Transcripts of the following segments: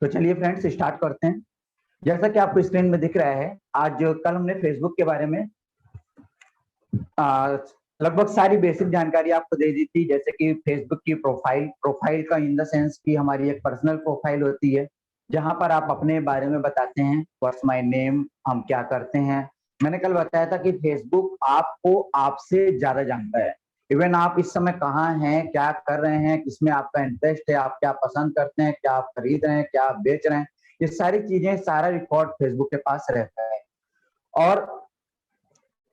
तो चलिए friends start करते हैं। जैसा कि आपको स्क्रीन में दिख रहा है, आज कल हमने फेसबुक के बारे में लगभग सारी बेसिक जानकारी आपको दे दी थी। जैसे कि फेसबुक की प्रोफाइल का इन द सेंस कि हमारी एक पर्सनल प्रोफाइल होती है जहां पर आप अपने बारे में बताते हैं, व्हाट्स माय नेम, हम क्या करते हैं। मैंने कल बताया था कि फेसबुक आपको आपसे ज्यादा जानता है। इवन आप इस समय कहाँ हैं, क्या कर रहे हैं, किसमें आपका इंटरेस्ट है, आप क्या पसंद करते हैं, क्या आप खरीद रहे हैं, क्या आप बेच रहे हैं, ये सारी चीजें, सारा रिकॉर्ड फेसबुक के पास रहता है। और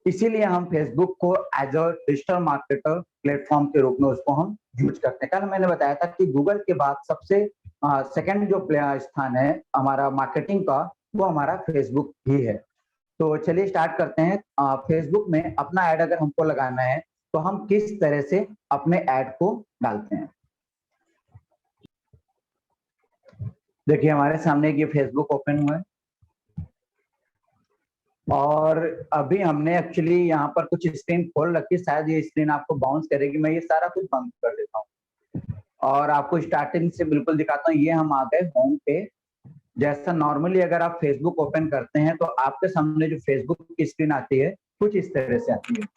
इसीलिए हम फेसबुक को as a digital marketer platform के रूप में उसको हम यूज करते हैं। कल मैंने बताया था कि गूगल के बाद सबसे सेकंड जो स्थान है हमारा मार्केटिंग का, वो हमारा फेसबुक ही है। तो चलिए स्टार्ट करते हैं। फेसबुक में अपना ऐड अगर हमको लगाना है तो हम किस तरह से अपने ऐड को डालते हैं। देखिए हमारे सामने ये फेसबुक ओपन हुआ है और अभी हमने एक्चुअली यहाँ पर कुछ स्क्रीन खोल रखी है। शायद ये स्क्रीन आपको बाउंस करेगी। मैं ये सारा कुछ बंद कर देता हूँ और आपको स्टार्टिंग से बिल्कुल दिखाता हूँ। ये हम आ गए होम पे। जैसा नॉर्मली अगर आप फेसबुक ओपन करते हैं तो आपके सामने जो फेसबुक की स्क्रीन आती है कुछ इस तरह से आती है।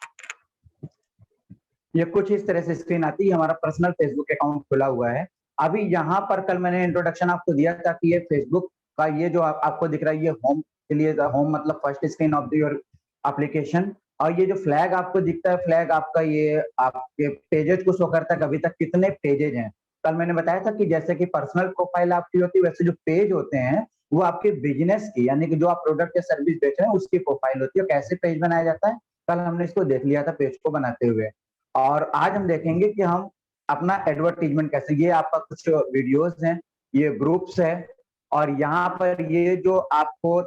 ये कुछ इस तरह से स्क्रीन आती है। हमारा पर्सनल फेसबुक अकाउंट खुला हुआ है। अभी यहाँ पर कल मैंने इंट्रोडक्शन आपको दिया था कि ये फेसबुक का ये जो आपको दिख रहा है, ये होम के लिए, होम मतलब first screen of your application. और ये जो फ्लैग आपको दिखता है, फ्लैग आपका ये आपके पेजेज को शो करता है, अभी तक कितने पेजेज हैं। कल मैंने बताया था कि जैसे कि पर्सनल प्रोफाइल आपकी होती है, वैसे जो पेज होते हैं वो आपके बिजनेस की, यानी कि जो आप प्रोडक्ट या सर्विस बेच रहे हैं उसकी प्रोफाइल होती है। कैसे पेज बनाया जाता है, कल हमने इसको देख लिया था पेज को बनाते हुए। और आज हम देखेंगे कि हम अपना एडवर्टीजमेंट कैसे, ये आपका कुछ वीडियोस हैं, ये ग्रुप्स है, और यहाँ पर ये जो आपको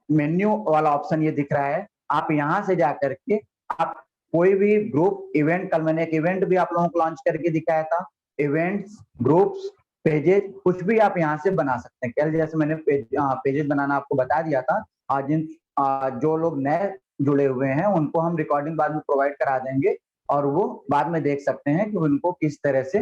मेन्यू वाला ऑप्शन ये दिख रहा है, आप यहाँ से जाकर के आप कोई भी ग्रुप, इवेंट, कल मैंने एक इवेंट भी आप लोगों को लॉन्च करके दिखाया था। इवेंट्स, ग्रुप्स, पेजेज, कुछ भी आप यहाँ से बना सकते हैं। कल जैसे मैंने पेजेज बनाना आपको बता दिया था। जिन जो लोग नए जुड़े हुए हैं उनको हम रिकॉर्डिंग बाद में प्रोवाइड करा देंगे और वो बाद में देख सकते हैं कि उनको किस तरह से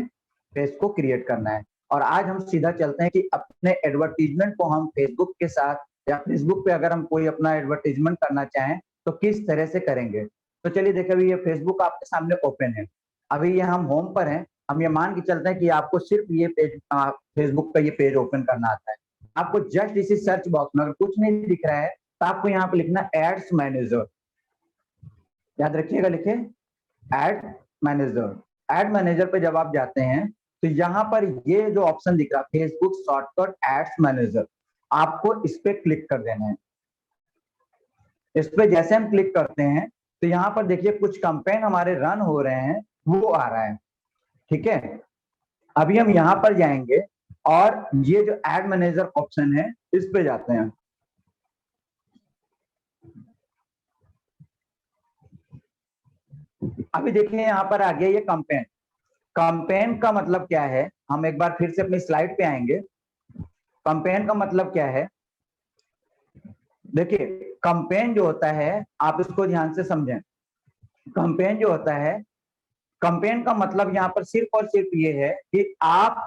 पेज को क्रिएट करना है। और आज हम सीधा चलते हैं कि अपने एडवर्टीजमेंट को हम फेसबुक के साथ, या फेसबुक पे अगर हम कोई अपना एडवर्टीजमेंट करना चाहें तो किस तरह से करेंगे। तो चलिए देखिए, अभी ये फेसबुक आपके सामने ओपन है। अभी ये हम होम पर हैं। हम ये मान के चलते हैं कि आपको सिर्फ ये पेज, फेसबुक का ये पेज ओपन करना आता है। आपको जस्ट इसी सर्च बॉक्स में अगर कुछ नहीं दिख रहा है तो आपको यहाँ पे लिखना एड्स मैनेजर। याद रखिएगा, लिखे एड मैनेजर। एड मैनेजर पे जब आप जाते हैं तो यहाँ पर ये जो ऑप्शन दिख रहा है फेसबुक शॉर्टकट एड्स मैनेजर, आपको इस पे क्लिक कर देना है। इस पे जैसे हम क्लिक करते हैं तो यहाँ पर देखिए कुछ कैंपेन हमारे रन हो रहे हैं, वो आ रहा है। ठीक है, अभी हम यहाँ पर जाएंगे और ये जो एड मैनेजर ऑप्शन है इस पे जाते हैं। अभी देखिए यहाँ पर आ गया ये कैंपेन। कैंपेन का मतलब क्या है, हम एक बार फिर से अपनी स्लाइड पे आएंगे। कैंपेन का मतलब क्या है, देखिए कैंपेन जो होता है, आप इसको ध्यान से समझें। कैंपेन जो होता है, कैंपेन का मतलब यहाँ पर सिर्फ और सिर्फ ये है कि आप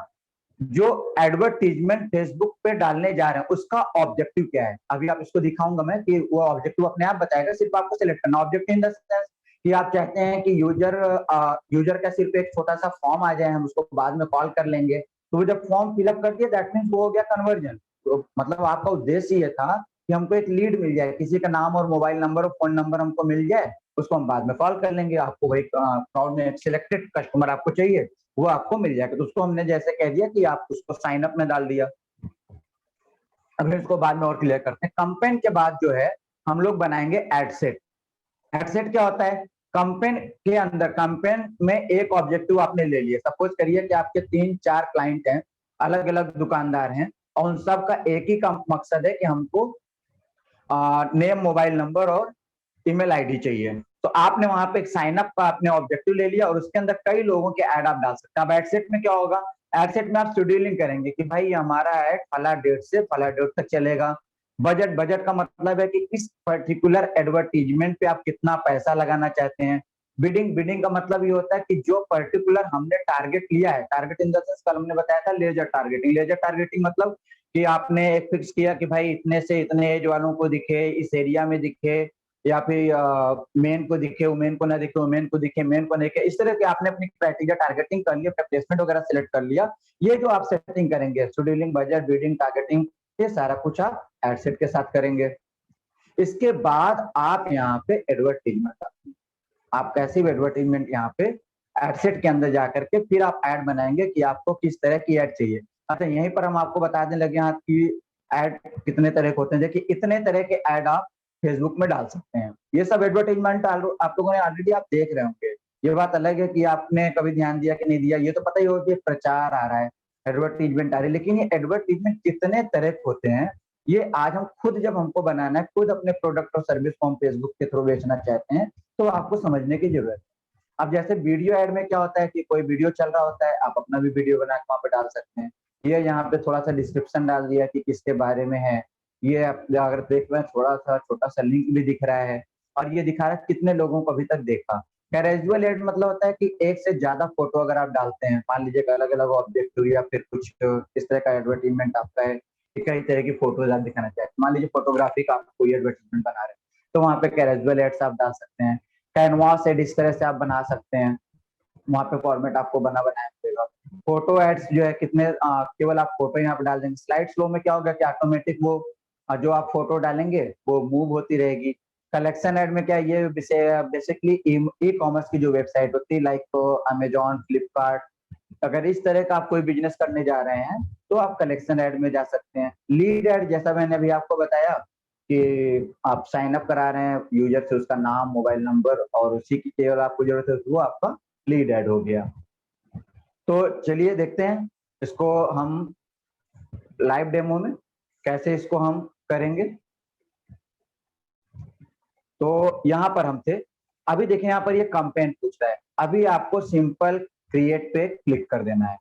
जो एडवर्टीजमेंट फेसबुक पे डालने जा रहे हैं उसका ऑब्जेक्टिव क्या है। अभी आप इसको दिखाऊंगा मैं कि वो ऑब्जेक्टिव अपने आप बताएगा, सिर्फ आपको सिलेक्ट करना। ऑब्जेक्टिव इन द सेंस कि आप चाहते हैं कि यूजर का सिर्फ एक छोटा सा फॉर्म आ जाए, हम उसको बाद में कॉल कर लेंगे। तो वो जब फॉर्म फिलअप कर दिया दैट मीन्स वो हो गया कन्वर्जन। तो मतलब आपका उद्देश्य ये था कि हमको एक लीड मिल जाए, किसी का नाम और मोबाइल नंबर और फोन नंबर हमको मिल जाए, उसको हम बाद में कॉल कर लेंगे। आपको वही क्राउड में सिलेक्टेड कस्टमर आपको चाहिए, वो आपको मिल जाएगा। तो उसको हमने जैसे कह दिया कि आप उसको साइन अप में डाल दिया। अभी इसको बाद में और क्लियर करते हैं। कैंपेन के बाद जो है हम लोग बनाएंगे एड सेट। एड सेट क्या होता है, कैंपेन के अंदर, कैंपेन में एक ऑब्जेक्टिव आपने ले लिया। सपोज करिए कि आपके 3-4 क्लाइंट हैं, अलग अलग दुकानदार हैं, और उन सब का एक ही का मकसद है कि हमको नेम, मोबाइल नंबर और ईमेल आईडी चाहिए। तो आपने वहां पे एक साइन अप का आपने ऑब्जेक्टिव ले लिया और उसके अंदर कई लोगों के ऐड आप डाल सकते हैं। अब एड सेट में क्या होगा, एड सेट में आप शेड्यूलिंग करेंगे कि भाई हमारा ऐड फला डेट से फला डेट तक चलेगा। बजट का मतलब है कि इस पर्टिकुलर एडवर्टीजमेंट पे आप कितना पैसा लगाना चाहते हैं। बिडिंग का मतलब ये होता है कि जो पर्टिकुलर हमने टारगेट लिया है, टारगेट इन द सेंस कल हमने बताया था लेजर टारगेटिंग। लेजर टारगेटिंग मतलब कि आपने एक फिक्स किया कि भाई इतने से इतने एज वालों को दिखे, इस एरिया में दिखे, या फिर मेन को दिखे, वुमेन को ना दिखे, वुमेन को दिखे, मेन को नहीं दिखे। इस तरह के आपने अपनी क्राइटेरिया टारगेटिंग कर लिया, प्लेसमेंट वगैरह सिलेक्ट कर लिया। ये जो आप सेटिंग करेंगे, शेड्यूलिंग, बजट, बिडिंग, टारगेटिंग, ये सारा कुछ आप एड सेट के साथ करेंगे। इसके बाद आप यहाँ पे एडवर्टीजमेंट, आप कैसे एडवर्टीजमेंट यहाँ पे एड सेट के अंदर जाकर के फिर आप एड बनाएंगे कि आपको किस तरह की एड चाहिए। अच्छा, यहीं पर हम आपको बता दें लगे यहाँ की एड कितने तरह के होते हैं। देखिए, इतने तरह के एड आप फेसबुक में डाल सकते हैं। ये सब एडवर्टीजमेंट आप लोगों ने ऑलरेडी आप देख रहे होंगे। ये बात अलग है कि आपने कभी ध्यान दिया कि नहीं दिया, ये तो पता ही होगा कि प्रचार आ रहा है, एडवर्टीजमेंट आ रही है। लेकिन ये एडवर्टीजमेंट कितने तरह के होते हैं, ये आज हम खुद, जब हमको बनाना है, खुद अपने प्रोडक्ट और सर्विस को हम फेसबुक के थ्रू बेचना चाहते हैं, तो आपको समझने की जरूरत है। अब जैसे वीडियो ऐड में क्या होता है कि कोई वीडियो चल रहा होता है, आप अपना भी वीडियो बना के वहां पे डाल सकते हैं। ये यहाँ पे थोड़ा सा डिस्क्रिप्शन डाल दिया कि किसके बारे में है। ये अगर देख रहे हैं, थोड़ा सा छोटा सा लिंक भी दिख रहा है, और ये दिखा रहा है कितने लोगों को अभी तक देखा। कैजुअल एड मतलब होता है कि एक से ज्यादा फोटो अगर आप डालते हैं, मान लीजिए अलग अलग ऑब्जेक्ट या फिर कुछ इस तरह का एडवर्टीजमेंट आपका है, कई तरह की फोटोज आप दिखाना चाहते हैं, मान लीजिए फोटोग्राफी का आप कोई एडवर्टीजमेंट बना रहे हैं, तो वहाँ पे कैजुअल एड्स आप डाल सकते हैं। कैनवास एड इस तरह से आप बना सकते हैं, वहाँ पे फॉर्मेट आपको बना बनाया मिलेगा। फोटो एड्स जो है कितने केवल आप फोटो यहाँ पे डाल देंगे। स्लाइड स्लो में क्या होगा कि ऑटोमेटिक वो जो आप फोटो डालेंगे वो मूव होती रहेगी। कलेक्शन एड में क्या, ये बेसिकली ई कॉमर्स की जो वेबसाइट होती है, लाइक अमेजॉन, फ्लिपकार्ट, अगर इस तरह का आप कोई बिजनेस करने जा रहे हैं तो आप कलेक्शन एड में जा सकते हैं। लीड एड, जैसा मैंने अभी आपको बताया कि आप साइन अप करा रहे हैं यूजर से, उसका नाम, मोबाइल नंबर, और उसी की केवल आपको जरूरत है, वो आपका लीड एड हो गया। तो चलिए देखते हैं इसको हम लाइव डेमो में कैसे इसको हम करेंगे। तो यहाँ पर हम थे, अभी देखें यहाँ पर ये कैंपेन पूछ रहा है। अभी आपको सिंपल क्रिएट पे क्लिक कर देना है।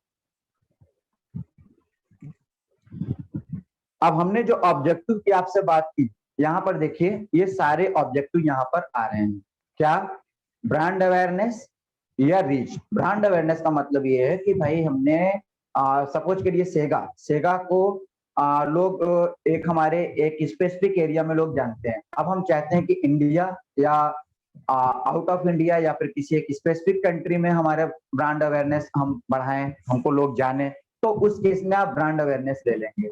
अब हमने जो ऑब्जेक्टिव की आपसे बात की, यहाँ पर देखिए ये सारे ऑब्जेक्टिव यहाँ पर आ रहे हैं। क्या? ब्रांड अवेयरनेस या रीच। ब्रांड अवेयरनेस का मतलब ये है कि भाई हमने सपोज के लिए सेगा को लोग एक हमारे एक स्पेसिफिक एरिया में लोग जानते हैं। अब हम चाहते हैं कि इंडिया या आउट ऑफ इंडिया या फिर किसी एक स्पेसिफिक कंट्री में हमारे ब्रांड अवेयरनेस हम बढ़ाएं, हमको लोग जाने, तो उस केस में आप ब्रांड अवेयरनेस ले लेंगे।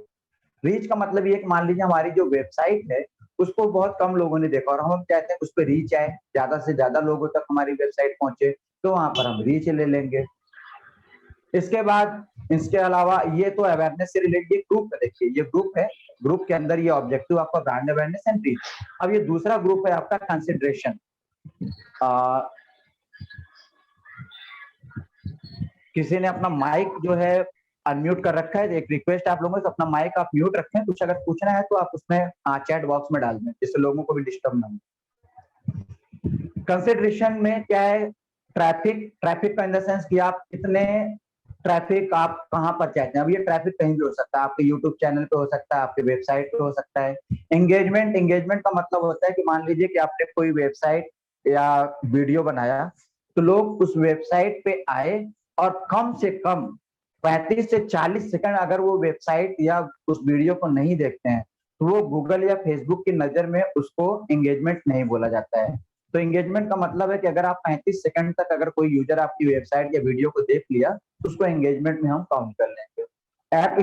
रीच का मतलब ये कि मान लीजिए हमारी जो वेबसाइट है उसको बहुत कम लोगों ने देखा और हम चाहते हैं उस पर रीच आए, ज्यादा से ज्यादा लोगों तक हमारी वेबसाइट पहुंचे, तो वहां पर हम रीच ले लेंगे। इसके बाद इसके अलावा ये तो अवेयरनेस से रिलेटेड ग्रुप है। देखिए ये ग्रुप है, ग्रुप के अंदर ये ऑब्जेक्टिव आपका ब्रांड अवेयरनेस एंड रीच। अब ये दूसरा ग्रुप है आपका कंसिडरेशन। किसी ने अपना माइक जो है अनम्यूट कर रखा है, एक रिक्वेस्ट आप लोगों से, अपना माइक आप म्यूट रखें, कुछ अगर पूछना है तो आप उसमें चैट बॉक्स में डाल दें जिससे लोगों को भी डिस्टर्ब ना हो। कंसिडरेशन में क्या है? ट्रैफिक का इन द सेंस कि आप कितने ट्रैफिक आप कहाँ पर चाहते हैं। अब ये ट्रैफिक कहीं भी हो सकता है, आपके यूट्यूब चैनल पे हो सकता है, आपके वेबसाइट पे हो सकता है। एंगेजमेंट का मतलब होता है कि मान लीजिए कि आपने कोई वेबसाइट या वीडियो बनाया, तो लोग उस वेबसाइट पे आए और कम से कम 35 से 40 सेकंड अगर वो वेबसाइट या उस वीडियो को नहीं देखते हैं तो वो गूगल या फेसबुक की नजर में उसको एंगेजमेंट नहीं बोला जाता है। तो एंगेजमेंट का मतलब है कि अगर आप 35 सेकंड तक अगर कोई यूजर आपकी वेबसाइट या वीडियो को देख लिया तो उसको एंगेजमेंट में हम काउंट कर लेंगे। ऐप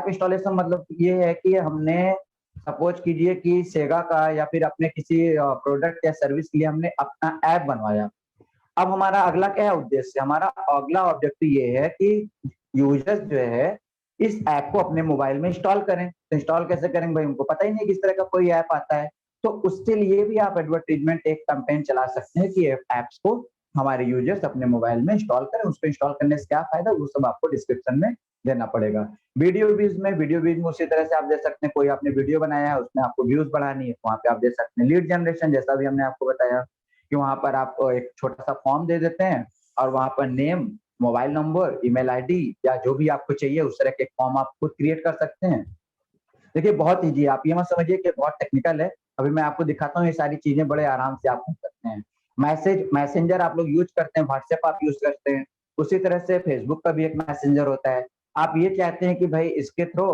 इंस्टॉलेशन मतलब ये है कि हमने सपोज कीजिए कि सेगा का या फिर अपने किसी प्रोडक्ट या सर्विस के लिए हमने अपना ऐप बनवाया। अब हमारा अगला क्या है उद्देश्य? हमारा अगला ऑब्जेक्टिव ये है कि यूजर्स जो है इस ऐप को अपने मोबाइल में इंस्टॉल करें। तो इंस्टॉल कैसे करेंगे भाई, उनको पता ही नहीं किस तरह का कोई ऐप आता है। तो उसके लिए भी आप एडवर्टीजमेंट एक कैंपेन चला सकते हैं कि ऐप्स को हमारे यूजर्स अपने मोबाइल में इंस्टॉल करें। उसको इंस्टॉल करने से क्या फायदा, वो सब आपको डिस्क्रिप्शन में देना पड़ेगा। वीडियो व्यूज में उसी तरह से आप दे सकते हैं। कोई आपने वीडियो बनाया है, उसमें आपको व्यूज बढ़ानी है, वहां पे आप दे सकते हैं। लीड जनरेशन, जैसा भी हमने आपको बताया कि वहां पर आप एक छोटा सा फॉर्म दे देते हैं और वहां पर name, mobile number, email ID या जो भी आपको चाहिए उस तरह के फॉर्म आप खुद क्रिएट कर सकते हैं। देखिए बहुत ईजी है, आप ये मत समझिए कि बहुत टेक्निकल है। अभी मैं आपको दिखाता हूँ, ये सारी चीजें बड़े आराम से आप कर सकते हैं। मैसेंजर आप लोग यूज करते हैं, व्हाट्सएप आप यूज करते हैं, उसी तरह से फेसबुक का भी एक मैसेंजर होता है। आप ये चाहते हैं कि भाई इसके थ्रू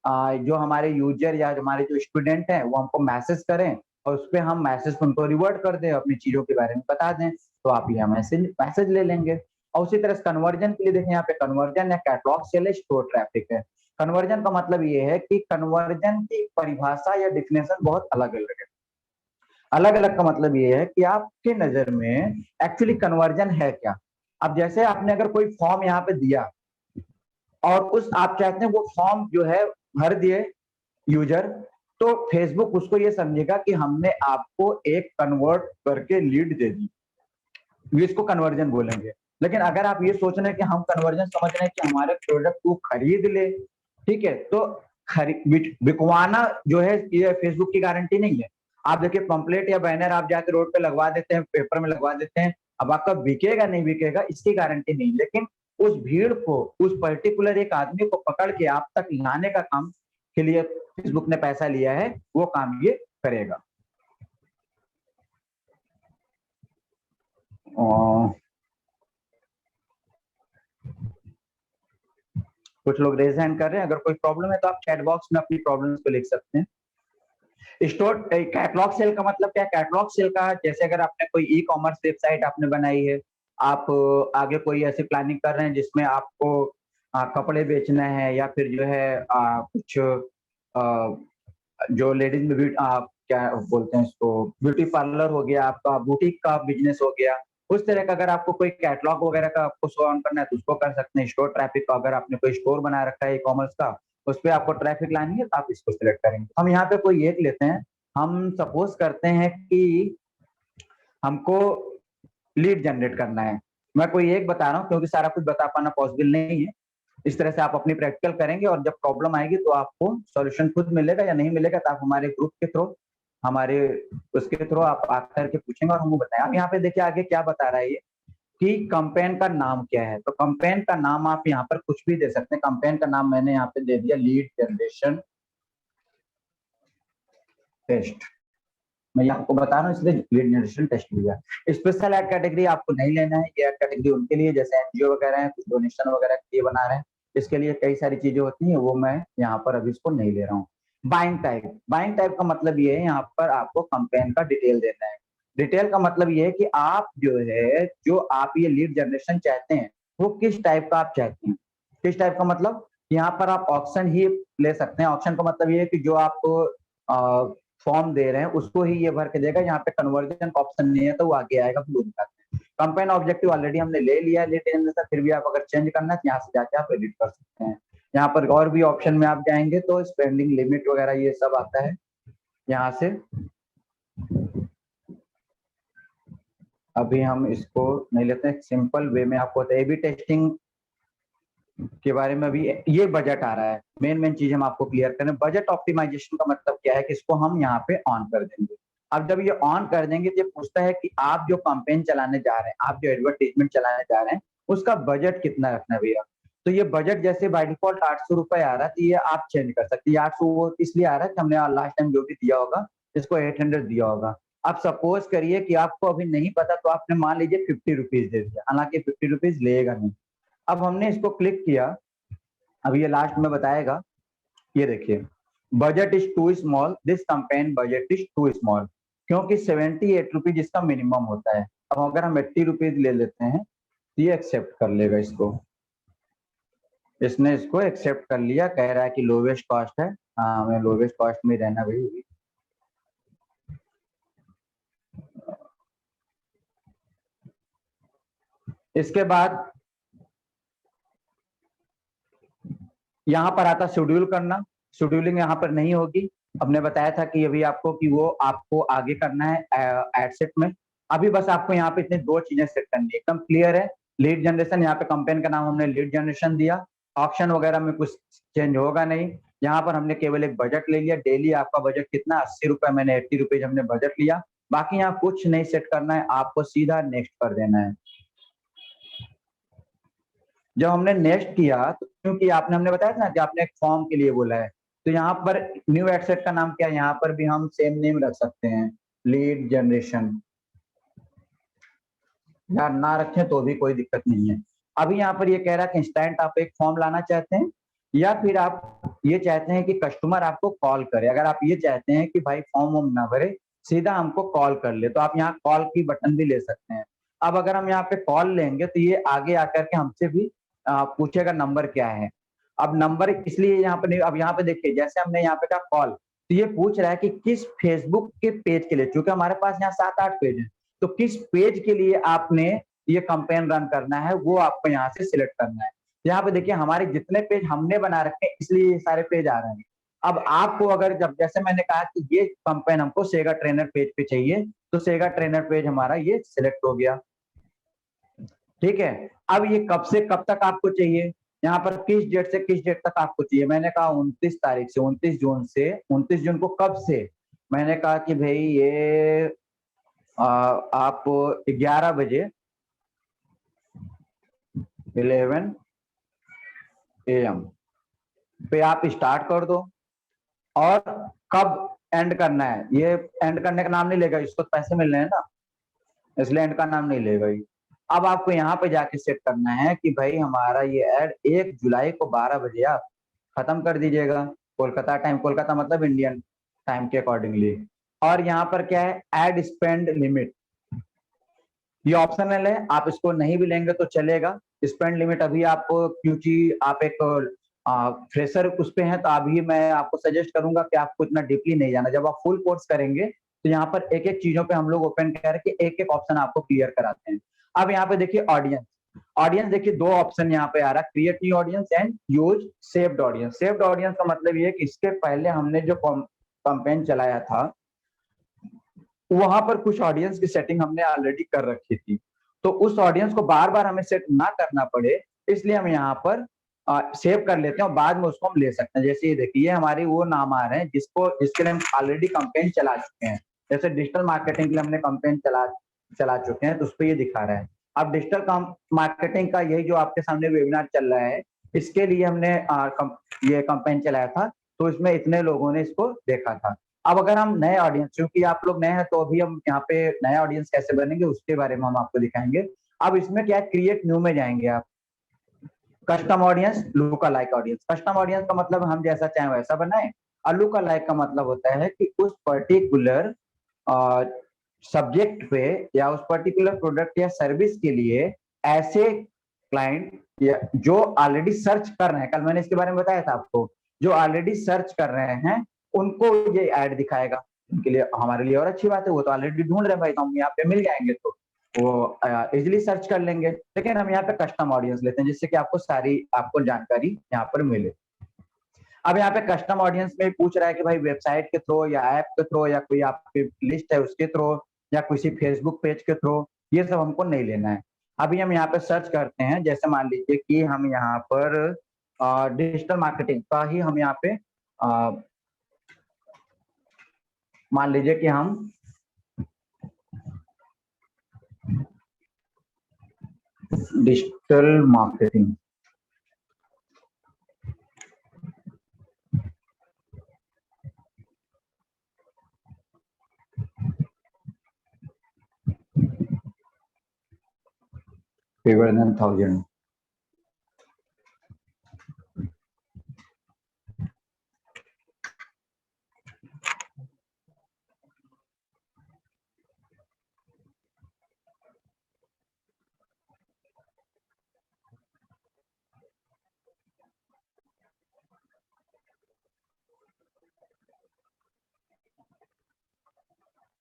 जो हमारे यूजर या हमारे जो स्टूडेंट हैं वो हमको मैसेज करें और उस पर हम मैसेज उनको रिवर्ट कर दें, अपनी चीजों के बारे में बता दें, तो आप यहाँ मैसेज मैसेज ले लेंगे। और उसी तरह से कन्वर्जन के लिए देखें, यहाँ पे कन्वर्जन या कैटलॉग सेल है, स्टोर ट्रैफिक है। कन्वर्जन का मतलब ये है कि कन्वर्जन की परिभाषा या डिफिनेशन बहुत अलग अलग है। अलग अलग का मतलब ये है कि आपके नजर में एक्चुअली कन्वर्जन है क्या। अब जैसे आपने अगर कोई फॉर्म यहाँ पे दिया और उस आप चाहते हैं वो फॉर्म जो है भर दिए यूजर, तो फेसबुक उसको ये समझेगा कि हमने आपको एक कन्वर्ट करके लीड दे दी, इसको कन्वर्जन बोलेंगे। लेकिन अगर आप ये सोच रहे हैं कि हम कन्वर्जन समझ रहे हैं कि हमारे प्रोडक्ट को खरीद ले, ठीक है, तो बिकवाना जो है ये फेसबुक की गारंटी नहीं है। आप देखिए पंपलेट या बैनर आप जाके रोड पे लगवा देते हैं, पेपर में लगवा देते हैं, अब आपका बिकेगा नहीं बिकेगा इसकी गारंटी नहीं, लेकिन उस भीड़ को, उस पर्टिकुलर एक आदमी को पकड़ के आप तक लाने का काम के लिए फेसबुक ने पैसा लिया है, वो काम ये करेगा। कुछ लोग रेज हैंड कर रहे हैं, अगर कोई प्रॉब्लम है तो आप चैट बॉक्स में अपनी प्रॉब्लम्स को लिख सकते हैं। स्टोर कैटलॉग सेल का मतलब क्या है? कैटलॉग सेल का, जैसे अगर आपने कोई ई कॉमर्स वेबसाइट आपने बनाई है, आप आगे कोई ऐसी प्लानिंग कर रहे हैं जिसमें आपको कपड़े बेचना है, या फिर जो है कुछ जो लेडीज में भी क्या बोलते हैं इसको, ब्यूटी पार्लर हो गया, आपका बुटीक का बिजनेस हो गया, उस तरह का अगर आपको कोई कैटलॉग वगैरह का आपको शो ऑन करना है तो उसको कर सकते हैं। स्टोर ट्रैफिक का, अगर आपने कोई स्टोर बना रखा है ई कॉमर्स का, उस पर आपको ट्रैफिक लानी है तो आप इसको सिलेक्ट करेंगे। हम यहाँ पे कोई एक लेते हैं, हम सपोज करते हैं कि हमको लीड जनरेट करना है। मैं कोई एक बता रहा हूँ क्योंकि सारा कुछ बता पाना पॉसिबल नहीं है। इस तरह से आप अपनी प्रैक्टिकल करेंगे और जब प्रॉब्लम आएगी तो आपको सॉल्यूशन खुद मिलेगा या नहीं मिलेगा, तो आप हमारे ग्रुप के थ्रू, हमारे उसके थ्रू आप आकर के पूछेंगे और हमको बताएं। आप यहाँ पे देखिए आगे क्या बता रहा है ये, कि कंपेन का नाम क्या है। तो कंपेन का नाम आप यहाँ पर कुछ भी दे सकते हैं। कंपेन का नाम मैंने यहाँ पे दे दिया लीड जनरेशन टेस्ट। मैं आपको बता रहा हूँ इसलिए लीड जनरेशन टेस्ट लिया। स्पेशल एड कैटेगरी आपको नहीं लेना है, ये एड कैटेगरी उनके लिए जैसे एनजीओ वगैरह है, कुछ डोनेशन वगैरह के लिए बना रहे हैं, इसके लिए कई सारी चीजें होती हैं, वो मैं यहाँ पर अभी इसको नहीं ले रहा हूँ। बाइंग टाइप, बाइंग टाइप का मतलब ये है यहाँ पर आपको कंपेन का डिटेल देना है। डिटेल का मतलब ये है कि आप जो है, जो आप ये लीड जनरेशन चाहते हैं वो किस टाइप का आप चाहते हैं। किस टाइप का मतलब यहाँ पर आप ऑप्शन ही ले सकते हैं। ऑप्शन का मतलब ये है कि जो आपको फॉर्म दे रहे हैं उसको ही ये भर के देगा। यहाँ पे कन्वर्जन का ऑप्शन नहीं है तो वो आगे आएगा, फिर वो दिखाते हैं। कंपेन ऑब्जेक्टिव ऑलरेडी हमने ले लिया है लीड जनरेशन, फिर भी आप अगर चेंज करना है तो यहाँ से जाके आप एडिट कर सकते हैं। यहाँ पर और भी ऑप्शन में आप जाएंगे तो स्पेंडिंग लिमिट वगैरह ये सब आता है यहाँ से। अभी हम इसको नहीं लेते हैं, सिंपल वे में आपको ए बी टेस्टिंग के बारे में अभी ये बजट आ रहा है। मेन चीज हम आपको क्लियर करें, बजट ऑप्टिमाइजेशन का मतलब क्या है कि इसको हम यहाँ पे ऑन कर देंगे। अब जब ये ऑन कर देंगे तो ये पूछता है कि आप जो कैंपेन चलाने जा रहे हैं, आप जो एडवर्टीजमेंट चलाने जा रहे हैं, उसका बजट कितना रखना है भैया। तो ये बजट जैसे बाय डिफॉल्ट 800 रुपए आ रहा है, तो ये आप चेंज कर सकते हैं। 800 इसलिए आ रहा है कि हमने लास्ट टाइम जो भी दिया होगा इसको 800 दिया होगा। अब सपोज करिए कि आपको अभी नहीं पता, तो आपने मान लीजिए 50 रुपीज दे दिया, हालांकि 50 रुपीज लेगा नहीं। अब हमने इसको क्लिक किया, अब ये लास्ट में बताएगा, ये देखिए budget is too small, this campaign budget is too small, क्योंकि 78 रुपीज इसका मिनिमम होता है। अब अगर हम 80 रुपीज ले लेते हैं तो ये एक्सेप्ट कर लेगा इसको। इसने इसको एक्सेप्ट कर लिया, कह रहा है कि लोवेस्ट कॉस्ट है। हाँ, हमें लोवेस्ट कॉस्ट में रहना भाई। इसके बाद यहाँ पर आता शेड्यूल करना। शेड्यूलिंग यहाँ पर नहीं होगी। हमने बताया था कि अभी आपको कि वो आपको आगे करना है एड सेट में। अभी बस आपको यहाँ पे इतनी दो चीजें सेट करनी है, एकदम क्लियर है। लीड जनरेशन, यहाँ पे कंपेन का नाम हमने लीड जनरेशन दिया। ऑप्शन वगैरह में कुछ चेंज होगा नहीं। यहाँ पर हमने केवल एक बजट ले लिया, डेली आपका बजट कितना, 80 रुपए, मैंने 80 रुपीज हमने बजट लिया। बाकी यहाँ कुछ नहीं सेट करना है, आपको सीधा नेक्स्ट कर देना है। जब हमने नेक्स्ट किया तो क्योंकि आपने, हमने बताया था ना कि आपने एक फॉर्म के लिए बोला है, तो यहाँ पर न्यू एडसेट का नाम क्या है, यहाँ पर भी हम सेम नेम रख सकते हैं, लीड जनरेशन, या ना रखें तो भी कोई दिक्कत नहीं है। अभी यहाँ पर ये कह रहा है कि इंस्टेंट आप एक फॉर्म लाना चाहते हैं या फिर आप ये चाहते हैं कि कस्टमर आपको कॉल करे। अगर आप ये चाहते हैं कि भाई फॉर्म वॉर्म ना भरे, सीधा हमको कॉल कर ले, तो आप यहाँ कॉल की बटन भी ले सकते हैं। अब अगर हम यहाँ पे कॉल लेंगे तो ये आगे आकर के हमसे भी पूछेगा नंबर क्या है। अब नंबर इसलिए यहाँ पे नहीं, अब यहाँ पे देखिए जैसे हमने यहाँ पे कहा कॉल, तो ये पूछ रहा है कि किस फेसबुक के पेज के लिए, क्योंकि हमारे पास यहाँ 7-8 पेज है, तो किस पेज के लिए आपने ये कैंपेन रन करना है वो आपको यहाँ से सिलेक्ट करना है। यहाँ पे देखिए हमारे जितने पेज हमने बना रखे हैं इसलिए ये सारे पेज आ रहे हैं। अब आपको अगर जब जैसे मैंने कहा कि ये कैंपेन हमको सेगा ट्रेनर पेज पे चाहिए, तो सेगा ट्रेनर पेज हमारा ये सिलेक्ट हो गया। ठीक है, अब ये कब से कब तक आपको चाहिए, यहाँ पर किस डेट से किस डेट तक आपको चाहिए। मैंने कहा 29 तारीख से 29 जून से 29 जून को कब से, मैंने कहा कि भाई ये आप 11 बजे 11 AM पे आप स्टार्ट कर दो, और कब एंड करना है, ये एंड करने का नाम नहीं लेगा, इसको पैसे मिल रहे हैं ना, इसलिए एंड का नाम नहीं लेगा ये। अब आपको यहाँ पे जाके सेट करना है कि भाई हमारा ये एड 1 जुलाई को 12 बजे आप खत्म कर दीजिएगा, कोलकाता टाइम, कोलकाता मतलब इंडियन टाइम के अकॉर्डिंगली। और यहाँ पर क्या है, एड स्पेंड लिमिट, ये ऑप्शनल है, आप इसको नहीं भी लेंगे तो चलेगा। स्पेंड लिमिट अभी आप, क्योंकि आप एक फ्रेशर उस पे हैं, तो अभी मैं आपको सजेस्ट करूंगा कि आपको इतना डीपली नहीं जाना। जब आप फुल कोर्स करेंगे तो यहाँ पर एक एक चीजों पे हम लोग ओपन करके एक एक ऑप्शन आपको क्लियर कराते हैं। अब यहाँ पे देखिए ऑडियंस, ऑडियंस देखिए 2 ऑप्शन यहाँ पे आ रहा है, create new audience and use saved audience. Saved audience का मतलब ये है कि इसके पहले हमने जो कैंपेन चलाया था वहां पर कुछ ऑडियंस की सेटिंग हमने ऑलरेडी कर रखी थी, तो उस ऑडियंस को बार बार हमें सेट ना करना पड़े, इसलिए हम यहाँ पर सेव कर लेते हैं और बाद में उसको हम ले सकते हैं। जैसे ये देखिए हमारे वो नाम आ रहे हैं जिसके लिए हम ऑलरेडी कैंपेन चला चुके हैं। जैसे डिजिटल मार्केटिंग के लिए हमने कैंपेन चला चुके हैं, तो उस पर ये दिखा रहा है। अब डिजिटल मार्केटिंग का यही जो आपके सामने वेबिनार चल रहा है, इसके लिए हमने ये कैंपेन चलाया था, तो इसमें इतने लोगों ने इसको देखा था। अब अगर हम नए ऑडियंस, क्योंकि आप लोग नए हैं तो अभी हम यहाँ पे नया ऑडियंस कैसे बनेंगे उसके बारे में हम आपको दिखाएंगे। अब इसमें क्या है, क्रिएट न्यू में जाएंगे आप, कस्टम ऑडियंस, लुका लाइक ऑडियंस। कस्टम ऑडियंस का मतलब हम जैसा चाहें वैसा बनाए, और लुका लाइक का मतलब होता है कि उस पर्टिकुलर सब्जेक्ट पे या उस पर्टिकुलर प्रोडक्ट या सर्विस के लिए ऐसे क्लाइंट या जो ऑलरेडी सर्च कर रहे हैं, कल मैंने इसके बारे में बताया था आपको, जो ऑलरेडी सर्च कर रहे हैं उनको ये ऐड दिखाएगा। उनके लिए हमारे लिए और अच्छी बात है, वो तो ऑलरेडी ढूंढ रहे हैं भाई, तो हम यहाँ पे मिल जाएंगे तो वो इजिली सर्च कर लेंगे। लेकिन हम यहाँ पे कस्टम ऑडियंस लेते हैं जिससे कि आपको जानकारी यहाँ पर मिले। अब यहाँ पे कस्टम ऑडियंस में पूछ रहा है कि भाई वेबसाइट के थ्रू या ऐप के थ्रू या कोई आपकी लिस्ट है उसके थ्रू या किसी फेसबुक पेज के थ्रू, ये सब हमको नहीं लेना है। अभी हम यहाँ पे सर्च करते हैं, जैसे मान लीजिए कि हम यहाँ पर डिजिटल मार्केटिंग का ही हम यहाँ पे मान लीजिए कि हम डिजिटल मार्केटिंग fewer than 1000।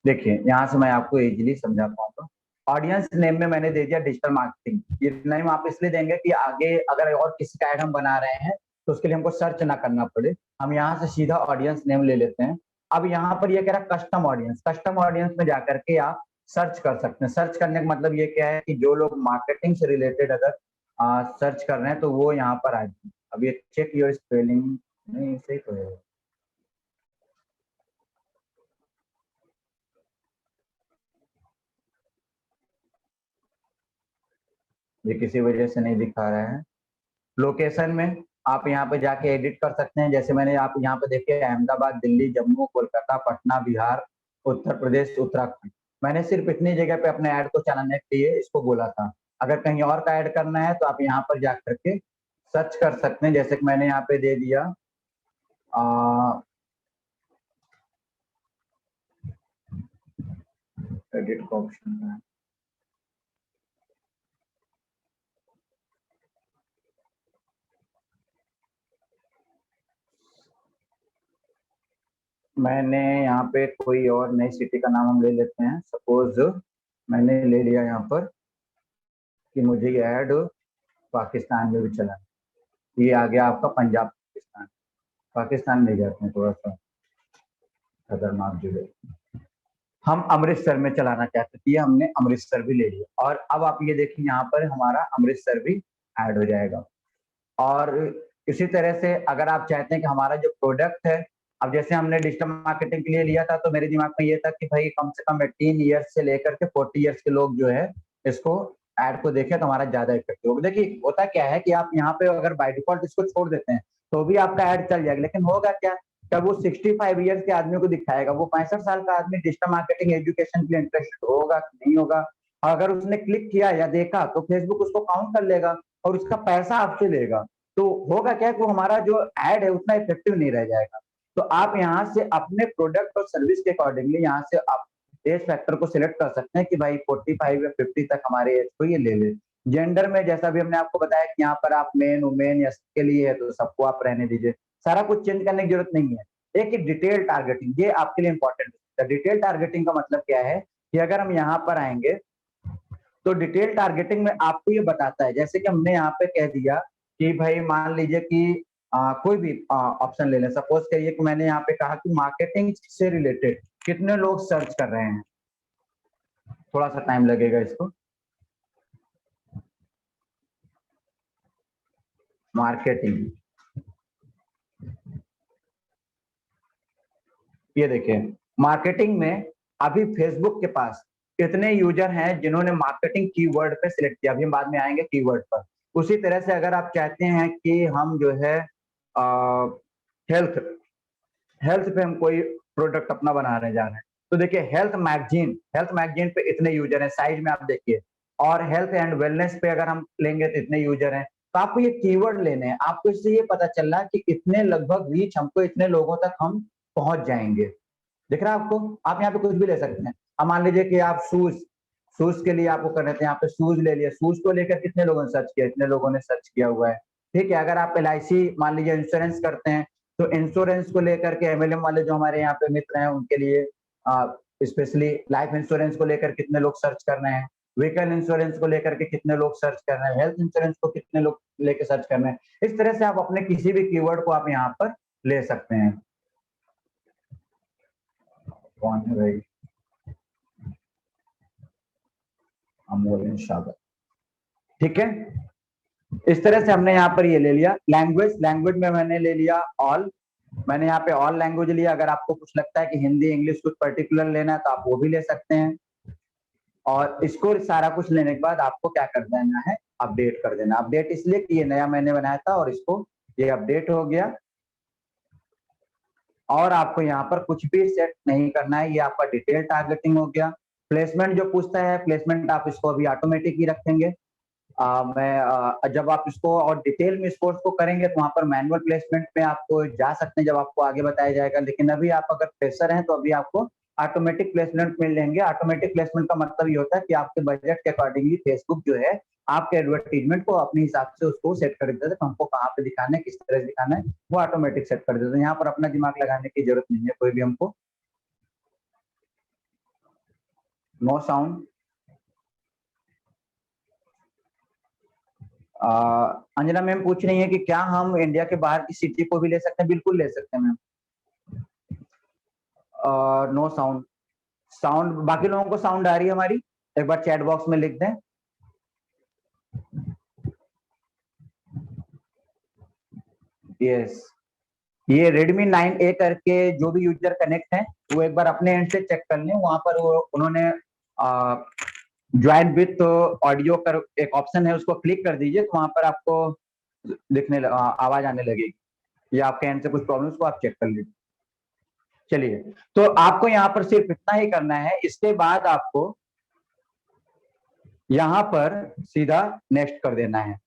देखिए यहाँ से मैं आपको इजीली समझा पाऊंगा। ऑडियंस नेम में मैंने दे दिया डिजिटल मार्केटिंग, ये नेम आप इसलिए देंगे कि आगे अगर और किसी का ऐड हम बना रहे हैं तो उसके लिए हमको सर्च ना करना पड़े। हम यहाँ से सीधा ऑडियंस नेम ले लेते हैं। अब यहाँ पर ये कह रहा है कस्टम ऑडियंस, कस्टम ऑडियंस में जाकर के आप सर्च कर सकते हैं। सर्च करने का मतलब ये क्या है कि जो लोग मार्केटिंग से रिलेटेड अगर सर्च कर रहे हैं तो वो यहाँ पर आ जाए। अब ये चेक योर स्पेलिंग, नहीं सही तो है, ये किसी वजह से नहीं दिखा रहा है। लोकेशन में आप यहाँ पे जाके एडिट कर सकते हैं, जैसे मैंने आप यहाँ पे देखिए अहमदाबाद, दिल्ली, जम्मू, कोलकाता, पटना, बिहार, उत्तर प्रदेश, उत्तराखंड। मैंने सिर्फ इतनी जगह पे अपने ऐड को चलाने के लिए इसको बोला था। अगर कहीं और का ऐड करना है तो आप यहाँ पर जा करके सर्च कर सकते हैं, जैसे कि मैंने यहाँ पे दे दिया एडिट का ऑप्शन है। मैंने यहाँ पे कोई और नई सिटी का नाम हम ले लेते हैं। सपोज मैंने ले लिया यहाँ पर कि मुझे ये ऐड पाकिस्तान में भी चला। ये आ गया आपका पंजाब पाकिस्तान। पाकिस्तान में जाते हैं, थोड़ा सा खतरनाक जगह। हम अमृतसर में चलाना चाहते थे, हमने अमृतसर भी ले लिया। और अब आप ये देखिए यहाँ पर हमारा अमृतसर भी ऐड हो जाएगा। और इसी तरह से अगर आप चाहते हैं कि हमारा जो प्रोडक्ट है, अब जैसे हमने डिजिटल मार्केटिंग के लिए लिया था तो मेरे दिमाग में ये था कि भाई कम से कम 18 ईयर्स से लेकर के 40 ईयर्स के लोग जो है इसको ऐड को देखें तो हमारा ज्यादा इफेक्टिव होगा। देखिए होता क्या है कि आप यहाँ पे अगर बाय डिफॉल्ट इसको छोड़ देते हैं तो भी आपका ऐड चल जाएगा, लेकिन होगा क्या, जब वो 65 ईयर्स के आदमी को दिखाएगा, वो 65 साल का आदमी डिजिटल मार्केटिंग एजुकेशन के लिए इंटरेस्टेड होगा कि नहीं होगा। अगर उसने क्लिक किया या देखा तो फेसबुक उसको काउंट कर लेगा और उसका पैसा आपसे लेगा। तो होगा क्या कि हमारा जो एड है उतना इफेक्टिव नहीं रह जाएगा। तो आप यहाँ से अपने प्रोडक्ट और सर्विस के अकॉर्डिंगली यहाँ से आप एज फैक्टर को सिलेक्ट कर सकते हैं कि भाई 45 या 50 तक हमारे एज को ये ले ले। जेंडर में जैसा भी हमने आपको बताया कि यहाँ पर आप मेन वुमेन या सबके लिए है तो सबको आप रहने दीजिए, सारा कुछ चेंज करने की जरूरत नहीं है। एक डिटेल टारगेटिंग ये आपके लिए इंपॉर्टेंट है। डिटेल टारगेटिंग का मतलब क्या है कि अगर हम यहाँ पर आएंगे तो डिटेल टारगेटिंग में आपको ये बताता है, जैसे कि हमने यहाँ पे कह दिया कि भाई मान लीजिए कि कोई भी ऑप्शन ले लें। सपोज करिए कि मैंने यहाँ पे कहा कि मार्केटिंग से रिलेटेड कितने लोग सर्च कर रहे हैं। थोड़ा सा टाइम लगेगा इसको। मार्केटिंग, ये देखिए मार्केटिंग में अभी फेसबुक के पास कितने यूजर हैं जिन्होंने मार्केटिंग कीवर्ड पे सिलेक्ट किया। अभी हम बाद में आएंगे कीवर्ड पर। उसी तरह से अगर आप चाहते हैं कि हम जो है हेल्थ हेल्थ पे हम कोई प्रोडक्ट अपना बनाने जा रहे हैं तो देखिए हेल्थ मैगजीन पे इतने यूजर हैं, साइज में आप देखिए। और हेल्थ एंड वेलनेस पे अगर हम लेंगे तो इतने यूजर हैं। तो आपको ये कीवर्ड लेने हैं, आपको इससे ये पता चल रहा है कि इतने लगभग रीच हमको इतने लोगों तक हम पहुंच जाएंगे। दिख रहा है आपको? आप यहाँ पे कुछ भी ले सकते हैं। अब मान लीजिए कि आप शूज शूज के लिए आपको कर रहे थे, यहाँ पे शूज ले लिया। शूज को लेकर कितने लोगों ने सर्च किया, इतने लोगों ने सर्च किया हुआ है। ठीक है, अगर आप LIC मान लीजिए इंश्योरेंस करते हैं तो इंश्योरेंस को लेकर के MLM वाले जो हमारे यहाँ पे मित्र हैं उनके लिए स्पेशली लाइफ इंश्योरेंस को लेकर कितने लोग सर्च कर रहे हैं, व्हीकल इंश्योरेंस को लेकर के कितने लोग सर्च कर रहे हैं, हेल्थ इंश्योरेंस को कितने लोग लेकर सर्च कर रहे हैं। इस तरह से आप अपने किसी भी कीवर्ड को आप यहाँ पर ले सकते हैं। कौन है भाई? अमोल शागर। ठीक है, इस तरह से हमने यहाँ पर ये ले लिया। लैंग्वेज में मैंने ले लिया ऑल। मैंने यहाँ पे ऑल लैंग्वेज लिया। अगर आपको कुछ लगता है कि हिंदी इंग्लिश कुछ पर्टिकुलर लेना है तो आप वो भी ले सकते हैं। और इसको सारा कुछ लेने के बाद आपको क्या कर देना है, अपडेट कर देना। अपडेट इसलिए कि ये नया मैंने बनाया था और इसको ये अपडेट हो गया। और आपको यहाँ पर कुछ भी सेट नहीं करना है, ये आपका डिटेल टारगेटिंग हो गया। प्लेसमेंट जो पूछता है, प्लेसमेंट आप इसको अभी ऑटोमेटिक ही रखेंगे। जब आप इसको और डिटेल में इस कोर्स को करेंगे तो वहां पर मैनुअल प्लेसमेंट में आपको जा सकते हैं जब आपको आगे बताया जाएगा। लेकिन अभी आप अगर फ्रेशर हैं तो अभी आपको ऑटोमेटिक प्लेसमेंट मिल जाएंगे। ऑटोमेटिक प्लेसमेंट का मतलब ये होता है कि आपके बजट के अकॉर्डिंगली फेसबुक जो है आपके एडवर्टीजमेंट को अपने हिसाब से उसको सेट कर देता है कि हमको कहाँ पे दिखाना है, किस तरह से दिखाना है, वो ऑटोमेटिक सेट कर देता है। यहाँ पर अपना दिमाग लगाने की जरूरत नहीं है कोई भी हमको। No sound. अंजना मैम पूछ रही है कि क्या हम इंडिया के बाहर की सिटी को भी ले सकते हैं? बिल्कुल ले सकते हैं मैम। No sound. साउंड बाकी लोगों को साउंड आ रही है हमारी? एक बार चैट बॉक्स में लिख दें। यस, ये Redmi 9A करके जो भी यूजर कनेक्ट है वो एक बार अपने एंड से चेक कर लें। वहां पर वो उन्होंने ज्वाइन विथ ऑडियो कर एक ऑप्शन है, उसको क्लिक कर दीजिए तो वहां पर आपको दिखने आवाज आने लगेगी। या आपके एंड से कुछ प्रॉब्लम्स को आप चेक कर लीजिए। चलिए, तो आपको यहाँ पर सिर्फ इतना ही करना है। इसके बाद आपको यहाँ पर सीधा नेक्स्ट कर देना है।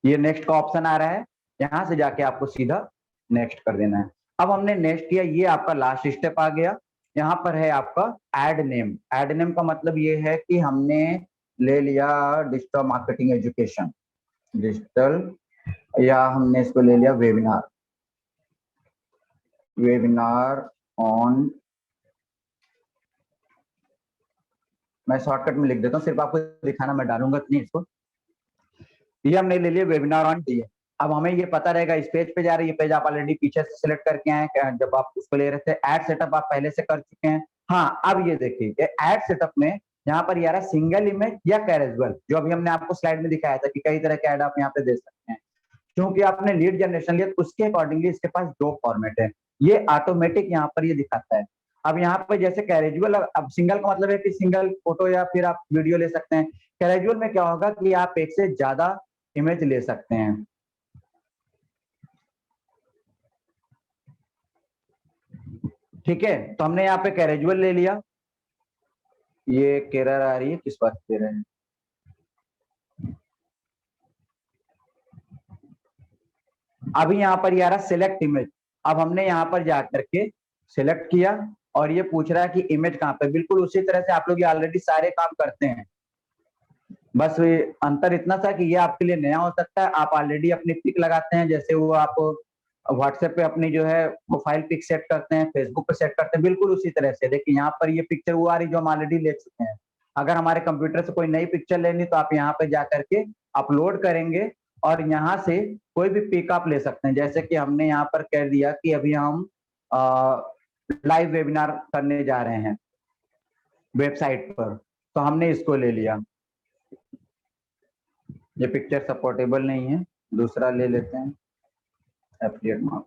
ये नेक्स्ट का ऑप्शन आ रहा है, यहाँ से जाके आपको सीधा नेक्स्ट कर देना है। अब हमने नेक्स्ट किया, ये आपका लास्ट स्टेप आ गया। यहाँ पर है आपका ऐड नेम। ऐड नेम का मतलब ये है कि हमने ले लिया डिजिटल मार्केटिंग एजुकेशन, डिजिटल, या हमने इसको ले लिया वेबिनार, वेबिनार ऑन, मैं शॉर्टकट में लिख देता हूँ, सिर्फ आपको दिखाना, मैं डालूंगा नहीं इसको। ये हमने ले लिया वेबिनार ऑन डी। अब हमें ये पता रहेगा इस पेज पे जा रही है, पेज आप ऑलरेडी पीछे से सिलेक्ट करके आए, जब आप उसको ले रहे थे। ऐड सेटअप आप पहले से कर चुके हैं। हाँ, अब ये देखिए ऐड सेटअप में यहाँ पर यार सिंगल इमेज या कैरेजुअल, जो अभी हमने आपको स्लाइड में दिखाया था कि कई तरह के ऐड आप यहाँ पे दे सकते हैं। क्योंकि आपने लीड जनरेशन लिया, उसके अकॉर्डिंगली इसके पास 2 फॉर्मेट है, ये ऑटोमेटिक यहाँ पर ये दिखाता है। अब यहाँ पे जैसे कैरेजुअल, अब सिंगल का मतलब है कि सिंगल फोटो या फिर आप वीडियो ले सकते हैं। कैरेजुअल में क्या होगा कि आप एक से ज्यादा इमेज ले सकते हैं। ठीक है, तो हमने यहाँ पे कैरेजुअल ले लिया। ये केरर आ रही है, किस बात के रहे हैं? अभी यहाँ पर यार सिलेक्ट इमेज, अब हमने यहाँ पर जाकर के सिलेक्ट किया और ये पूछ रहा है कि इमेज कहाँ पे। बिल्कुल उसी तरह से आप लोग ये ऑलरेडी सारे काम करते हैं, बस ये अंतर इतना सा कि ये आपके लिए नया हो सकता है। आप ऑलरेडी अपनी पिक लगाते हैं, जैसे वो आप व्हाट्सएप पे अपनी जो है प्रोफाइल पिक सेट करते हैं, फेसबुक पे सेट करते हैं, बिल्कुल उसी तरह से। देखिए यहाँ पर ये पिक्चर वो आ रही जो हम ऑलरेडी ले चुके हैं। अगर हमारे कंप्यूटर से कोई नई पिक्चर लेनी तो आप यहाँ पे जा करके अपलोड करेंगे और यहाँ से कोई भी पिक आप ले सकते हैं। जैसे कि हमने यहाँ पर कह दिया कि अभी हम लाइव वेबिनार करने जा रहे हैं वेबसाइट पर, तो हमने इसको ले लिया। ये पिक्चर सपोर्टेबल नहीं है, दूसरा ले लेते हैं। एफिलिएट मार्क,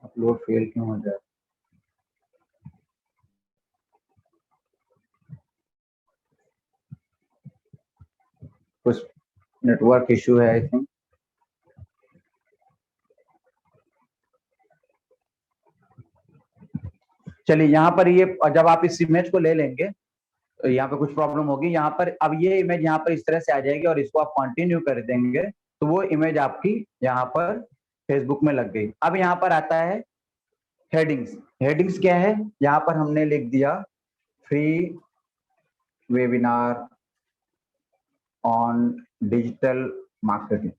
अपलोड फेल क्यों हो जाए? कुछ नेटवर्क इशू है आई थिंक। चलिए यहाँ पर ये जब आप इस इमेज को ले लेंगे तो यहाँ पे कुछ प्रॉब्लम होगी। यहाँ पर अब ये इमेज यहाँ पर इस तरह से आ जाएगी और इसको आप कंटिन्यू कर देंगे तो वो इमेज आपकी यहाँ पर फेसबुक में लग गई। अब यहाँ पर आता है हेडिंग्स। हेडिंग्स क्या है? यहाँ पर हमने लिख दिया free webinar on digital marketing.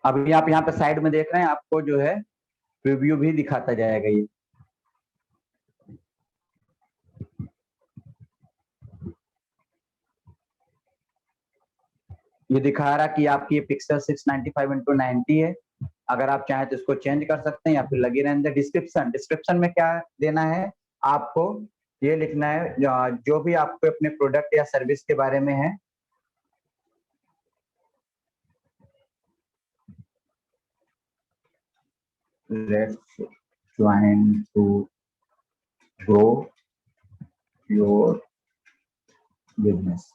अभी आप यहाँ पे साइड में देख रहे हैं, आपको जो है रिव्यू भी दिखाता जाएगा। ये दिखा रहा कि आपकी पिक्सल 695x90 है। अगर आप चाहें तो इसको चेंज कर सकते हैं या फिर लगे रहने दें। डिस्क्रिप्शन, डिस्क्रिप्शन में क्या देना है आपको? ये लिखना है जो भी आपको अपने प्रोडक्ट या सर्विस के बारे में है। Let's trying to grow your business.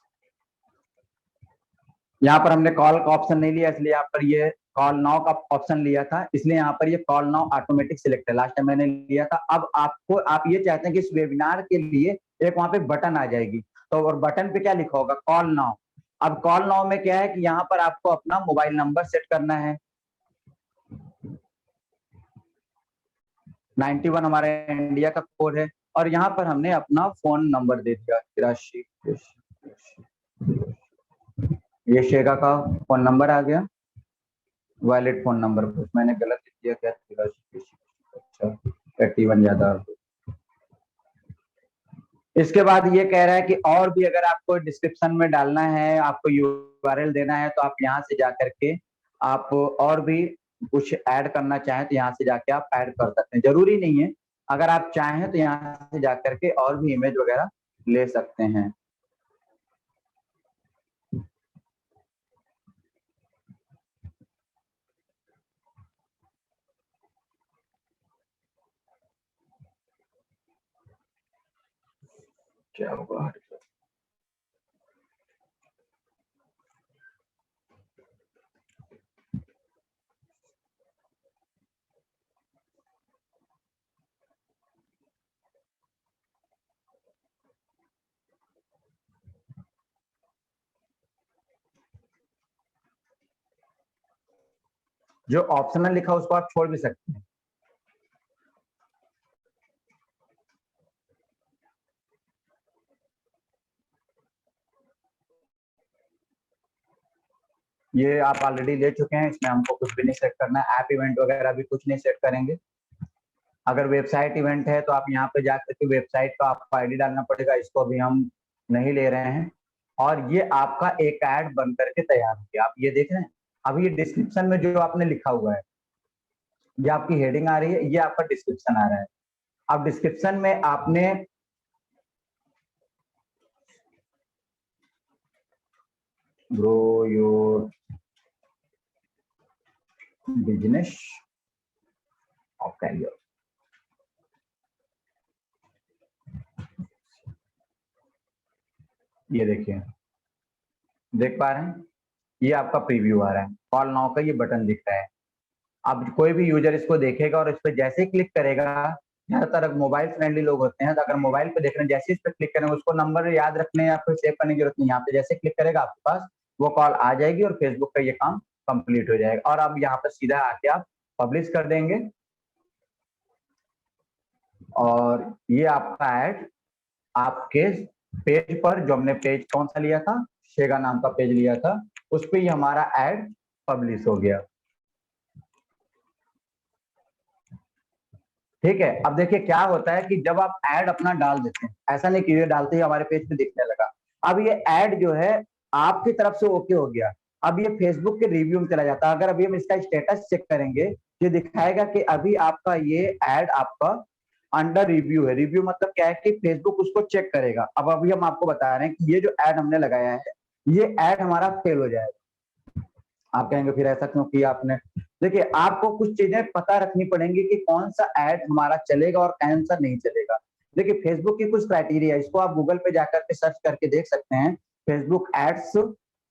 यहाँ पर हमने कॉल का ऑप्शन नहीं लिया, इसलिए यहाँ पर ये कॉल नाउ का ऑप्शन लिया था, इसलिए यहाँ पर ये कॉल नाउ ऑटोमेटिक सिलेक्ट है। लास्ट टाइम मैंने लिया था। अब आपको, आप ये चाहते हैं कि इस वेबिनार के लिए एक वहां पे बटन आ जाएगी, तो और बटन पे क्या लिखा होगा? Call now. अब कॉल नाउ में क्या है कि यहाँ पर आपको अपना मोबाइल नंबर सेट करना है। 91 हमारा इंडिया का कोड है और यहाँ पर हमने अपना फोन नंबर दे दिया 83। ये शेगा का फोन नंबर आ गया, वैलिड फोन नंबर। कुछ मैंने गलत लिख दिया क्या? 83। अच्छा, 81 ज्यादा। इसके बाद ये कह रहा है कि और भी अगर आपको डिस्क्रिप्शन में डालना है, आपको यूआरएल देना है, तो आप यहाँ से जाकर के आप और भी कुछ ऐड करना चाहें तो यहाँ से जाके आप ऐड कर सकते हैं। जरूरी नहीं है, अगर आप चाहें तो यहाँ से जाकर के और भी इमेज वगैरह ले सकते हैं। क्या होगा? जो ऑप्शनल लिखा उसको आप छोड़ भी सकते हैं। ये आप ऑलरेडी ले चुके हैं, इसमें हमको कुछ भी नहीं सेट करना है। ऐप इवेंट वगैरह भी कुछ नहीं सेट करेंगे। अगर वेबसाइट इवेंट है तो आप यहाँ पे जाकर के वेबसाइट का आपको आईडी डालना पड़ेगा, इसको अभी हम नहीं ले रहे हैं। और ये आपका एक ऐड बन करके तैयार हो गया, आप ये देख रहे हैं। अब ये डिस्क्रिप्शन में जो आपने लिखा हुआ है, ये आपकी हेडिंग आ रही है, ये आपका डिस्क्रिप्शन आ रहा है। अब डिस्क्रिप्शन में आपने grow your business of career, ये देखिए, देख पा रहे हैं, ये आपका प्रीव्यू आ रहा है। कॉल नाउ का ये बटन दिख रहा है। अब कोई भी यूजर इसको देखेगा और इस पर जैसे ही क्लिक करेगा, ज्यादातर मोबाइल फ्रेंडली लोग होते हैं, तो अगर मोबाइल पे देख रहे हैं, जैसे इस पर क्लिक करेंगे, उसको नंबर याद रखने या फिर सेव करने की जरूरत नहीं। यहाँ पे जैसे क्लिक करेगा आपके पास वो कॉल आ जाएगी और फेसबुक का ये काम कंप्लीट हो जाएगा। और अब यहाँ पर सीधा आके आप पब्लिश कर देंगे और ये आपका ऐड आपके पेज पर, जो हमने पेज कौन सा लिया था, शेगा नाम का पेज लिया था, उस पर ये हमारा ऐड पब्लिश हो गया। ठीक है। अब देखिए क्या होता है कि जब आप ऐड अपना डाल देते हैं, ऐसा नहीं कि ये डालते ही हमारे पेज पे दिखने लगा। अब ये ऐड जो है आपकी तरफ से ओके हो गया, अब ये फेसबुक के रिव्यू में चला जाता है। अगर अभी हम इसका स्टेटस चेक करेंगे, ये दिखाएगा कि अभी आपका ये ऐड आपका अंडर रिव्यू है। रिव्यू मतलब क्या है कि फेसबुक उसको चेक करेगा। अब अभी हम आपको बता रहे हैं कि ये जो ऐड हमने लगाया है, ये ऐड हमारा फेल हो जाएगा। आप कहेंगे फिर ऐसा क्यों किया आपने? देखिए, आपको कुछ चीजें पता रखनी पड़ेंगी कि कौन सा ऐड हमारा चलेगा और कौन सा नहीं चलेगा। देखिए, फेसबुक की कुछ क्राइटेरिया, इसको आप गूगल पे जाकर के सर्च करके देख सकते हैं। फेसबुक एड्स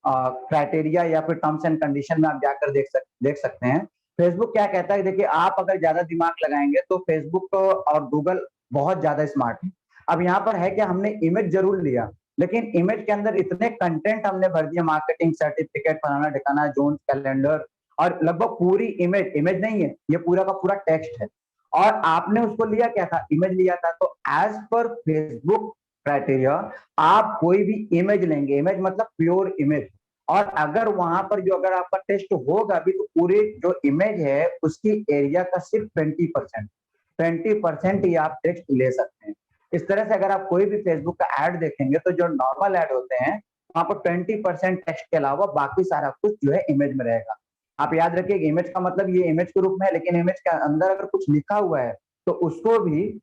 क्राइटेरिया या फिर टर्म्स एंड कंडीशन में आप जाकर देख सकते हैं। फेसबुक क्या कहता है, देखिए आप अगर ज्यादा दिमाग लगाएंगे तो फेसबुक और गूगल बहुत ज्यादा स्मार्ट है। अब यहाँ पर है कि हमने इमेज जरूर लिया, लेकिन इमेज के अंदर इतने कंटेंट हमने भर दिया, मार्केटिंग सर्टिफिकेट, फलाना ढिकाना, जोन कैलेंडर, और लगभग पूरी इमेज, इमेज नहीं है ये, पूरा का पूरा टेक्स्ट है। और आपने उसको लिया क्या था, इमेज लिया था। तो एज पर फेसबुक क्राइटेरिया आप कोई भी इमेज लेंगे, इमेज मतलब प्योर इमेज, और अगर वहां पर जो अगर आपका टेस्ट होगा भी, तो पूरी जो इमेज है उसकी एरिया का सिर्फ 20% ही आप टेक्स्ट ले सकते हैं। इस तरह से अगर आप कोई भी फेसबुक का ऐड देखेंगे तो जो नॉर्मल ऐड होते हैं वहां पर 20% टेक्स्ट के अलावा बाकी सारा कुछ जो है इमेज में रहेगा। आप याद रखिए, इमेज का मतलब ये इमेज के रूप में है, लेकिन इमेज के अंदर अगर कुछ लिखा हुआ है तो उसको भी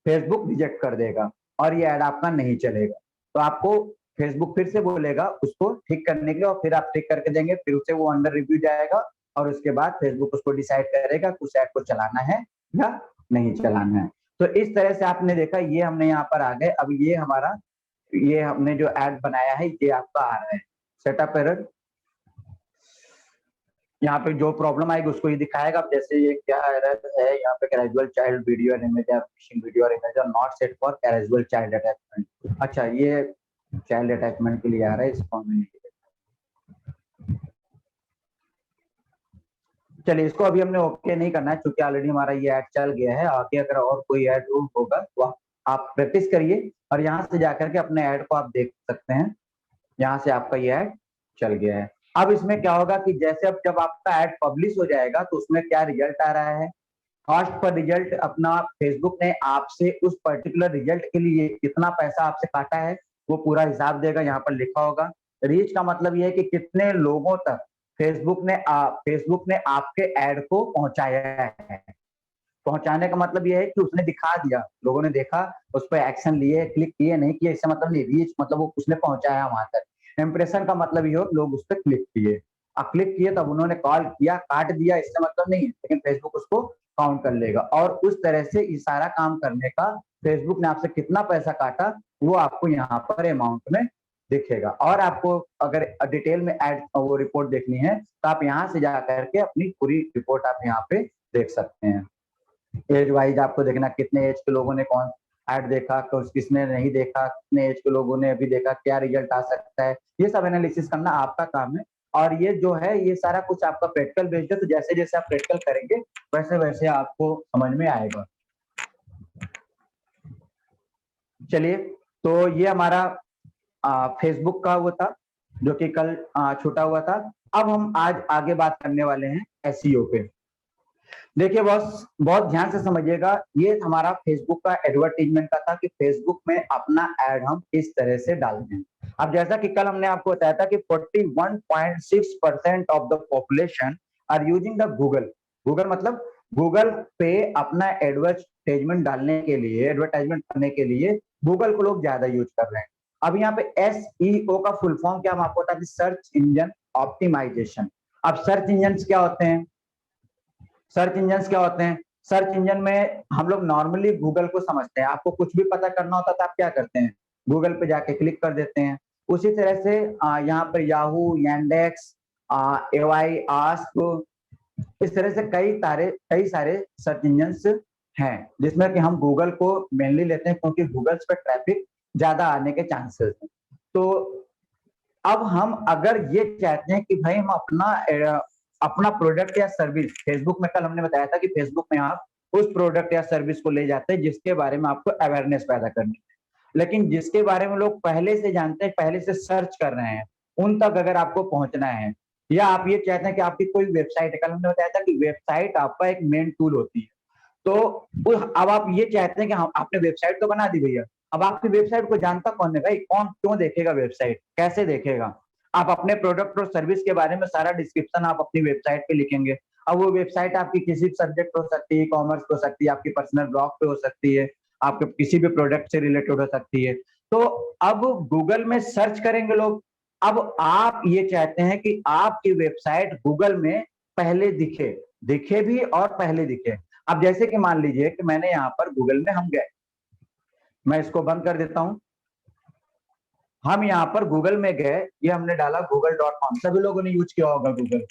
फेसबुक रिजेक्ट कर देगा और ये ऐड आपका नहीं चलेगा। तो आपको फेसबुक फिर से बोलेगा उसको ठीक करने के लिए, और फिर आप टिक करके देंगे, फिर उसे वो अंडर रिव्यू जाएगा और उसके बाद फेसबुक उसको डिसाइड करेगा कि उस ऐड को चलाना है या नहीं चलाना है। तो इस तरह से आपने देखा, ये हमने यहाँ पर आ गए। अब ये हमारा, ये हमने जो ऐड बनाया है ये आपका आ रहा है। सेटअप एरर, यहाँ पे जो प्रॉब्लम आएगी उसको ये दिखाएगा। अब जैसे ये क्या एरर है यहाँ पे, कैजुअल चाइल्ड वीडियो और इमेज, फिशिंग वीडियो और image are not set for casual child attachment. अच्छा, ये चाइल्ड अटैचमेंट के लिए आ रहा है, इसको हमें, चलिए इसको अभी हमने ओके नहीं करना है क्योंकि ऑलरेडी हमारा ये ऐड चल गया है। आगे अगर और कोई ऐड होगा तो आप प्रैक्टिस करिए और यहाँ से जाकर के अपने ऐड को आप देख सकते हैं। यहाँ से आपका ये ऐड चल गया है। अब इसमें क्या होगा कि जैसे अब जब आपका ऐड पब्लिश हो जाएगा तो उसमें क्या रिजल्ट आ रहा है, कॉस्ट पर रिजल्ट अपना फेसबुक ने आपसे उस पर्टिकुलर रिजल्ट के लिए कितना पैसा आपसे काटा है वो पूरा हिसाब देगा, यहाँ पर लिखा होगा। रीच का मतलब ये है कि कितने लोगों तक फेसबुक ने आपके ऐड को पहुंचाया है। पहुंचाने का मतलब ये है कि उसने दिखा दिया, लोगों ने देखा, उस पर एक्शन लिए, क्लिक किए, नहीं किए, इससे मतलब नहीं। रीच मतलब वो उसने पहुंचाया वहां तक। इंप्रेशन का मतलब ये हो लोग उस पर क्लिक किए, अब क्लिक किए तब उन्होंने कॉल किया, काट दिया, इससे मतलब नहीं है, लेकिन फेसबुक उसको काउंट कर लेगा। और उस तरह से ये सारा काम करने का फेसबुक ने आपसे कितना पैसा काटा वो आपको यहाँ पर अमाउंट में दिखेगा। और आपको अगर डिटेल में एड वो रिपोर्ट देखनी है तो आप यहाँ से जा करके अपनी पूरी रिपोर्ट आप यहाँ पे देख सकते हैं। एज वाइज आपको देखना, कितने एज के लोगों ने कौन ऐड देखा, किसने नहीं देखा, कितने एज के लोगों ने अभी देखा, क्या रिजल्ट आ सकता है, ये सब एनालिसिस करना आपका काम है। और ये जो है ये सारा कुछ आपका प्रैक्टिकल बेस्ड है, तो जैसे जैसे आप प्रैक्टिकल करेंगे वैसे वैसे आपको समझ में आएगा। चलिए, तो ये हमारा फेसबुक का वो था जो कि कल छूटा हुआ था। अब हम आज आगे बात करने वाले हैं एसईओ पे। देखिए बॉस, बहुत ध्यान से समझिएगा, ये हमारा फेसबुक का एडवर्टीजमेंट का था कि फेसबुक में अपना एड हम इस तरह से डालते हैं। अब जैसा कि कल हमने आपको बताया था कि 41.6% of the population are using the Google. Google मतलब गूगल पे अपना एडवर्टाइजमेंट डालने के लिए, एडवर्टाइजमेंट करने के लिए गूगल को लोग ज्यादा यूज कर रहे हैं। अब यहाँ पे एसईओ का फुल फॉर्म क्या, हम आपको बता दें, सर्च इंजन ऑप्टिमाइजेशन। अब सर्च इंजन क्या होते हैं? सर्च इंजन क्या होते हैं? सर्च इंजन में हम लोग नॉर्मली गूगल को समझते हैं। आपको कुछ भी पता करना होता तो आप क्या करते हैं? गूगल पे जाके क्लिक कर देते हैं। उसी तरह से यहाँ पर याहू, यांडेक्स, एवाई, आस्क, इस तरह से कई सारे सर्च इंजन हैं जिसमें कि हम गूगल को मेनली लेते हैं क्योंकि गूगल पे ट्रैफिक ज्यादा आने के चांसेस हैं। तो अब हम अगर ये चाहते हैं कि भाई हम अपना प्रोडक्ट या सर्विस, फेसबुक में कल हमने बताया था कि फेसबुक में आप उस प्रोडक्ट या सर्विस को ले जाते हैं जिसके बारे में आपको अवेयरनेस पैदा करनी है, लेकिन जिसके बारे में लोग पहले से जानते हैं, पहले से सर्च कर रहे हैं, उन तक अगर आपको पहुंचना है, या आप ये चाहते हैं कि आपकी कोई वेबसाइट है, कल हमने बताया था कि वेबसाइट आपका एक मेन टूल होती है। तो अब आप ये चाहते हैं कि हाँ आपने वेबसाइट तो बना दी भैया, अब आपकी वेबसाइट को जानता कौन है भाई? कौन क्यों देखेगा वेबसाइट, कैसे देखेगा? आप अपने प्रोडक्ट और सर्विस के बारे में सारा डिस्क्रिप्शन आप अपनी वेबसाइट पे लिखेंगे। अब वो वेबसाइट आपकी किसी भी सब्जेक्ट हो सकती है, कॉमर्स हो सकती है, आपकी पर्सनल ब्लॉग पे हो सकती है, आपके किसी भी प्रोडक्ट से रिलेटेड हो सकती है। तो अब गूगल में सर्च करेंगे लोग। अब आप ये चाहते हैं कि आपकी वेबसाइट गूगल में पहले दिखे, दिखे भी और पहले दिखे। अब जैसे कि मान लीजिए कि मैंने यहाँ पर गूगल में हम गए, मैं इसको बंद कर देता हूं। हम यहाँ पर गूगल में गए, ये हमने डाला google.com, सभी लोगों ने यूज किया होगा गूगल,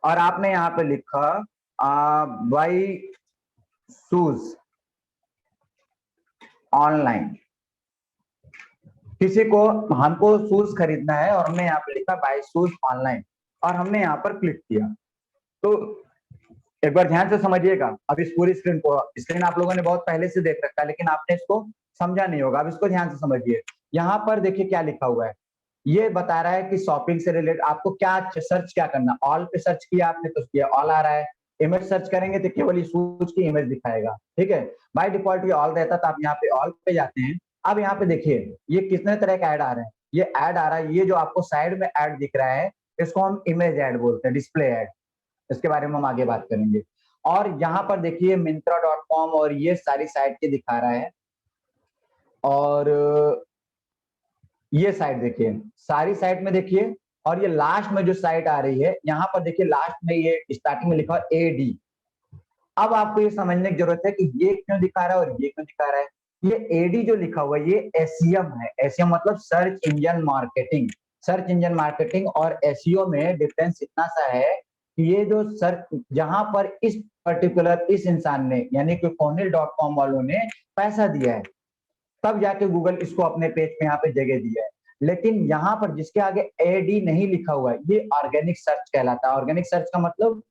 और आपने यहाँ पे लिखा बाई शूज ऑनलाइन। किसी को, हमको शूज खरीदना है और हमने यहाँ पे लिखा बाई शूज ऑनलाइन, और हमने यहाँ पर क्लिक किया। तो एक बार ध्यान से समझिएगा, अब इस पूरी स्क्रीन आप लोगों ने बहुत पहले से देख रखा है, लेकिन आपने इसको समझा नहीं होगा। अब इसको ध्यान से समझिए, यहाँ पर देखिए क्या लिखा हुआ है। ये बता रहा है कि शॉपिंग से रिलेटेड आपको क्या सर्च क्या करना। ऑल पे सर्च किया आपने तो किया, ऑल आ रहा है। इमेज सर्च करेंगे तो केवल शूज की इमेज दिखाएगा, ठीक है। बाय डिफॉल्ट ये ऑल रहता, तो आप यहाँ पे ऑल पे जाते हैं। अब यहाँ पे देखिए ये कितने तरह का ऐड आ रहे हैं। ये ऐड आ रहा है, ये जो आपको साइड में ऐड दिख रहा है इसको हम इमेज ऐड बोलते हैं, डिस्प्ले ऐड। इसके बारे में हम आगे बात करेंगे। और यहाँ पर देखिए Myntra.com और ये सारी साइट के दिखा रहा है, और ये साइट देखिए, सारी साइट में देखिए, और ये लास्ट में जो साइट आ रही है यहाँ पर देखिए, लास्ट में ये स्टार्टिंग में लिखा है AD। अब आपको ये समझने की जरूरत है कि ये क्यों दिखा रहा है और ये क्यों दिखा रहा है। ये AD जो लिखा हुआ है ये एसईएम है। एसईएम मतलब search engine marketing. Search engine marketing और एसईओ में डिफरेंस इतना सा है कि ये जो सर्च, जहां पर इस पर्टिकुलर इस इंसान ने यानी कि Fonil.com वालों ने पैसा दिया है, तब जाके गूगल इसको अपने पेज पे यहाँ पे जगह दिया है। लेकिन यहाँ पर जिसके आगे AD नहीं लिखा हुआ है ये ऑर्गेनिक सर्च कहलाता है। ऑर्गेनिक सर्च का मतलब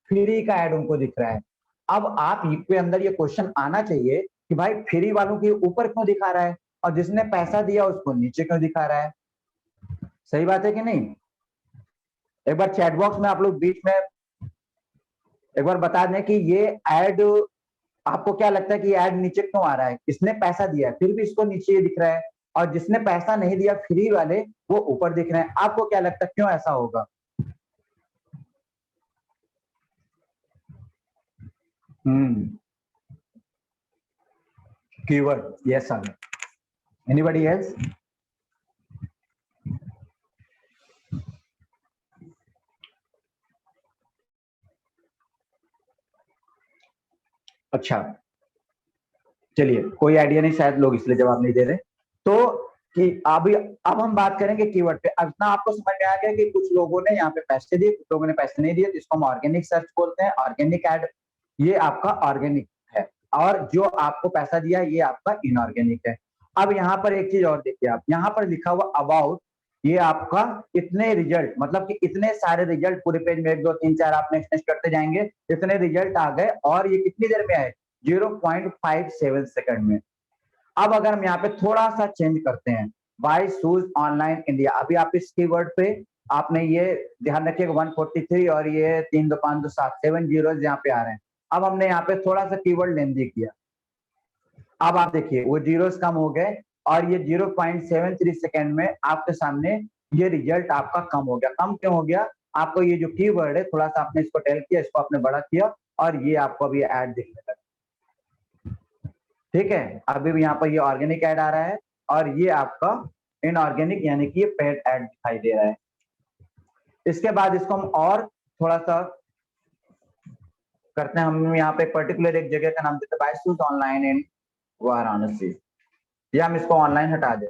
फ्री का ऐड उनको दिख रहा है। अब आप के अंदर ये क्वेश्चन आना चाहिए कि भाई फ्री वालों के ऊपर क्यों दिखा रहा है और जिसने पैसा दिया उसको नीचे क्यों दिखा रहा है? सही बात है कि नहीं? एक बार चैट बॉक्स में आप लोग बीच में एक बार बता दें कि ये ऐड, आपको क्या लगता है कि ऐड नीचे क्यों आ रहा है? इसने पैसा दिया है फिर भी इसको नीचे दिख रहा है, और जिसने पैसा नहीं दिया फ्री वाले वो ऊपर दिख रहे हैं। आपको क्या लगता है क्यों ऐसा होगा? Keyword, yes sir. Anybody else? अच्छा, चलिए कोई आइडिया नहीं, शायद लोग इसलिए जवाब नहीं दे रहे। तो कि अब हम बात करेंगे कीवर्ड पे। अब इतना आपको समझ में आ गया कि कुछ लोगों ने यहाँ पे पैसे दिए, कुछ लोगों ने पैसे नहीं दिए, जिसको हम ऑर्गेनिक सर्च बोलते हैं, ऑर्गेनिक एड। ये आपका ऑर्गेनिक है, और जो आपको पैसा दिया ये आपका इनऑर्गेनिक है। अब यहाँ पर एक चीज और देखिए, आप यहाँ पर लिखा हुआ अबाउट ये आपका इतने रिजल्ट, मतलब कि इतने सारे रिजल्ट पूरे पेज में 1 2 3 4 आप नेक्स्ट नेक्स्ट करते जाएंगे, इतने रिजल्ट आ गए और ये कितनी देर में आए, 0.57 सेकंड में। अब अगर हम यहाँ पे थोड़ा सा चेंज करते हैं, बाय शूज ऑनलाइन इंडिया, अभी आप इस कीवर्ड पे आपने ये ध्यान रखिएगा 143 और ये 3 2 5 2 7 7 जीरोज यहाँ पे आ रहे हैं। अब हमने यहाँ पे थोड़ा सा कीवर्ड लेंदी किया, अब आप देखिए वो जीरोस कम हो गए और ये 0.73 सेकेंड में आपके सामने ये रिजल्ट आपका कम हो गया। कम क्यों हो गया? आपको ये जो कीवर्ड है थोड़ा सा आपने इसको टेल किया, इसको आपने बड़ा किया और ये आपको अभी ऐड दिखने लगा। ठीक है, अभी भी यहाँ पर ये ऑर्गेनिक ऐड आ रहा है और ये आपका इनऑर्गेनिक यानी कि ये पेड ऐड दिखाई दे रहा है। इसके बाद इसको हम और थोड़ा सा करते हैं, हम यहाँ पे पर्टिकुलर एक जगह का नाम देते हैं बायशूज ऑनलाइन इन वाराणसी, या हम इसको ऑनलाइन हटा दें,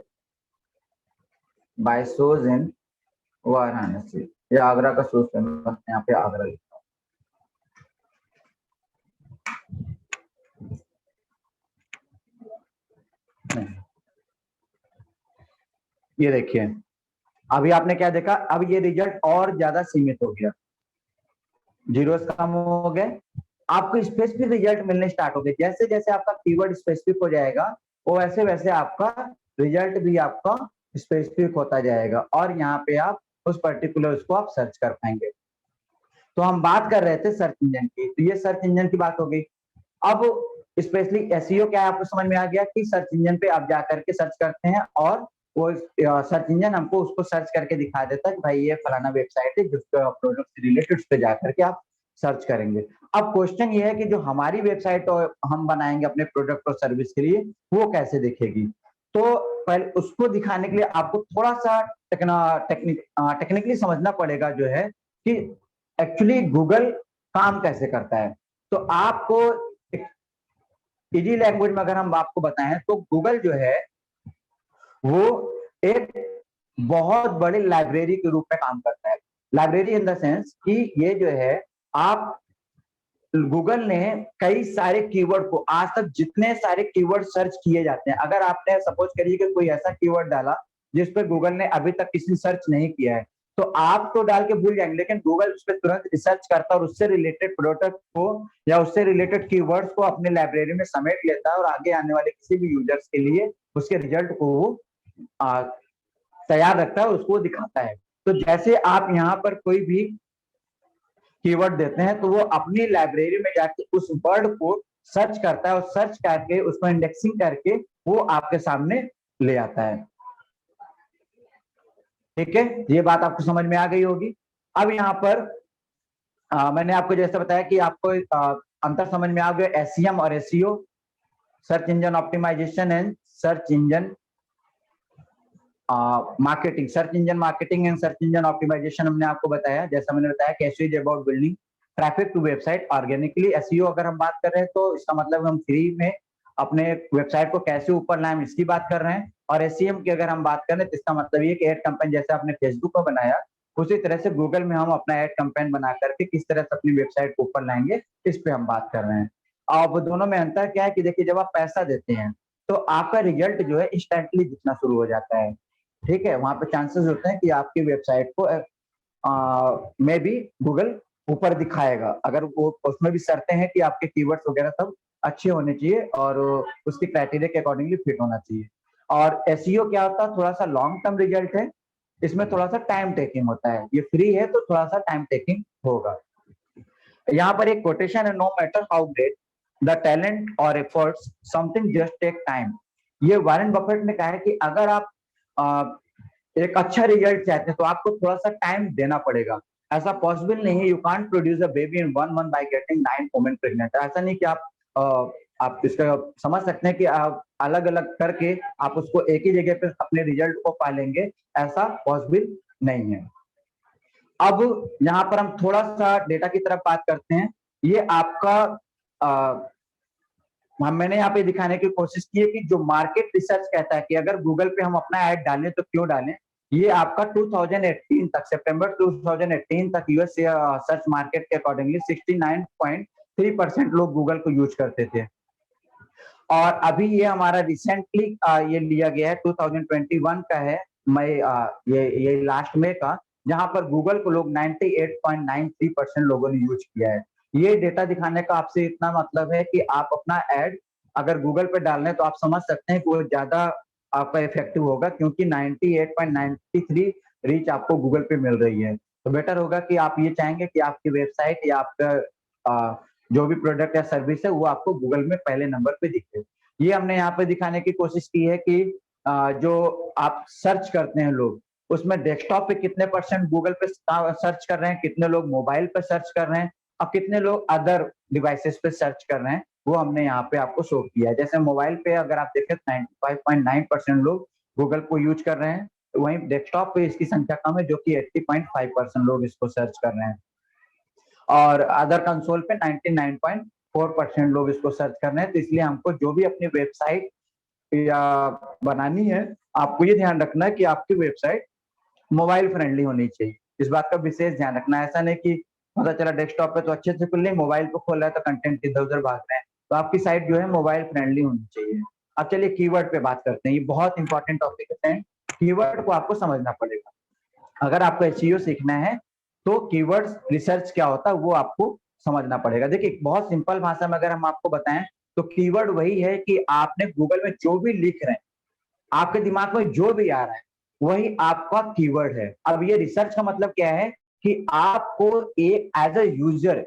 बायशूज इन वाराणसी, ये आगरा का शूज फेमस, यहाँ पे आगरा लिखा है। ये देखिए अभी आपने क्या देखा, अब ये रिजल्ट और ज्यादा सीमित हो गया, जीरोस कम हो गए, आपको स्पेसिफिक रिजल्ट मिलने स्टार्ट हो गए। जैसे जैसे आपका कीवर्ड स्पेसिफिक हो जाएगा वो वैसे वैसे आपका रिजल्ट भी आपका स्पेसिफिक होता जाएगा और यहाँ पे आप उस पर्टिकुलर उसको आप सर्च कर पाएंगे। तो हम बात कर रहे थे सर्च इंजन की, तो ये सर्च इंजन की बात हो गई। अब स्पेशली एसईओ क्या है आपको समझ में आ गया कि सर्च इंजन पे आप जाकर के सर्च करते हैं और वो सर्च इंजन हमको उसको सर्च करके दिखा देता है कि भाई ये फलाना वेबसाइट है जिसको प्रोडक्ट से रिलेटेड उस पे जाकर के आप सर्च करेंगे। अब क्वेश्चन ये है कि जो हमारी वेबसाइट हम बनाएंगे अपने प्रोडक्ट और सर्विस के लिए वो कैसे दिखेगी। तो पहले उसको दिखाने के लिए आपको थोड़ा सा टेक्निकली समझना पड़ेगा जो है कि एक्चुअली गूगल काम कैसे करता है। तो आपको इजी लैंग्वेज में अगर हम आपको बताएं तो गूगल जो है वो एक बहुत बड़ी लाइब्रेरी के रूप में काम करता है। लाइब्रेरी इन द सेंस कि ये जो है आप गूगल ने कई सारे कीवर्ड को, आज तक जितने सारे कीवर्ड सर्च किए जाते हैं, अगर आपने सपोज करिए कि कोई ऐसा कीवर्ड डाला जिस पे गूगल ने अभी तक किसी सर्च नहीं किया है तो आप तो डाल के भूल जाएंगे, लेकिन गूगल उस पर तुरंत रिसर्च करता है और उससे रिलेटेड प्रोडक्ट को या उससे रिलेटेड कीवर्ड्स को अपने लाइब्रेरी में समेट लेता है और आगे आने वाले किसी भी यूजर्स के लिए उसके रिजल्ट को वो तैयार रखता है, उसको दिखाता है। तो जैसे आप यहाँ पर कोई भी कीवर्ड देते हैं तो वो अपनी लाइब्रेरी में जाके उस वर्ड को सर्च करता है और सर्च करके उसको इंडेक्सिंग करके वो आपके सामने ले आता है। ठीक है, ये बात आपको समझ में आ गई होगी। अब यहाँ पर मैंने आपको जैसे बताया कि आपको अंतर समझ में आ गया एसईएम और SEO, search engine optimisation and search engine marketing. Search engine marketing and search engine optimisation हमने आपको बताया, जैसा मैंने बताया कि SEO is about building traffic to website organically. SEO अगर हम बात कर रहे हैं तो इसका मतलब हम फ्री में अपने वेबसाइट को कैसे ऊपर लाएं इसकी बात कर रहे हैं। और एसईएम की अगर हम बात करें तो इसका मतलब ये कि एड कैंपेन जैसे आपने फेसबुक पर बनाया उसी तरह से गूगल में हम अपना एड कैंपेन बना करके किस तरह से अपनी वेबसाइट को ऊपर लाएंगे इस पे हम बात कर रहे हैं। अब दोनों में अंतर क्या है कि देखिए जब आप पैसा देते हैं तो आपका रिजल्ट जो है इंस्टेंटली दिखना शुरू हो जाता है। ठीक है, वहां पे चांसेस होते हैं कि आपकी वेबसाइट को में भी गूगल ऊपर दिखाएगा, अगर वो उसमें भी शर्तें हैं कि आपके कीवर्ड्स वगैरह सब अच्छे होने चाहिए और उसकी क्राइटेरिया के अकॉर्डिंगली फिट होना चाहिए। और एसईओ क्या होता है, थोड़ा सा लॉन्ग टर्म रिजल्ट है, इसमें थोड़ा सा टाइम टेकिंग होता है, ये फ्री है तो थोड़ा सा टाइम टेकिंग होगा। यहाँ पर एक कोटेशन है, no matter how great the talent और efforts something just take time. ये वॉरेन बफेट ने कहा है कि अगर आप एक अच्छा रिजल्ट चाहते हैं तो आपको थोड़ा सा टाइम देना पड़ेगा। ऐसा पॉसिबल नहीं है, you can't produce a baby in 1 month by getting 9 women pregnant. ऐसा नहीं कि आप इसका समझ सकते हैं कि आप अलग अलग करके आप उसको एक ही जगह पे अपने रिजल्ट को पालेंगे, ऐसा पॉसिबल नहीं है। अब यहाँ पर हम थोड़ा सा डेटा की तरफ बात करते हैं। ये आपका मैंने यहाँ पे दिखाने की कोशिश की है कि जो मार्केट रिसर्च कहता है कि अगर गूगल पे हम अपना ऐड डालें तो क्यों डालें। ये आपका 2018 तक, सितंबर 2018 तक यूएस सर्च मार्केट के अकॉर्डिंगली 69.3% लोग गूगल को यूज करते थे। और अभी ये हमारा रिसेंटली ये लिया गया है 2021 का है, मई ये लास्ट में का, जहां पर गूगल को लोग 98.93% लोगों ने यूज किया है। ये डेटा दिखाने का आपसे इतना मतलब है कि आप अपना एड अगर गूगल पे डाल रहे हैं तो आप समझ सकते हैं कि वो ज्यादा आपका इफेक्टिव होगा, क्योंकि 98.93 रीच आपको गूगल पे मिल रही है। तो बेटर होगा कि आप ये चाहेंगे कि आपकी वेबसाइट या आपका जो भी प्रोडक्ट या सर्विस है वो आपको गूगल में पहले नंबर पे दिखे। ये हमने यहाँ पे दिखाने की कोशिश की है कि जो आप सर्च करते हैं लोग, उसमें डेस्कटॉप पे कितने परसेंट गूगल पे सर्च कर रहे हैं, कितने लोग मोबाइल पे सर्च कर रहे हैं और कितने लोग अदर डिवाइसेस पे सर्च कर रहे हैं, वो हमने यहाँ पे आपको शो किया है। जैसे मोबाइल पे अगर आप देखें 95.9% लोग गूगल को यूज कर रहे हैं, वहीं डेस्कटॉप पे इसकी संख्या कम है जो कि 80.5% लोग इसको सर्च कर रहे हैं, और अदर कंसोल पे 99.4% लोग इसको सर्च कर रहे हैं। तो इसलिए हमको जो भी अपनी वेबसाइट या बनानी है, आपको ये ध्यान रखना है कि आपकी वेबसाइट मोबाइल फ्रेंडली होनी चाहिए। इस बात का विशेष ध्यान रखना है। ऐसा नहीं कि पता चला डेस्कटॉप पे तो अच्छे से खुल नहीं, मोबाइल पे खोल रहा है तो कंटेंट इधर उधर भाग रहे हैं। तो आपकी साइट जो है मोबाइल फ्रेंडली होनी चाहिए। अब चलिए कीवर्ड पे बात करते हैं। ये बहुत इंपॉर्टेंट टॉपिक है। कीवर्ड को आपको समझना पड़ेगा। अगर आपको एसईओ सीखना है तो कीवर्ड्स रिसर्च क्या होता है वो आपको समझना पड़ेगा। देखिए, बहुत सिंपल भाषा में अगर हम आपको बताएं तो कीवर्ड वही है कि आपने गूगल में जो भी लिख रहे हैं, आपके दिमाग में जो भी आ रहा है, वही आपका कीवर्ड है। अब ये रिसर्च का मतलब क्या है कि आपको एक एज अ यूजर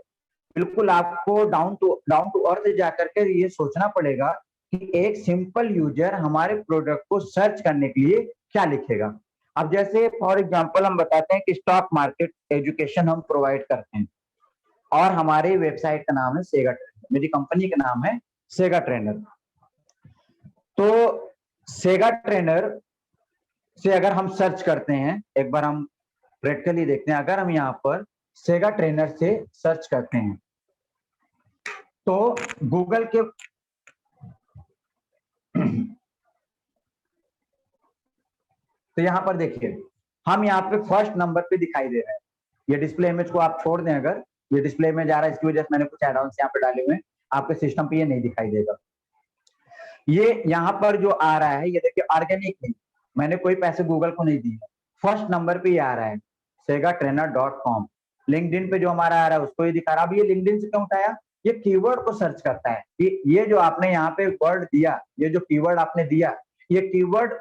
बिल्कुल आपको डाउन टू अर्थ जाकर के ये सोचना पड़ेगा कि एक सिंपल यूजर हमारे प्रोडक्ट को सर्च करने के लिए क्या लिखेगा। अब जैसे फॉर एग्जांपल हम बताते हैं कि स्टॉक मार्केट एजुकेशन हम प्रोवाइड करते हैं और हमारी वेबसाइट का नाम है सेगा ट्रेनर, मेरी कंपनी का नाम है सेगा ट्रेनर। तो सेगा ट्रेनर से अगर हम सर्च करते हैं, एक बार हम प्रैक्टिकली देखते हैं, अगर हम यहाँ पर सेगा ट्रेनर से सर्च करते हैं तो गूगल के तो यहाँ पर देखिए हम यहाँ पे फर्स्ट नंबर पे दिखाई दे रहा है। ये डिस्प्ले इमेज को आप छोड़ दें, अगर ये डिस्प्ले में जा रहा है इसकी वजह से मैंने कुछ एड ऑन्स यहाँ पे डाले हुए हैं, आपके सिस्टम पे ये नहीं दिखाई देगा। ये यहाँ पर जो आ रहा है ये देखिए ऑर्गेनिक है, मैंने कोई पैसे गूगल को नहीं दिए। फर्स्ट नंबर पे ये आ रहा है segatrainer.com। लिंक्डइन पे जो हमारा आ रहा है उसको ये दिखा रहा है। अब ये लिंक्डइन से क्यों उठाया? ये कीवर्ड को सर्च करता है कि ये जो आपने यहाँ पे वर्ड दिया, ये जो कीवर्ड आपने दिया, ये कीवर्ड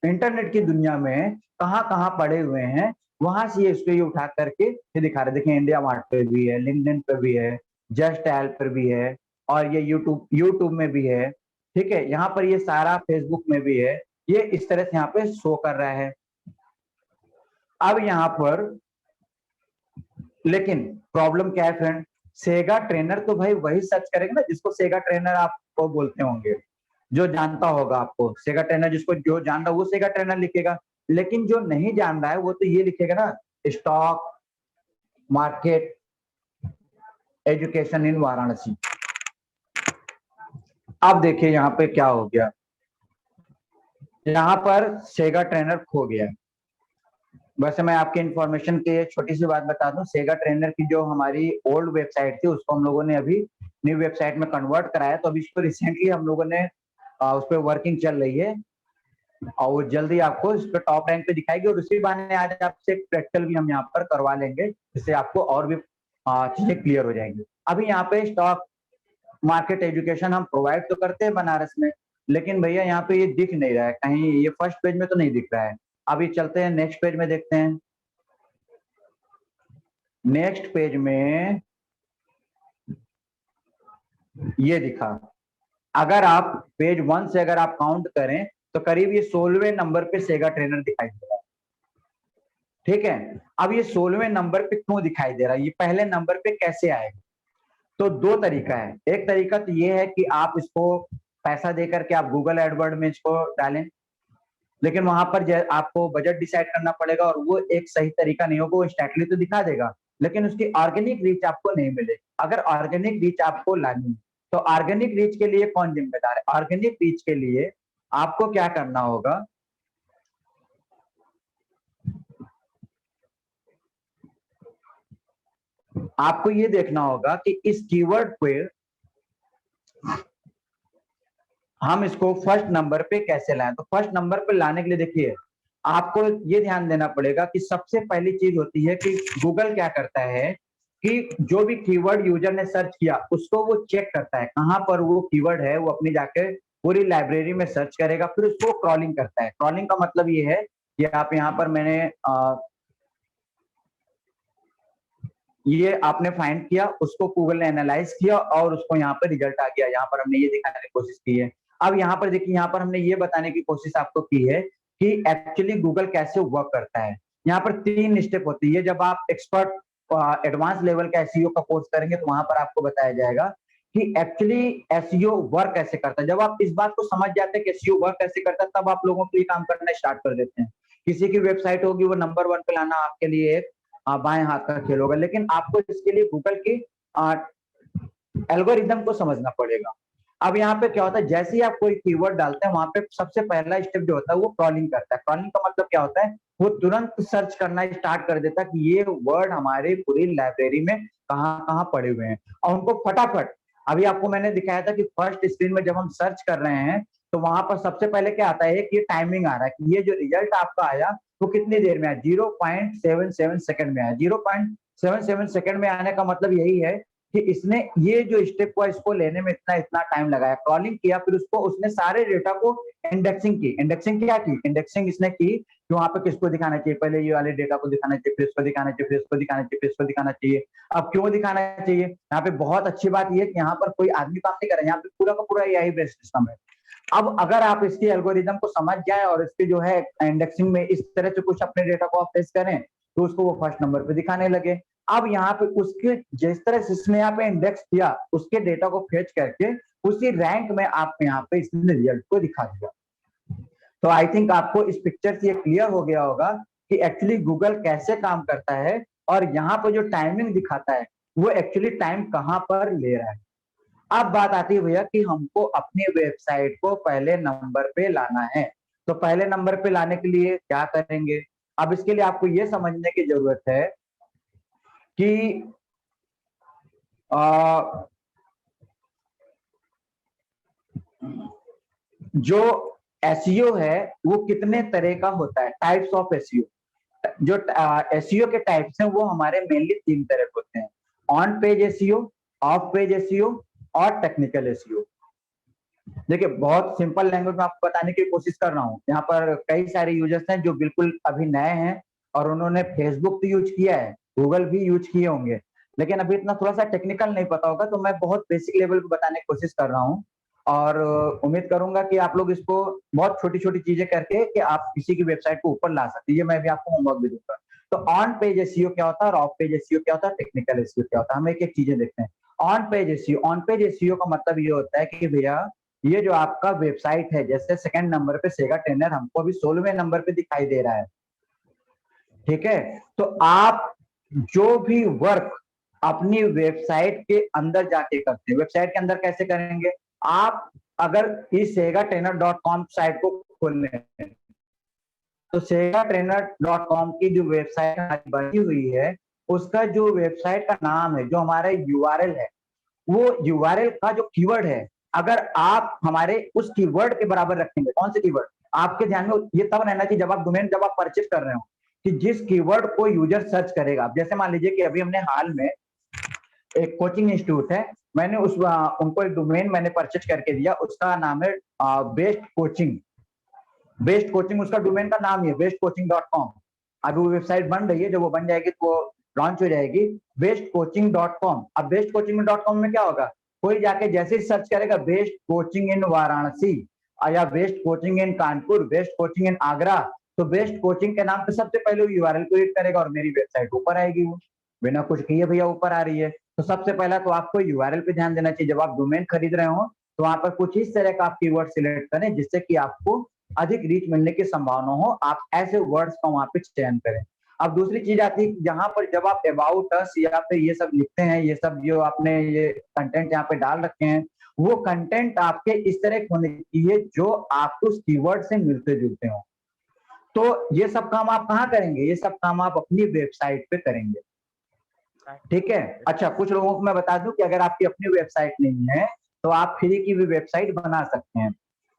इंटरनेट की दुनिया में कहाँ कहाँ पड़े हुए हैं, वहां से ये इसको ये उठा करके ये दिखा रहे। देखिए इंडिया मार्ट पे भी है, लिंक्डइन पे भी है, जस्ट एल पर भी है, और ये यूट्यूब में भी है। ठीक है, यहाँ पर ये सारा फेसबुक में भी है। ये इस तरह से यहाँ पे शो कर रहा है। अब यहाँ पर लेकिन प्रॉब्लम क्या है फ्रेंड? सेगा ट्रेनर तो भाई वही सर्च करेगा ना जिसको सेगा ट्रेनर आपको बोलते होंगे, जो जानता होगा आपको सेगा ट्रेनर, जिसको जो जान रहा है वो सेगा ट्रेनर लिखेगा। लेकिन जो नहीं जान रहा है वो तो ये लिखेगा ना, stock market education in Varanasi. अब देखिए यहाँ पे क्या हो गया, यहाँ पर सेगा ट्रेनर खो गया। वैसे मैं आपके इंफॉर्मेशन के छोटी सी बात बता दूं, सेगा ट्रेनर की जो हमारी ओल्ड वेबसाइट थी उसको हम लोगों ने अभी न्यू वेबसाइट में कन्वर्ट कराया। तो अभी इसको रिसेंटली हम लोगों ने उस पर वर्किंग चल रही है और वो जल्दी आपको इस पर टॉप रैंक पे दिखाएगी। और उसी बहाने आज आपसे प्रैक्टिकल भी हम यहाँ पर करवा लेंगे, जिससे आपको और भी चीजें क्लियर हो जाएंगी। अभी यहाँ पे स्टॉक मार्केट एजुकेशन हम प्रोवाइड तो करते हैं बनारस में, लेकिन भैया यहाँ पे ये दिख नहीं रहा है कहीं, ये फर्स्ट पेज में तो नहीं दिख रहा है। अभी चलते हैं नेक्स्ट पेज में, देखते हैं। नेक्स्ट पेज में ये दिखा। अगर आप पेज 1 से अगर आप काउंट करें तो करीब ये 16वें नंबर पे सेगा ट्रेनर दिखाई दे रहा है। ठीक है, अब ये 16वें नंबर पे क्यों दिखाई दे रहा है, ये पहले नंबर पे कैसे आएगा? तो दो तरीका है। एक तरीका तो ये है कि आप इसको पैसा देकर के आप गूगल एडवर्ड में इसको डालें, लेकिन वहां पर आपको बजट डिसाइड करना पड़ेगा और वो एक सही तरीका नहीं होगा। वो स्टैटिकली तो दिखा देगा लेकिन उसकी ऑर्गेनिक रीच आपको नहीं मिलेगी। अगर ऑर्गेनिक रीच आपको लानी है तो ऑर्गेनिक रीच के लिए कौन जिम्मेदार है? ऑर्गेनिक रीच के लिए आपको क्या करना होगा, आपको ये देखना होगा कि इस कीवर्ड पे हम इसको फर्स्ट नंबर पे कैसे लाएं। तो फर्स्ट नंबर पे लाने के लिए देखिए आपको ये ध्यान देना पड़ेगा कि सबसे पहली चीज होती है कि गूगल क्या करता है कि जो भी कीवर्ड यूजर ने सर्च किया उसको वो चेक करता है कहां पर वो कीवर्ड है, वो अपनी जाके पूरी लाइब्रेरी में सर्च करेगा, फिर उसको क्रॉलिंग करता है। क्रॉलिंग का मतलब ये है कि आप यहाँ पर मैंने ये आपने फाइंड किया, उसको गूगल ने एनालाइज किया और उसको यहाँ पर रिजल्ट आ गया। यहाँ पर हमने ये दिखाने की कोशिश की है। अब यहाँ पर देखिए, यहाँ पर हमने ये बताने की कोशिश आपको की है कि एक्चुअली गूगल कैसे वर्क करता है। यहाँ पर 3 स्टेप होती है। जब आप एक्सपर्ट एडवांस लेवल का एसईओ का कोर्स करेंगे तो वहां पर आपको बताया जाएगा कि एक्चुअली एसईओ वर्क कैसे करता है। जब आप इस बात को समझ जाते हैं कि एसईओ वर्क कैसे करता है, तब आप लोगों के लिए काम करना स्टार्ट कर देते हैं। किसी की वेबसाइट होगी, वो नंबर 1 पे लाना आपके लिए एक बाएं हाथ का खेल होगा, लेकिन आपको इसके लिए गूगल की एल्गोरिदम को समझना पड़ेगा। अब यहाँ पे क्या होता है, जैसे ही आप कोई कीवर्ड डालते हैं वहां पे सबसे पहला स्टेप जो होता है वो क्रॉलिंग करता है। क्रॉलिंग का मतलब क्या होता है, वो तुरंत सर्च करना स्टार्ट कर देता है कि ये वर्ड हमारे पूरी लाइब्रेरी में कहाँ कहाँ पड़े हुए हैं, और उनको फटाफट, अभी आपको मैंने दिखाया था कि फर्स्ट स्क्रीन में जब हम सर्च कर रहे हैं तो वहां पर सबसे पहले क्या आता है कि टाइमिंग आ रहा है कि ये जो रिजल्ट आपका आया वो कितनी देर में आया, 0.77 सेकंड में आया। 0.77 सेकंड में आने का मतलब यही है कि इसने ये जो स्टेप हुआ इसको लेने में इतना इतना टाइम लगाया, क्रॉलिंग किया, फिर उसको उसने सारे डेटा को इंडेक्सिंग की। इंडेक्सिंग क्या की, इंडेक्सिंग इसने की कि वहां पे किसको दिखाना चाहिए, पहले ये वाले डेटा को दिखाना चाहिए, फिर इसको दिखाना चाहिए, फिर इसको दिखाना चाहिए, फिर इसको दिखाना चाहिए। अब क्यों दिखाना चाहिए, यहाँ पे बहुत अच्छी बात ये है कि यहाँ पर कोई आदमी काम नहीं कर रहा है, यहाँ पे पूरा का पूरा एआई बेस्ड सिस्टम है। अब अगर आप इसकी एल्गोरिदम को समझ जाए और इसके जो है इंडेक्सिंग में इस तरह से कुछ अपने डेटा को आप पेश करें तो उसको वो फर्स्ट नंबर पे दिखाने लगे। अब यहाँ पे उसके जिस तरह से इसने यहाँ पे इंडेक्स किया, उसके डेटा को फेच करके उसी रैंक में आप यहाँ पे इसने रिजल्ट को दिखा दिया। तो आई थिंक आपको इस पिक्चर से ये क्लियर हो गया होगा कि एक्चुअली गूगल कैसे काम करता है, और यहाँ पे जो टाइमिंग दिखाता है वो एक्चुअली टाइम कहाँ पर ले रहा है। अब बात आती है भैया कि हमको अपनी वेबसाइट को पहले नंबर पे लाना है, तो पहले नंबर पे लाने के लिए क्या करेंगे। अब इसके लिए आपको ये समझने की जरूरत है कि जो एसईओ है वो कितने तरह का होता है, टाइप्स ऑफ एसईओ। जो एसईओ के टाइप्स हैं वो हमारे मेनली 3 तरह के होते हैं, on page SEO, of page SEO और टेक्निकल एसईओ। देखिए, बहुत सिंपल लैंग्वेज में आपको बताने की कोशिश कर रहा हूँ। यहाँ पर कई सारे यूजर्स हैं जो बिल्कुल अभी नए हैं और उन्होंने फेसबुक तो यूज किया है, गूगल भी यूज किए होंगे, लेकिन अभी इतना थोड़ा सा टेक्निकल नहीं पता होगा, तो मैं बहुत बेसिक लेवल पे बताने की कोशिश कर रहा हूँ। और उम्मीद करूंगा कि आप लोग इसको बहुत छोटी छोटी चीजें करके कि आप किसी की वेबसाइट को ऊपर ला सकते हैं। ये मैं भी आपको होमवर्क भी दूंगा। तो ऑन पेज एसईओ क्या होता है और ऑफ पेज एसईओ क्या होता है, टेक्निकल एसईओ क्या होता है, हम एक एक चीजें देखते हैं। On page SEO, on page SEO का मतलब ये होता है कि भैया ये जो आपका वेबसाइट है, जैसे सेकंड नंबर पे सेगा ट्रेनर हमको अभी 16वें नंबर पे दिखाई दे रहा है, ठीक है। तो आप जो भी वर्क अपनी वेबसाइट के अंदर जाके करते हैं, वेबसाइट के अंदर कैसे करेंगे, आप अगर इस segatrainer.com साइट को खोल लें तो segatrainer.com की जो वेबसाइट बनी हुई है उसका जो वेबसाइट का नाम है, जो हमारा यूआरएल है, वो यूआरएल का जो कीवर्ड है, अगर आप हमारे उस कीवर्ड के बराबर रखेंगे, कौन से कीवर्ड आपके ध्यान में ये तब रहना चाहिए जब आप डोमेन जब आप परचेज कर रहे हो कि जिस कीवर्ड को यूजर सर्च करेगा। जैसे मान लीजिए कि अभी हमने हाल में एक कोचिंग इंस्टीट्यूट है, मैंने उनको एक डोमेन मैंने परचेज करके दिया, उसका नाम है बेस्ट कोचिंग। बेस्ट कोचिंग उसका डोमेन का नाम है, bestcoaching.com। अभी वो वेबसाइट बन रही है, जब वो बन जाएगी तो वो लॉन्च हो जाएगी, bestcoaching.com। अब bestcoaching.com में क्या होगा, कोई जाके जैसे ही सर्च करेगा बेस्ट कोचिंग इन वाराणसी या बेस्ट कोचिंग इन कानपुर, बेस्ट कोचिंग इन आगरा, तो बेस्ट कोचिंग के नाम पे सबसे पहले वो यूआरएल को हिट करेगा और मेरी वेबसाइट ऊपर आएगी। वो बिना कुछ किए भैया ऊपर आ रही है। तो सबसे पहला तो आपको यूआरएल पे ध्यान देना चाहिए। जब आप डोमेन खरीद रहे हो तो वहां पर कुछ इस तरह का आप कीवर्ड सिलेक्ट करें जिससे कि आपको अधिक रीच मिलने की संभावना हो, आप ऐसे वर्ड्स का वहां पे चयन करें। अब दूसरी चीज आती है जहां पर जब आप अबाउट अस या फिर ये सब लिखते हैं, ये सब जो आपने ये कंटेंट यहाँ पे डाल रखे हैं, वो कंटेंट आपके इस तरह होने चाहिए जो आपको उस कीवर्ड से मिलते जुलते हो। तो ये सब काम आप कहाँ करेंगे, ये सब काम आप अपनी वेबसाइट पे करेंगे, ठीक है। अच्छा, कुछ लोगों को मैं बता दूं कि अगर आपकी अपनी वेबसाइट नहीं है तो आप फ्री की भी वेबसाइट बना सकते हैं।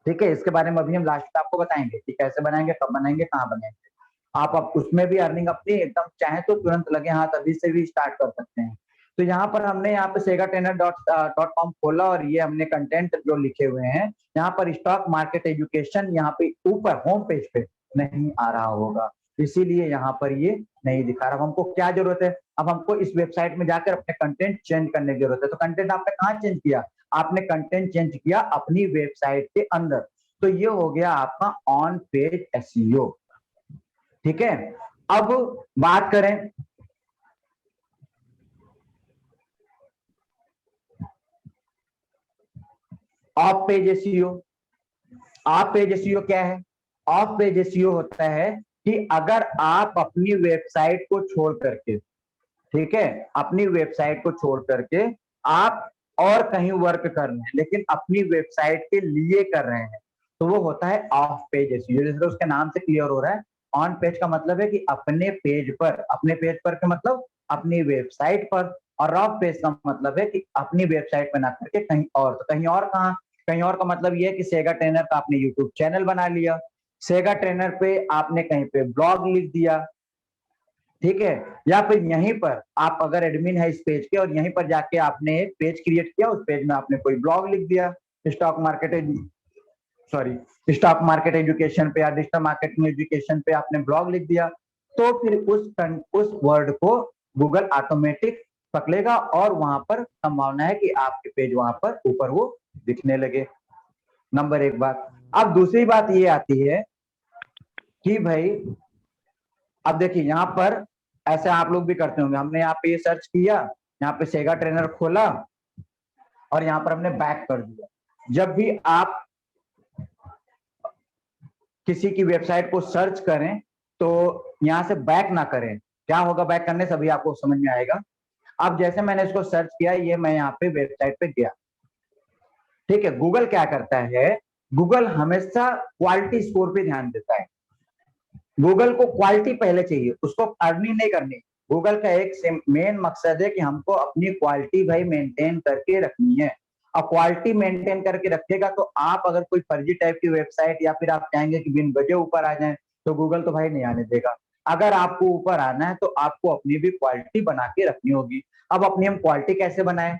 ठीक है, इसके बारे में अभी हम लास्ट में आपको बताएंगे कि कैसे बनाएंगे, कब बनाएंगे, कहाँ बनाएंगे। आप अब उसमें भी अर्निंग अपनी एकदम चाहे तो तुरंत लगे हाथ अभी से भी स्टार्ट कर सकते हैं। तो यहाँ पर हमने यहाँ पे segatrainer.com खोला और ये हमने कंटेंट जो लिखे हुए हैं, यहाँ पर स्टॉक मार्केट एजुकेशन यहाँ पे ऊपर होम पेज पे नहीं आ रहा होगा, इसीलिए यहाँ पर ये नहीं दिखा रहा। अब हमको क्या जरूरत है, अब हमको इस वेबसाइट में जाकर अपने कंटेंट चेंज करने की जरूरत है। तो कंटेंट आपने कहाँ चेंज किया, आपने कंटेंट चेंज किया अपनी वेबसाइट के अंदर। तो ये हो गया आपका ऑन पेज एसईओ। ठीक है, अब बात करें of page SEO. Of page SEO क्या है, ऑफ पेज एसईओ होता है कि अगर आप अपनी वेबसाइट को छोड़ करके, ठीक है, अपनी वेबसाइट को छोड़ करके आप और कहीं वर्क कर रहे हैं लेकिन अपनी वेबसाइट के लिए कर रहे हैं, तो वो होता है ऑफ पेज एसईओ। जैसे उसके नाम से क्लियर हो रहा है, ऑन पेज का मतलब है कि अपने पेज पर, अपने पेज पर का मतलब अपनी वेबसाइट पर, और ऑफ पेज का मतलब है कि अपनी वेबसाइट पर ना करके कहीं और। तो कहीं और कहाँ, कहीं और का मतलब ये है कि सेगा ट्रेनर का आपने यूट्यूब चैनल बना लिया, सेगा ट्रेनर पे आपने कहीं पे ब्लॉग लिख दिया, ठीक है, या फिर यहीं पर आप अगर एडमिन है इस पेज के और यहीं पर जाके आपने एक पेज क्रिएट किया, उस पेज में आपने कोई ब्लॉग लिख दिया, stock market stock market education पे या डिजिटल मार्केटिंग एजुकेशन पे आपने ब्लॉग लिख दिया, तो फिर उस वर्ड को गूगल ऑटोमेटिक पकड़ेगा और वहां पर संभावना है कि आपके पेज वहां पर ऊपर वो दिखने लगे। नंबर एक बात। अब दूसरी बात ये आती है कि भाई अब देखिए यहाँ पर ऐसे आप लोग भी करते होंगे, हमने यहाँ पे ये सर्च किया, यहाँ पे सेगा ट्रेनर खोला और यहाँ पर हमने बैक कर दिया। जब भी आप किसी की वेबसाइट को सर्च करें तो यहाँ से बैक ना करें। क्या होगा बैक करने से, अभी आपको समझ में आएगा। अब जैसे मैंने इसको सर्च किया, ये मैं यहाँ पे वेबसाइट पे गया, ठीक है, गूगल क्या करता है, गूगल हमेशा क्वालिटी स्कोर पे ध्यान देता है। गूगल को क्वालिटी पहले चाहिए, उसको अर्निंग नहीं करनी। गूगल का एक मेन मकसद है कि हमको अपनी क्वालिटी भाई मेंटेन करके रखनी है। अब क्वालिटी मेंटेन करके रखिएगा तो आप अगर कोई फर्जी टाइप की वेबसाइट या फिर आप चाहेंगे कि बिन वजह ऊपर आ जाए, तो गूगल तो भाई नहीं आने देगा। अगर आपको ऊपर आना है तो आपको अपनी भी क्वालिटी बना के रखनी होगी। अब अपनी हम क्वालिटी कैसे बनाए,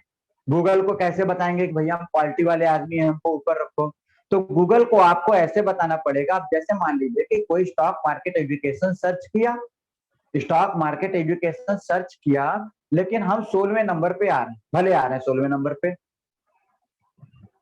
गूगल को कैसे बताएंगे कि भैया हम क्वालिटी वाले आदमी हैं, हमको ऊपर रखो। तो गूगल को आपको ऐसे बताना पड़ेगा। आप जैसे मान लीजिए कि कोई स्टॉक मार्केट एजुकेशन सर्च किया, स्टॉक मार्केट एजुकेशन सर्च किया, लेकिन हम 16वें नंबर पे आ रहे हैं, भले आ रहे हैं 16वें नंबर पे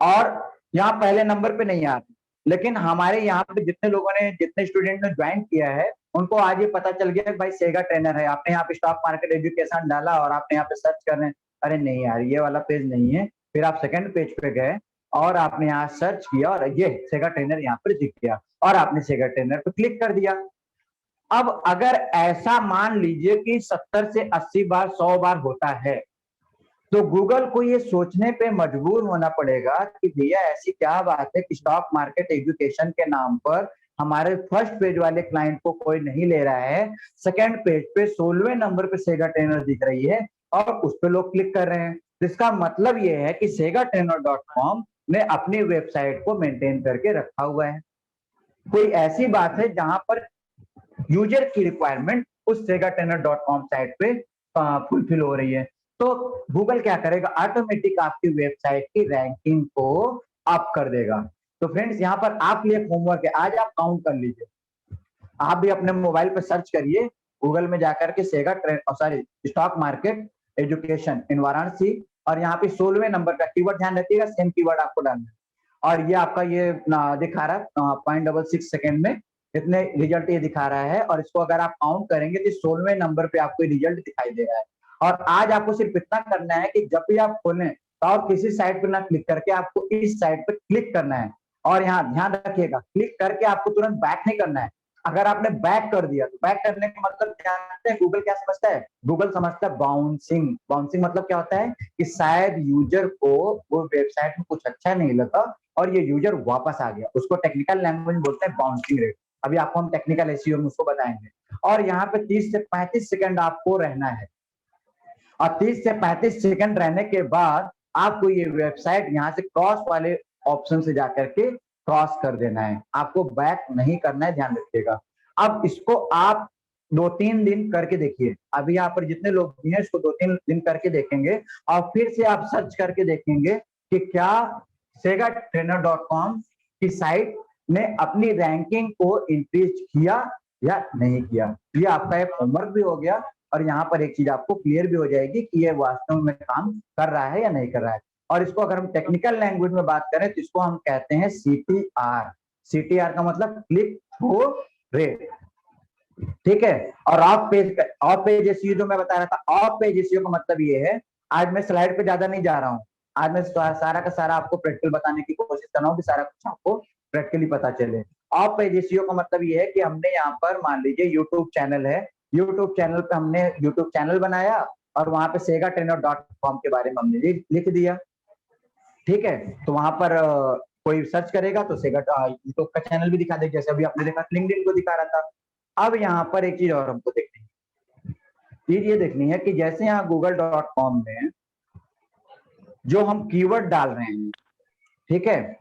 और यहाँ पहले नंबर पे नहीं आ रहे, लेकिन हमारे यहाँ पे जितने लोगों ने, जितने स्टूडेंट ने ज्वाइन किया है, उनको आज ये पता चल गया कि भाई सेगा ट्रेनर है। आपने यहाँ पे स्टॉक मार्केट एजुकेशन डाला और आपने यहाँ पे सर्च कर रहे हैं, अरे नहीं यार ये वाला पेज नहीं है। फिर आप सेकंड पेज पे गए और आपने यहाँ सर्च किया और ये सेगा ट्रेनर यहाँ पर दिख गया और आपने सेगा ट्रेनर पे क्लिक कर दिया। अब अगर ऐसा मान लीजिए कि 70 से 80 बार, 100 बार होता है, तो गूगल को ये सोचने पे मजबूर होना पड़ेगा कि भैया ऐसी क्या बात है कि स्टॉक मार्केट एजुकेशन के नाम पर हमारे फर्स्ट पेज वाले क्लाइंट को कोई नहीं ले रहा है, सेकंड पेज पे 16वें नंबर पे सेगा ट्रेनर दिख रही है और उस पर लोग क्लिक कर रहे हैं। तो इसका मतलब ये है कि segatrainer.com ने अपनी वेबसाइट को मेंटेन करके रखा हुआ है। कोई ऐसी बात है जहां पर यूजर की रिक्वायरमेंट उस segatrainer.com साइट पे फुलफिल हो रही है, तो गूगल क्या करेगा, ऑटोमेटिक आपकी वेबसाइट की रैंकिंग को अप कर देगा। तो फ्रेंड्स यहाँ पर आप लिए होमवर्क है, आज आप काउंट कर लीजिए, आप भी अपने मोबाइल पे सर्च करिए गूगल में जाकर के stock market education in Varanasi, और यहाँ पे 16वें नंबर का कीवर्ड ध्यान रखिएगा, सेम कीवर्ड आपको डालना है। और ये आपका ये दिखा रहा है 0.66 सेकेंड में इतने रिजल्ट ये दिखा रहा है, और इसको अगर आप काउंट करेंगे तो 16वें नंबर पे आपको रिजल्ट दिखाई दे रहा है। और आज आपको सिर्फ इतना करना है कि जब भी आप खोलें तो और किसी साइट पे ना क्लिक करके आपको इस साइट पे क्लिक करना है। और यहाँ ध्यान रखिएगा, क्लिक करके आपको तुरंत बैक नहीं करना है। अगर आपने बैक कर दिया तो बैक करने का मतलब जानते हैं गूगल क्या समझता है, गूगल समझता है बाउंसिंग। बाउंसिंग मतलब क्या होता है कि शायद यूजर को वो वेबसाइट में कुछ अच्छा नहीं लगा और ये यूजर वापस आ गया, उसको टेक्निकल लैंग्वेज बोलते हैं बाउंसिंग रेट। अभी आपको हम टेक्निकल एसईओ में उसको बताएंगे। और यहाँ पे 30 से 35 सेकंड आपको रहना है, और 30 से 35 सेकंड रहने के बाद आपको ये वेबसाइट यहाँ से क्रॉस वाले ऑप्शन से जाकर के क्रॉस कर देना है, आपको बैक नहीं करना है, ध्यान रखिएगा। अब इसको आप 2-3 दिन करके देखिए, अभी यहाँ पर जितने लोग भी हैं इसको 2-3 दिन करके देखेंगे और फिर से आप सर्च करके देखेंगे कि क्या segatrainer.com की साइट ने अपनी रैंकिंग को इंक्रीज किया या नहीं किया। ये आपका एक होमवर्क भी हो गया और यहाँ पर एक चीज आपको क्लियर भी हो जाएगी कि ये वास्तव में काम कर रहा है या नहीं कर रहा है। और इसको अगर हम टेक्निकल लैंग्वेज में बात करें तो इसको हम कहते हैं CTR। CTR का मतलब क्लिक थ्रू रेट, ठीक है। और ऑफ पेज एसईओ जो मैं बता रहा था, ऑफ पेज एसईओ का मतलब ये है, आज मैं स्लाइड पे ज्यादा नहीं जा रहा हूँ, आज मैं सारा का सारा आपको प्रैक्टिकल बताने की कोशिश कर रहा हूँ कि सारा कुछ आपको प्रैक्टिकली पता चले। ऑफ पेज एसईओ का मतलब ये है कि हमने यहाँ पर मान लीजिए यूट्यूब चैनल है, यूट्यूब चैनल पे हमने यूट्यूब चैनल बनाया और वहां पे segatrainer.com के बारे में हमने लिख दिया, ठीक है। तो वहां पर कोई सर्च करेगा तो सेगा यूट्यूब का चैनल भी दिखा देगा, जैसे अभी आपने देखा लिंक्डइन को दिखा रहा था। अब यहाँ पर एक चीज और हमको देखनी है, चीज ये देखनी है कि जैसे यहाँ google.com में जो हम कीवर्ड डाल रहे हैं, ठीक है,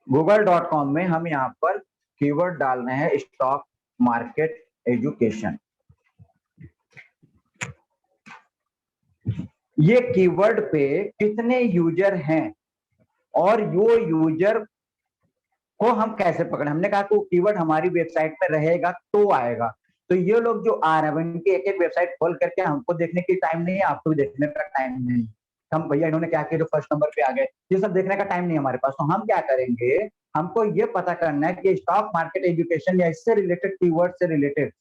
google.com में हम यहाँ पर कीवर्ड डाल रहे हैं स्टॉक मार्केट एजुकेशन। ये कीवर्ड पे कितने यूजर हैं और वो यूजर को हम कैसे पकड़े, हमने कहा कि कीवर्ड हमारी वेबसाइट में रहेगा तो आएगा। तो ये लोग जो आ रहे हैं इनकी एक एक वेबसाइट खोल करके हमको देखने की टाइम नहीं है, आपको भी देखने का टाइम नहीं, हम भैया इन्होंने क्या किया जो फर्स्ट नंबर पे आ गए, ये सब देखने का टाइम नहीं हमारे पास। तो हम क्या करेंगे, हमको ये पता करना है कि स्टॉक मार्केट एजुकेशन या इससे रिलेटेड कीवर्ड से रिलेटेड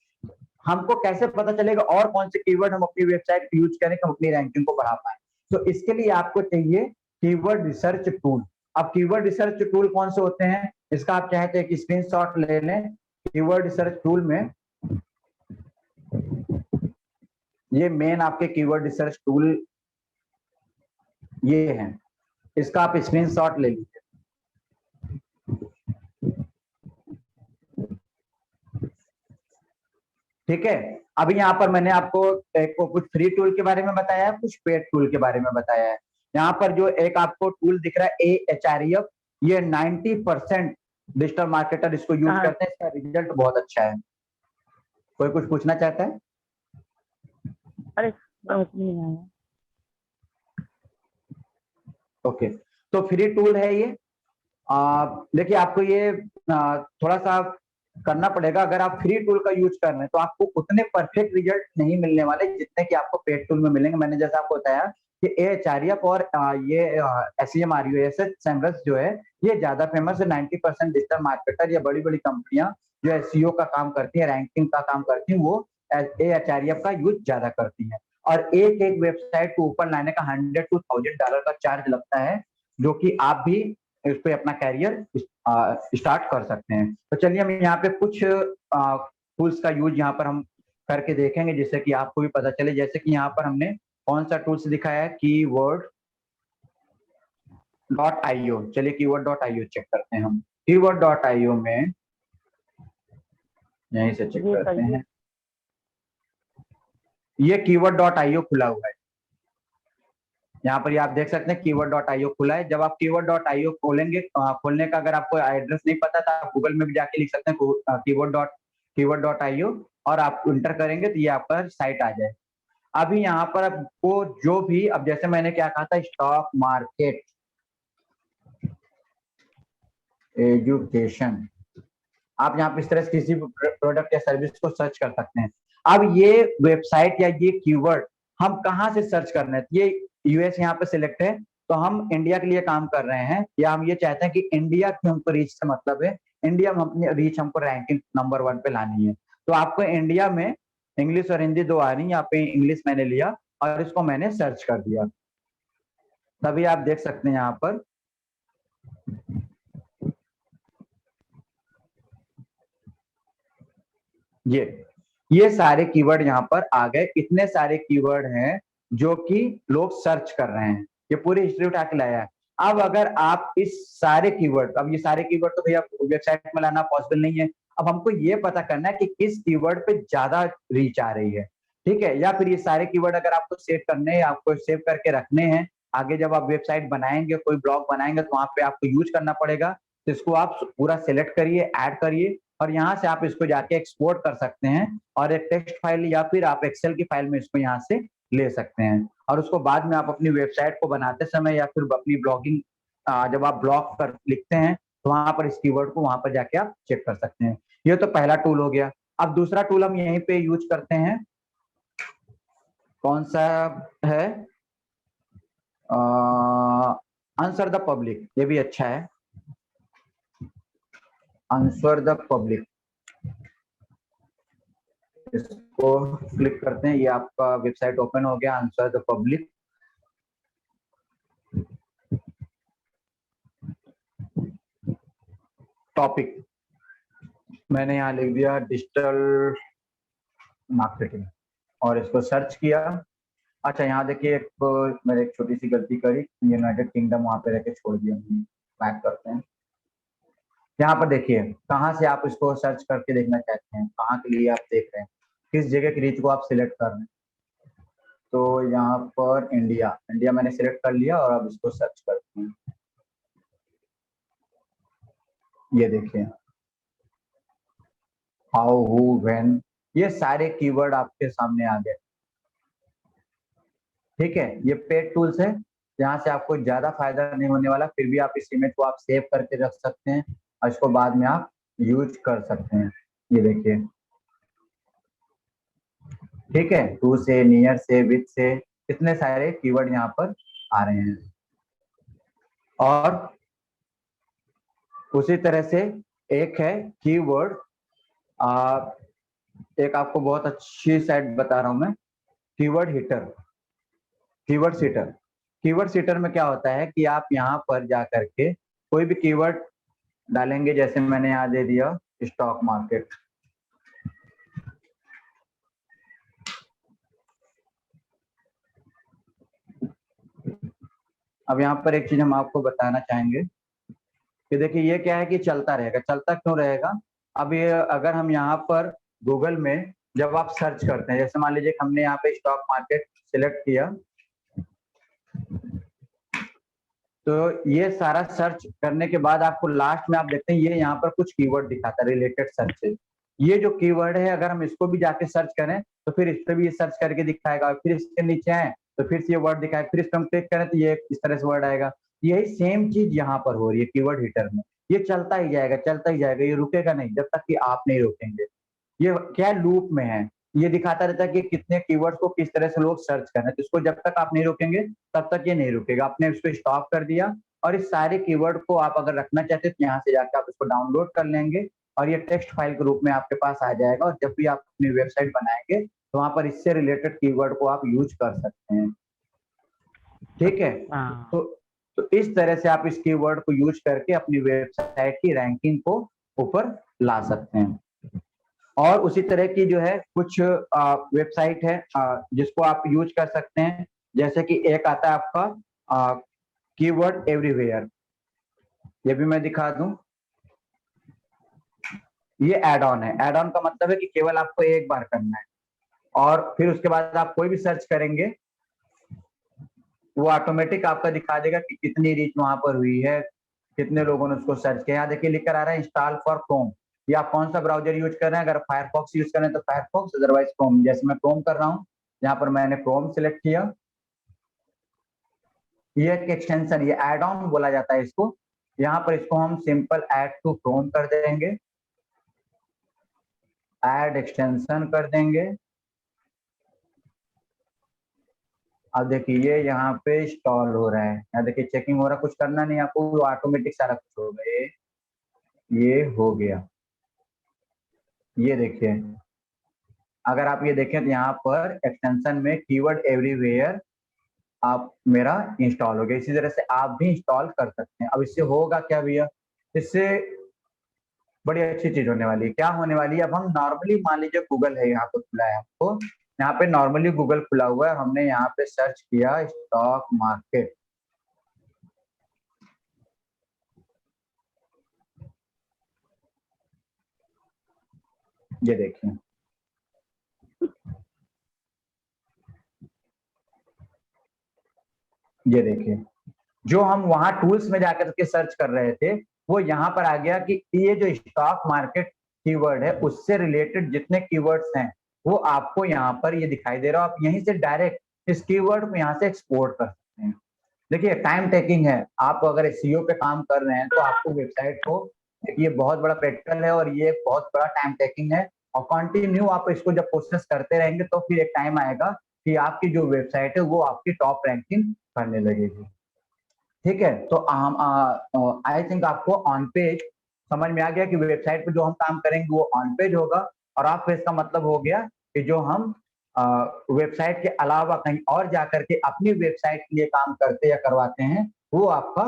हमको कैसे पता चलेगा और कौन से कीवर्ड हम अपनी वेबसाइट पे यूज करें कि हम अपनी रैंकिंग को बढ़ा पाए। तो इसके लिए आपको चाहिए कीवर्ड रिसर्च टूल। अब कीवर्ड रिसर्च टूल कौन से होते हैं, इसका आप चाहे तो एक स्क्रीनशॉट ले लें। कीवर्ड रिसर्च टूल में ये मेन आपके कीवर्ड रिसर्च टूल ये है, इसका आप स्क्रीनशॉट ले लीजिए। ठीक है, अभी यहाँ पर मैंने आपको कुछ फ्री टूल के बारे में बताया है, कुछ पेड टूल के बारे में बताया है। यहाँ पर जो एक आपको टूल दिख रहा है Ahref, ये 90% डिजिटल मार्केटर इसको यूज करते हैं, इसका रिजल्ट बहुत अच्छा है। कोई कुछ पूछना चाहता है? अरे नहीं आया। ओके, तो फ्री टूल है ये। देखिए आपको ये थोड़ा सा करना पड़ेगा, अगर आप फ्री टूल का यूज कर रहे हैं तो आपको उतने परफेक्ट रिजल्ट नहीं मिलने वाले जितने कि आपको पेड टूल में मिलेंगे। मैंने जैसा आपको बताया कि Ahref और ये SEMrush जो है ये ज्यादा फेमस है। 90% डिजिटल मार्केटर या बड़ी बड़ी कंपनियां जो SEO का काम करती है, रैंकिंग का काम करती है, वो Ahref का यूज ज्यादा करती है। और एक एक वेबसाइट को ऊपर लाने का $100 to $1000 का चार्ज लगता है, जो कि आप भी उस पर अपना कैरियर स्टार्ट कर सकते हैं। तो चलिए हम यहाँ पे कुछ टूल्स का यूज यहाँ पर हम करके देखेंगे जिससे कि आपको भी पता चले। जैसे कि यहाँ पर हमने कौन सा टूल्स दिखाया है, keyword.io। चलिए keyword.io चेक करते हैं हम। keyword.io में यहीं से चेक करते हैं, ये keyword.io खुला हुआ है। यहाँ पर आप देख सकते हैं keyword.io खुला है। जब आप keyword.io खोलेंगे, खोलने का अगर आपको एड्रेस नहीं पता तो आप गूगल में भी जाके लिख सकते हैं keyword.io और आप इंटर करेंगे तो ये आपका साइट आ जाए। अभी यहाँ पर आपको जो भी, अब जैसे मैंने क्या कहा था, स्टॉक मार्केट एजुकेशन, आप यहाँ पे इस तरह से किसी प्रोडक्ट या सर्विस को सर्च कर सकते हैं। अब ये वेबसाइट या ये कीवर्ड हम कहाँ से सर्च कर रहे हैं, ये यूएस यहाँ पे सिलेक्ट है, तो हम इंडिया के लिए काम कर रहे हैं या हम ये चाहते हैं कि इंडिया की हमको रीच से मतलब है, इंडिया में अपनी रीच हमको रैंकिंग नंबर 1 पे लानी है। तो आपको इंडिया में इंग्लिश और हिंदी दो आ रही है, यहाँ पे इंग्लिश मैंने लिया और इसको मैंने सर्च कर दिया। तभी आप देख सकते हैं यहाँ पर ये सारे कीवर्ड यहाँ पर आ गए। इतने सारे कीवर्ड हैं जो कि लोग सर्च कर रहे हैं, ये पूरी हिस्ट्री उठा के लाया है। अब अगर आप इस सारे कीवर्ड, अब ये सारे कीवर्ड तो भैया वेबसाइट में लाना पॉसिबल नहीं है, अब हमको ये पता करना है कि किस कीवर्ड पे ज्यादा रीच आ रही है, ठीक है। या फिर ये सारे कीवर्ड अगर आपको सेव करने हैं, आपको सेव करके रखने हैं, आगे जब आप वेबसाइट बनाएंगे, कोई ब्लॉग बनाएंगे तो वहां पे आपको यूज करना पड़ेगा। तो तो इसको आप पूरा सिलेक्ट करिए, ऐड करिए, और यहाँ से आप इसको जाके एक्सपोर्ट कर सकते हैं और एक टेक्स्ट फाइल या फिर आप एक्सेल की फाइल में इसको यहाँ से ले सकते हैं। और उसको बाद में आप अपनी वेबसाइट को बनाते समय या फिर अपनी ब्लॉगिंग जब आप ब्लॉग कर लिखते हैं तो वहां पर इस कीवर्ड को वहां पर जाके आप चेक कर सकते हैं। ये तो पहला टूल हो गया। अब दूसरा टूल हम यहीं पे यूज करते हैं, कौन सा है, आंसर द पब्लिक। ये भी अच्छा है, आंसर द पब्लिक। इसको क्लिक करते हैं, ये आपका वेबसाइट ओपन हो गया, आंसर द पब्लिक। टॉपिक मैंने यहाँ लिख दिया डिजिटल मार्केटिंग और इसको सर्च किया। अच्छा यहाँ देखिए, मैंने एक छोटी सी गलती करी, यूनाइटेड किंगडम वहां पे रह के छोड़ दिया। बैक करते हैं, यहाँ पर देखिए कहाँ से आप इसको सर्च करके देखना चाहते हैं, कहाँ के लिए आप देख रहे हैं, किस जगह की रीच को आप सिलेक्ट कर रहे हैं। तो यहाँ पर इंडिया, इंडिया मैंने सिलेक्ट कर लिया और अब इसको सर्च करते हैं। ये देखिए हाउ, हु, व्हेन, ये सारे कीवर्ड आपके सामने आ गए। ठीक है, ये पेड टूल्स है, यहाँ से आपको ज्यादा फायदा नहीं होने वाला, फिर भी आप इस इमेज को आप सेव करके रख सकते हैं और इसको बाद में आप यूज कर सकते हैं। ये देखिए, ठीक है, टू से, नियर से, विथ से, कितने सारे कीवर्ड यहाँ पर आ रहे हैं। और उसी तरह से एक है कीवर्ड, एक आपको बहुत अच्छी साइट बता रहा हूं मैं, keyword hitter, keyword seater. Keyword seater में क्या होता है कि आप यहाँ पर जा करके कोई भी कीवर्ड डालेंगे, जैसे मैंने यहाँ दे दिया स्टॉक मार्केट। अब यहाँ पर एक चीज हम आपको बताना चाहेंगे कि देखिए ये क्या है कि चलता रहेगा। चलता क्यों रहेगा? अब ये अगर हम यहाँ पर गूगल में जब आप सर्च करते हैं, जैसे मान लीजिए हमने यहाँ पे स्टॉक मार्केट सिलेक्ट किया, तो ये सारा सर्च करने के बाद आपको लास्ट में आप देखते हैं ये यहाँ पर कुछ कीवर्ड दिखाता है, रिलेटेड सर्च। ये जो कीवर्ड है अगर हम इसको भी जाके सर्च करें तो फिर इस पर भी ये सर्च करके दिखाएगा, फिर इसके नीचे आए तो फिर से ये वर्ड दिखाएगा, फिर इस पर हम क्लिक करें तो ये इस तरह से वर्ड आएगा। यही सेम चीज यहाँ पर हो रही है कीवर्ड हिटर में। ये चलता ही जाएगा, चलता ही जाएगा, ये रुकेगा नहीं जब तक कि आप नहीं रोकेंगे। ये क्या लूप में है, ये दिखाता रहता है कि कितने कीवर्ड्स को किस तरह से लोग सर्च कर रहे हैं। तो इसको जब तक आप नहीं रोकेंगे तब तक ये नहीं रुकेगा। आपने इसको स्टॉप कर दिया और इस सारे कीवर्ड को आप अगर रखना चाहते हैं तो यहाँ से जाकर आप इसको डाउनलोड कर लेंगे और ये टेक्स्ट फाइल के रूप में आपके पास आ जाएगा। और जब भी आप अपनी वेबसाइट बनाएंगे तो वहां पर इससे रिलेटेड कीवर्ड को आप यूज कर सकते हैं। ठीक है, तो इस तरह से आप इस कीवर्ड को यूज करके अपनी वेबसाइट की रैंकिंग को ऊपर ला सकते हैं। और उसी तरह की जो है कुछ वेबसाइट है जिसको आप यूज कर सकते हैं, जैसे कि एक आता है आपका कीवर्ड एवरीवेयर। ये भी मैं दिखा दूं, ये एड ऑन है। एड ऑन का मतलब है कि केवल आपको एक बार करना है और फिर उसके बाद आप कोई भी सर्च करेंगे वो ऑटोमेटिक आपका दिखा देगा कि कितनी रीच वहां पर हुई है, कितने लोगों ने उसको सर्च किया। यहाँ देखिए लिख कर आ रहा है इंस्टॉल फॉर क्रोम। ये आप कौन सा ब्राउजर यूज कर रहे हैं, अगर फायरफॉक्स यूज कर रहे हैं तो फायरफॉक्स, अदरवाइज क्रोम। जैसे मैं क्रोम कर रहा हूँ, यहाँ पर मैंने क्रोम सिलेक्ट किया। ये एक एक्सटेंशन, ये एड ऑन बोला जाता है इसको। यहाँ पर इसको हम सिंपल ऐड टू क्रोम कर देंगे, ऐड एक्सटेंशन कर देंगे। अब देखिए ये यहाँ पे इंस्टॉल हो रहा है, यहाँ देखिए चेकिंग हो रहा है, कुछ करना नहीं आपको, ऑटोमेटिक सारा कुछ हो गया। ये हो गया, ये देखिए अगर आप ये देखें तो यहाँ पर एक्सटेंशन में कीवर्ड एवरीवेयर आप मेरा इंस्टॉल हो गया। इसी तरह से आप भी इंस्टॉल कर सकते हैं। अब इससे होगा क्या भैया, इससे बड़ी अच्छी चीज होने वाली है। क्या होने वाली है, अब हम नॉर्मली मान लीजिए गूगल है यहाँ पे खुला है, आपको यहाँ पे नॉर्मली गूगल खुला हुआ है, हमने यहाँ पे सर्च किया स्टॉक मार्केट। ये देखिए ये देखिए जो हम वहां टूल्स में जाकर के सर्च कर रहे थे वो यहाँ पर आ गया कि ये जो स्टॉक मार्केट कीवर्ड है उससे रिलेटेड जितने कीवर्ड्स हैं वो आपको यहाँ पर ये दिखाई दे रहा है। आप यहीं से डायरेक्ट इस कीवर्ड को यहाँ से एक्सपोर्ट कर सकते हैं। देखिए टाइम टेकिंग है, आप अगर एसईओ पे काम कर रहे हैं तो आपको वेबसाइट को, ये बहुत बड़ा प्रैक्टिकल है और ये बहुत बड़ा टाइम टेकिंग है, और कंटिन्यू आप इसको जब प्रोसेस करते रहेंगे तो फिर एक टाइम आएगा कि आपकी जो वेबसाइट है वो आपकी टॉप रैंकिंग करने लगेगी। ठीक है, तो हम आई थिंक आपको ऑन पेज समझ में आ गया कि वेबसाइट पे जो हम काम करेंगे वो ऑन पेज होगा, और ऑफ पेज का मतलब हो गया कि जो हम वेबसाइट के अलावा कहीं और जाकर के अपनी वेबसाइट के लिए काम करते या करवाते हैं वो आपका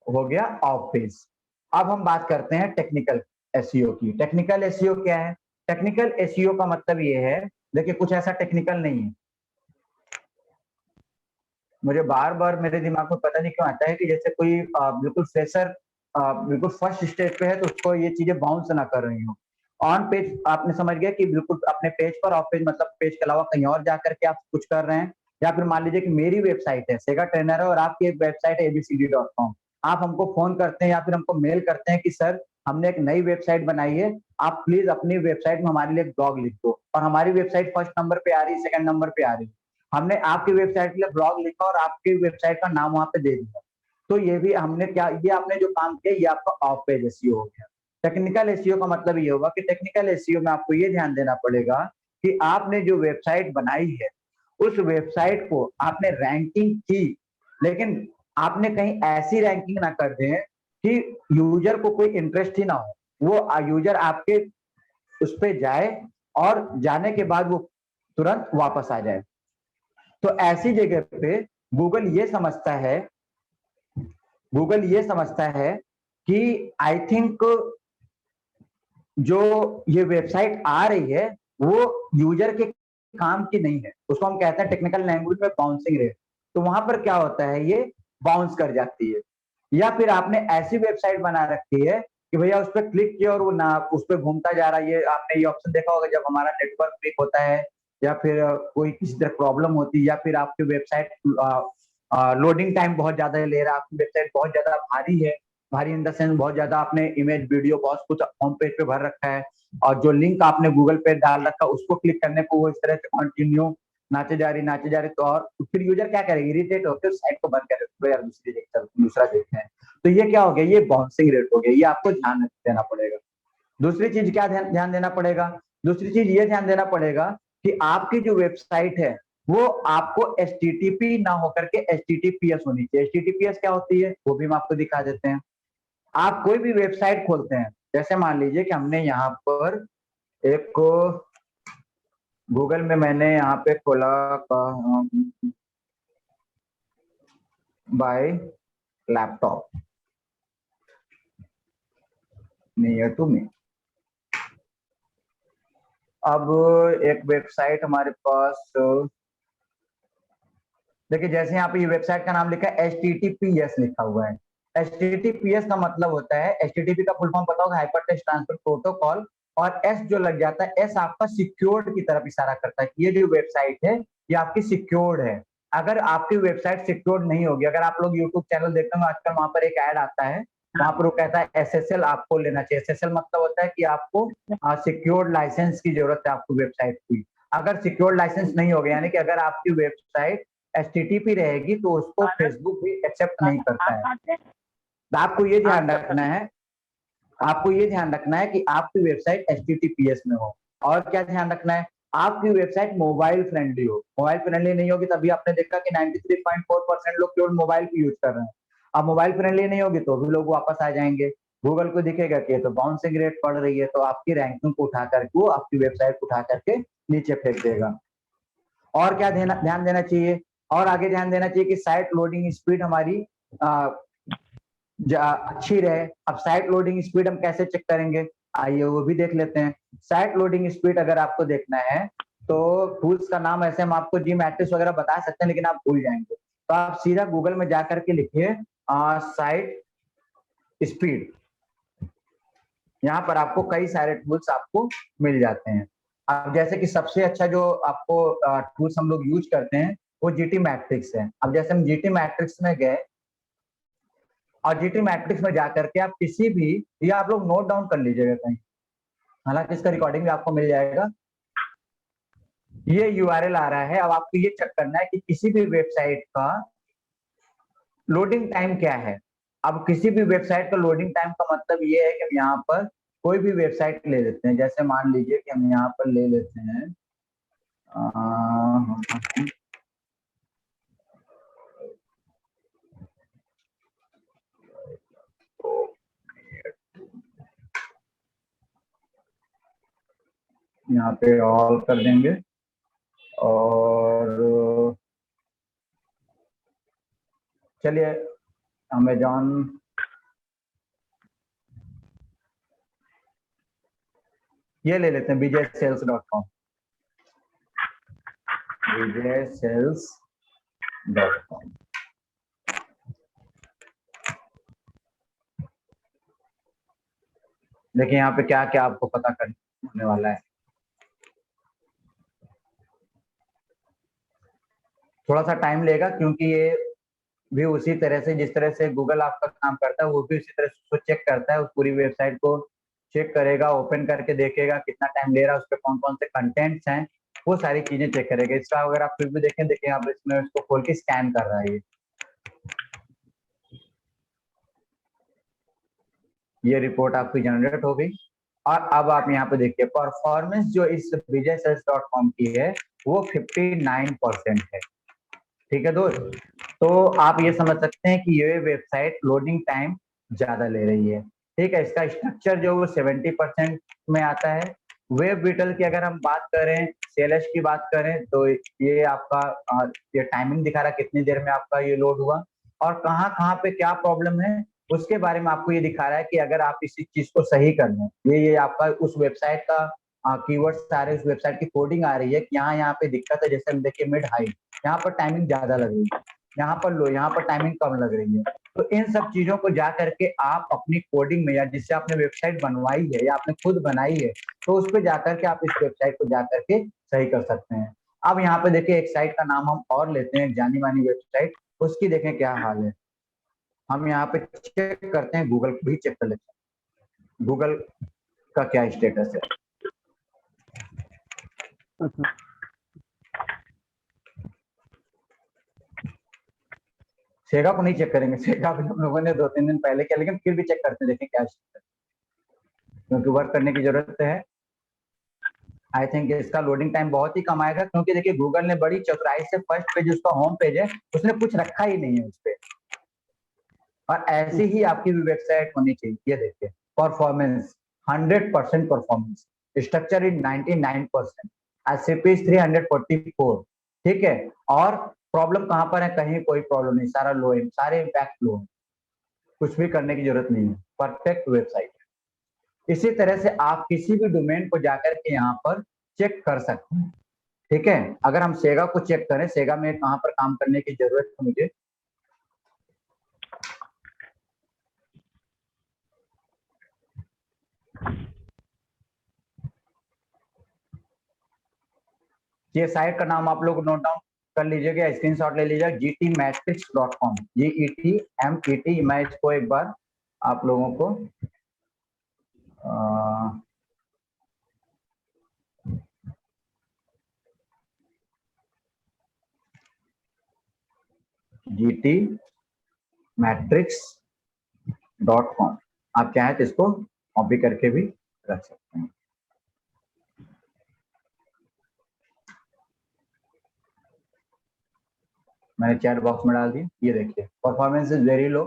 हो गया ऑफ पेज। अब हम बात करते हैं टेक्निकल एसईओ की। टेक्निकल एसईओ क्या है? टेक्निकल एसईओ का मतलब ये है, देखिए कुछ ऐसा टेक्निकल नहीं है, मुझे बार बार मेरे दिमाग में पता नहीं क्यों आता है कि जैसे कोई बिल्कुल फ्रेशर बिल्कुल फर्स्ट स्टेज पे है तो उसको ये चीजें बाउंस ना कर रही हो। ऑन पेज आपने समझ गया कि बिल्कुल अपने पेज पर, ऑफ पेज मतलब पेज के अलावा कहीं और जाकर के आप कुछ कर रहे हैं, या फिर मान लीजिए कि मेरी वेबसाइट है सेगा ट्रेनर है और आपकी एक वेबसाइट है abcd.com, आप हमको फोन करते हैं या फिर हमको मेल करते हैं कि सर हमने एक नई वेबसाइट बनाई है, आप प्लीज अपनी वेबसाइट में हमारे लिए एक ब्लॉग लिख दो, और हमारी वेबसाइट फर्स्ट नंबर पे आ रही है, सेकंड नंबर पे आ रही है, हमने आपकी वेबसाइट के लिए ब्लॉग लिखा और आपकी वेबसाइट का नाम वहां पे दे दिया, तो ये भी हमने क्या, ये आपने जो काम किया ये आपका ऑफ पेज एसईओ हो गया। टेक्निकल एसईओ का मतलब ये होगा कि टेक्निकल एसईओ में आपको ये ध्यान देना पड़ेगा कि आपने जो वेबसाइट बनाई है उस वेबसाइट को आपने रैंकिंग की, लेकिन आपने कहीं ऐसी रैंकिंग ना कर दें कि यूजर को कोई इंटरेस्ट ही ना हो, वो यूजर आपके उस पर जाए और जाने के बाद वो तुरंत वापस आ जाए। तो ऐसी जगह पे गूगल ये समझता है कि आई थिंक जो ये वेबसाइट आ रही है वो यूजर के काम की नहीं है, उसको हम कहते हैं टेक्निकल लैंग्वेज में बाउंसिंग रेट। तो वहां पर क्या होता है, ये बाउंस कर जाती है। या फिर आपने ऐसी वेबसाइट बना रखी है कि भैया उस पर क्लिक किया और वो ना उस पर घूमता जा रहा है, ये आपने ये ऑप्शन देखा होगा जब हमारा नेटवर्क क्लिक होता है या फिर कोई किसी तरह प्रॉब्लम होती है, या फिर आपकी वेबसाइट लोडिंग टाइम बहुत ज्यादा ले रहा है, आपकी वेबसाइट बहुत ज्यादा भारी है, भारी इन द सेंस बहुत ज्यादा आपने इमेज वीडियो बहुत कुछ होम पेज पे भर रखा है, और जो लिंक आपने गूगल पे डाल रखा है उसको क्लिक करने को वो इस तरह से कंटिन्यू नाचे जा रही, तो और फिर यूजर क्या करेगी, इरिटेट होकर साइट को बंद करे, यार दूसरा देखते हैं। तो ये क्या हो गया, ये बाउंसिंग रेट हो गया, ये आपको ध्यान देना पड़ेगा। दूसरी चीज क्या ध्यान देना पड़ेगा, दूसरी चीज ये ध्यान देना पड़ेगा कि आपकी जो वेबसाइट है वो आपको HTTP ना होकर के HTTPS होनी चाहिए। HTTPS क्या होती है वो भी हम आपको दिखा देते हैं। आप कोई भी वेबसाइट खोलते हैं, जैसे मान लीजिए कि हमने यहाँ पर एक गूगल में मैंने यहाँ पे खोला buy laptop near to me. अब एक वेबसाइट हमारे पास, देखिए जैसे यहाँ पे ये वेबसाइट का नाम लिखा है HTTPS लिखा हुआ है। HTTPS का मतलब होता है, HTTP का फुल फॉर्म पता होगा, हाइपर टेक्स्ट ट्रांसफर प्रोटोकॉल, और S जो लग जाता है, S आपका सिक्योर्ड की तरफ इशारा करता है कि ये जो वेबसाइट है ये आपकी सिक्योर्ड है। अगर आपकी वेबसाइट सिक्योर्ड नहीं होगी, अगर आप लोग यूट्यूब चैनल देखते हो आजकल वहां पर एक ऐड आता है, वहां पर वो कहता है SSL आपको लेना चाहिए। SSL मतलब होता है कि आपको सिक्योर्ड लाइसेंस की जरूरत है आपको वेबसाइट की। अगर सिक्योर्ड लाइसेंस नहीं होगा, यानी कि अगर आपकी वेबसाइट HTTP रहेगी तो उसको फेसबुक भी एक्सेप्ट नहीं करता है। तो आपको ये ध्यान रखना है, आपको ये ध्यान रखना है कि आपकी वेबसाइट HTTPS में हो। और क्या ध्यान रखना है, आपकी वेबसाइट मोबाइल फ्रेंडली हो। मोबाइल फ्रेंडली नहीं होगी तभी आपने देखा कि 93.4% लोग केवल मोबाइल पे यूज कर रहे हैं। अब मोबाइल फ्रेंडली नहीं होगी तो भी लोग वापस आ जाएंगे, गूगल को दिखेगा कि तो बाउंसिंग रेट पड़ रही है, तो आपकी रैंकिंग को उठा करके वो आपकी वेबसाइट को उठा करके नीचे फेंक देगा। और क्या ध्यान देना चाहिए, और आगे ध्यान देना चाहिए कि साइट लोडिंग स्पीड हमारी अच्छी रहे। अब साइट लोडिंग स्पीड हम कैसे चेक करेंगे, आइए वो भी देख लेते हैं। साइट लोडिंग स्पीड अगर आपको देखना है तो टूल्स का नाम ऐसे हम आपको जी मैट्रिक्स वगैरह बता सकते हैं, लेकिन आप भूल जाएंगे, तो आप सीधा गूगल में जाकर के लिखिए साइट स्पीड। यहाँ पर आपको कई सारे टूल्स आपको मिल जाते हैं। अब जैसे कि सबसे अच्छा जो आपको टूल्स हम लोग यूज करते हैं वो GT मैट्रिक्स है। अब जैसे हम GT मैट्रिक्स में गए, और जीटी मैट्रिक्स में जाकर के आप किसी भी, ये आप लोग नोट डाउन कर लीजिएगा कहीं, हालांकि इसका रिकॉर्डिंग भी आपको मिल जाएगा। ये यूआरएल आ रहा है, अब आपको ये चेक करना है कि किसी भी वेबसाइट का लोडिंग टाइम क्या है। अब किसी भी वेबसाइट का लोडिंग टाइम का मतलब ये है कि हम यहाँ पर कोई भी वेबसाइट ले लेते हैं, जैसे मान लीजिए कि हम यहाँ पर ले लेते हैं यहाँ पे ऑल कर देंगे और चलिए अमेजॉन ये ले लेते हैं vijaysells.com, vijaysells.com। देखिए यहाँ पे क्या क्या आपको पता करने होने वाला है। थोड़ा सा टाइम लेगा क्योंकि ये भी उसी तरह से जिस तरह से गूगल आपका काम करता है वो भी उसी तरह से उसको चेक करता है, उस पूरी वेबसाइट को चेक करेगा, ओपन करके देखेगा कितना टाइम ले रहा है, उस पर कौन कौन से कंटेंट्स हैं, वो सारी चीजें चेक करेगा। इसका अगर आप फिर भी देखें, देखिए आप इसमें इसको खोल के स्कैन कर रहा है, ये रिपोर्ट आपकी जनरेट हो गई। और अब आप यहाँ पे देखिए परफॉर्मेंस जो इस vijaysells.com की है वो 59% है। ठीक है दोस्त, तो आप ये समझ सकते हैं कि ये वेबसाइट लोडिंग टाइम ज्यादा ले रही है। ठीक है, इसका स्ट्रक्चर जो वो 70% में आता है। वेब विटल की अगर हम बात करें, CLS की बात करें, तो ये आपका ये टाइमिंग दिखा रहा है कितनी देर में आपका ये लोड हुआ और कहाँ कहाँ पे क्या प्रॉब्लम है उसके बारे में आपको ये दिखा रहा है कि अगर आप इसी चीज को सही कर लें, ये आपका उस वेबसाइट का कीवर्ड्स सारे उस वेबसाइट की कोडिंग आ रही है कि यहाँ पे दिक्कत है। जैसे हम देखिए मिड हाई, यहाँ पर टाइमिंग ज्यादा लग रही है, यहाँ पर लो, यहाँ पर टाइमिंग कम लग रही है। तो इन सब चीजों को जा करके आप अपनी कोडिंग में या जिससे आपने वेबसाइट बनवाई है या आपने खुद बनाई है, तो उस पर जाकर के आप इस वेबसाइट को जाकर के सही कर सकते हैं। अब यहाँ पे देखिए एक साइट का नाम हम और लेते हैं, जानी मानी वेबसाइट, उसकी देखें क्या हाल है। हम यहाँ पे चेक करते हैं, गूगल भी चेक कर लेते हैं गूगल का क्या स्टेटस है। सेगा को नहीं चेक करेंगे, सेगा भी हम लोगों ने 2-3 दिन पहले किया, लेकिन फिर भी चेक करते देखें क्या स्टेटस, क्योंकि वर्क करने की जरूरत है। आई थिंक इसका लोडिंग टाइम बहुत ही कम आएगा, क्योंकि देखिए गूगल ने बड़ी चतुराई से फर्स्ट पेज उसका होम पेज है उसने कुछ रखा ही नहीं है उस पर, और ऐसी ही आपकी भी वेबसाइट होनी चाहिए। ये देखिए performance 100% performance, structure in 99%, ICP 344। ठीक है, और प्रॉब्लम कहां पर है, कहीं कोई प्रॉब्लम नहीं, सारा लो है, सारे इम्पैक्ट लो है, कुछ भी करने की जरूरत नहीं है, परफेक्ट वेबसाइट। इसी तरह से आप किसी भी डोमेन को जाकर के यहाँ पर चेक कर सकते हैं। ठीक है, अगर हम सेगा को चेक करें, सेगा में कहां पर काम करने की जरूरत है मुझे, ये साइट का नाम आप लोग नोट डाउन कर लीजिएगा, स्क्रीनशॉट ले लीजिएगा, gtmatrix.com, GETMET। मैं इसको एक बार आप लोगों को gtmatrix.com, आप चाहें तो इसको कॉपी करके भी रख सकते हैं। मैंने चैट बॉक्स में डाल दी, ये देखिए परफॉर्मेंस इज वेरी लो,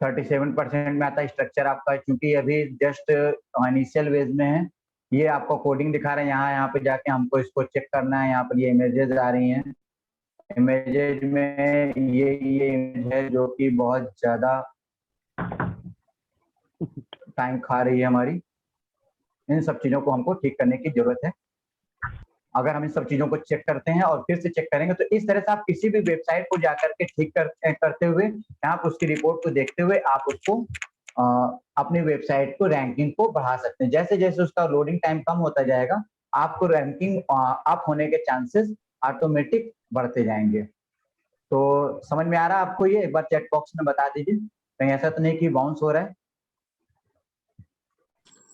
37% में आता है। स्ट्रक्चर आपका क्योंकि अभी जस्ट इनिशियल वेज में है, ये आपको कोडिंग दिखा रहे हैं, यहाँ पे जाके हमको इसको चेक करना है। यहाँ पर ये इमेजेस आ रही हैं, इमेजेज में ये इमेज है जो कि बहुत ज्यादा टाइम खा रही है हमारी। इन सब चीजों को हमको ठीक करने की जरूरत है। अगर हम इन सब चीजों को चेक करते हैं और फिर से चेक करेंगे, तो इस तरह से आप किसी भी वेबसाइट को जाकर के ठीक करते हुए, आप उसकी रिपोर्ट को देखते हुए आप उसको अपनी वेबसाइट को रैंकिंग को बढ़ा सकते हैं। जैसे जैसे उसका लोडिंग टाइम कम होता जाएगा, आपको रैंकिंग अप होने के चांसेस ऑटोमेटिक बढ़ते जाएंगे। तो समझ में आ रहा है आपको ये, एक बार चैट बॉक्स में बता दीजिए। कहीं ऐसा तो नहीं कि बाउंस हो रहा है?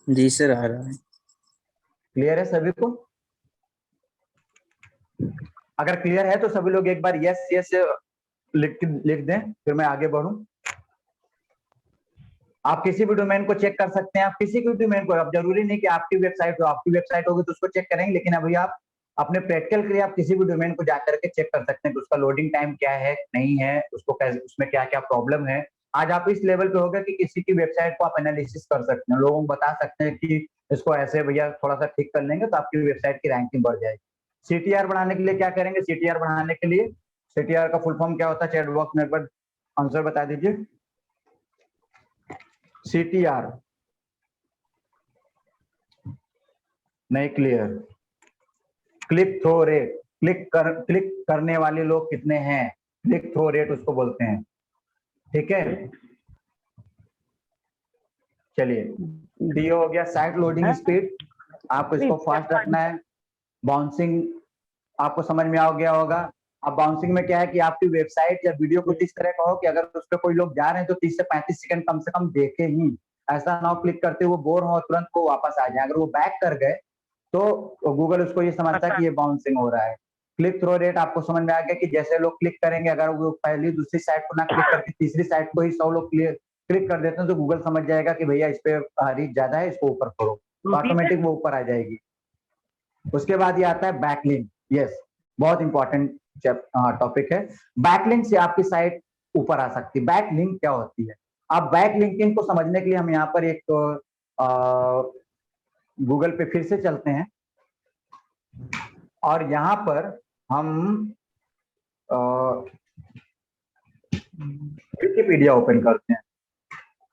जी सर आ रहा है। क्लियर है सभी को? अगर क्लियर है तो सभी लोग एक बार यस यस लिख दें, फिर मैं आगे बढ़ूं। आप किसी भी डोमेन को चेक कर सकते हैं, आप किसी भी डोमेन को, अब जरूरी नहीं कि आपकी वेबसाइट हो, आपकी वेबसाइट होगी तो उसको चेक करेंगे, लेकिन अभी आप अपने प्रैक्टिकल के लिए आप किसी भी डोमेन को जाकर के चेक कर सकते हैं कि उसका लोडिंग टाइम क्या है, नहीं है, उसको कैसे, उसमें क्या क्या प्रॉब्लम है। आज आप इस लेवल पे हो गए कि किसी की वेबसाइट को आप एनालिसिस कर सकते हैं, लोगों को बता सकते हैं कि इसको ऐसे भैया थोड़ा सा ठीक कर लेंगे तो आपकी वेबसाइट की रैंकिंग बढ़ जाएगी। सीटीआर बढ़ाने के लिए क्या करेंगे? सीटीआर बढ़ाने के लिए, सीटीआर का फुल फॉर्म क्या होता है? चैट बॉक्स में एक बार आंसर बता दीजिए। सीटीआर नहीं clear? Click through rate, click करने वाले लोग कितने हैं, क्लिक थ्रो रेट उसको बोलते हैं। ठीक है, चलिए डी हो गया साइट लोडिंग स्पीड, आपको इसको फास्ट रखना है। बाउंसिंग आपको समझ में आ गया होगा। अब बाउंसिंग में क्या है कि आपकी वेबसाइट या वीडियो कुछ इस तरह का हो कि अगर उस पर कोई लोग जा रहे हैं तो 30 से 35 सेकंड कम से कम देखे ही, ऐसा ना हो क्लिक करते हुए बोर हो तुरंत को वापस आ जाए। अगर वो बैक कर गए तो गूगल उसको ये समझता है कि ये बाउंसिंग हो रहा है। क्लिक थ्रो रेट आपको समझ में आ गया कि जैसे लोग क्लिक करेंगे, अगर वो पहली दूसरी साइट को ना क्लिक करके तीसरी साइट को ही 100 लोग क्लिक कर देते हैं तो गूगल समझ जाएगा कि भैया इस पे रीच ज्यादा है, इसको ऊपर करो, तो ऑटोमेटिक वो ऊपर आ जाएगी। उसके बाद ये आता है बैकलिंक। यस, बहुत इंपॉर्टेंट टॉपिक है। बैकलिंक से आपकी साइट ऊपर आ सकती है। बैकलिंक क्या होती है? अब बैकलिंकिंग को समझने के लिए हम यहाँ पर एक गूगल पे फिर से चलते हैं और यहाँ पर हम विकिपीडिया ओपन करते हैं।